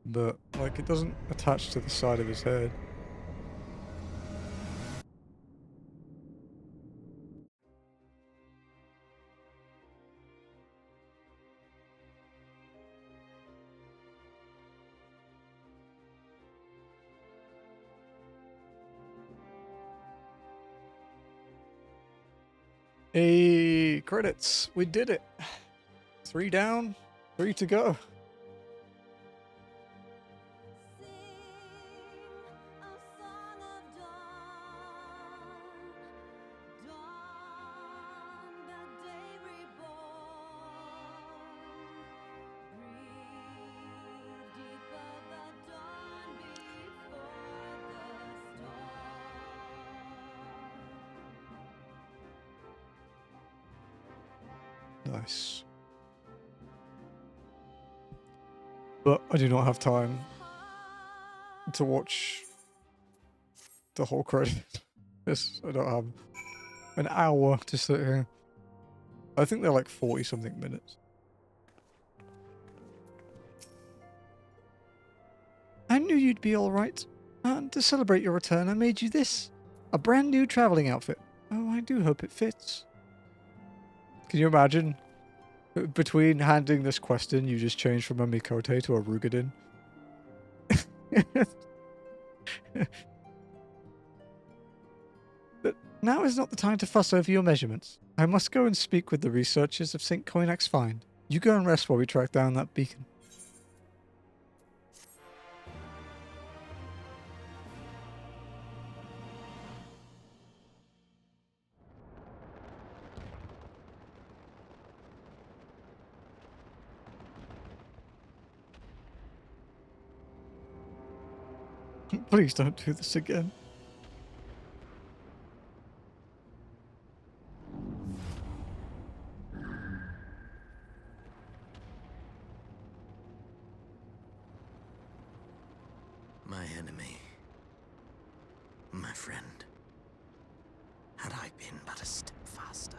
But like it doesn't attach to the side of his head. Hey, credits. We did it. 3 down, 3 to go. Nice. But I do not have time to watch the whole credit. Yes, I don't have an hour to sit here. I think they're like 40 something minutes. I knew you'd be alright. And to celebrate your return, I made you this. A brand new traveling outfit. Oh, I do hope it fits. Can you imagine? Between handing this quest in, you just changed from a Mikote to a Rugadin. But now is not the time to fuss over your measurements. I must go and speak with the researchers of St. Koinak's find. You go and rest while we track down that beacon. Please don't do this again. My enemy. My friend. Had I been but a step faster.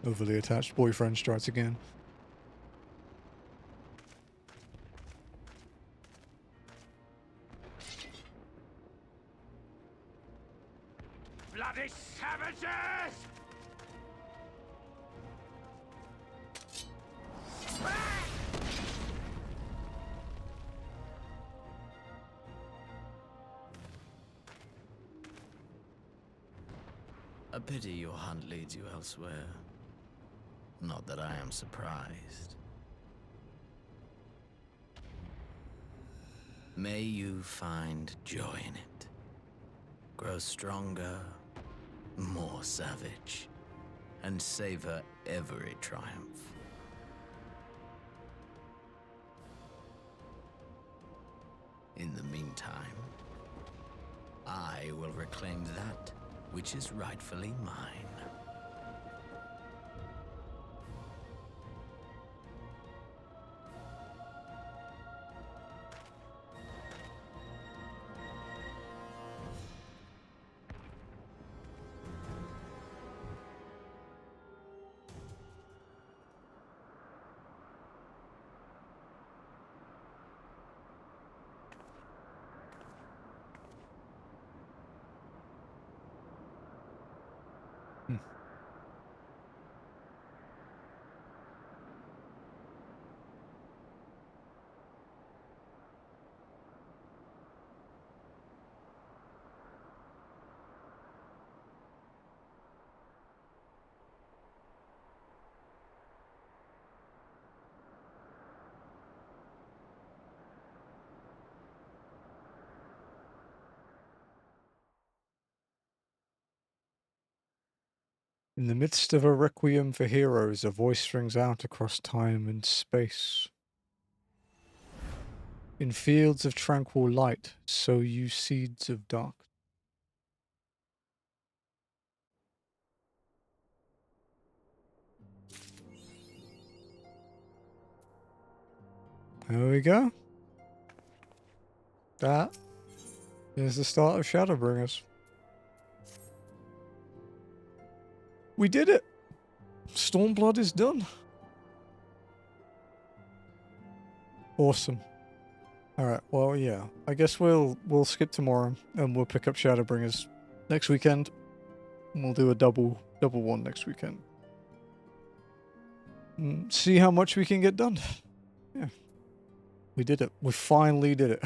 Overly attached boyfriend strikes again. Bloody savages! A pity your hunt leads you elsewhere. Not that I am surprised. May you find joy in it. Grow stronger, more savage, and savor every triumph. In the meantime, I will reclaim that which is rightfully mine. In the midst of a requiem for heroes, a voice rings out across time and space. In fields of tranquil light, sow you seeds of dark. There we go. That is the start of Shadowbringers. We did it! Stormblood is done. Awesome. Alright, well, yeah. I guess we'll skip tomorrow and we'll pick up Shadowbringers next weekend. And we'll do a double one next weekend. See how much we can get done. Yeah. We did it. We finally did it.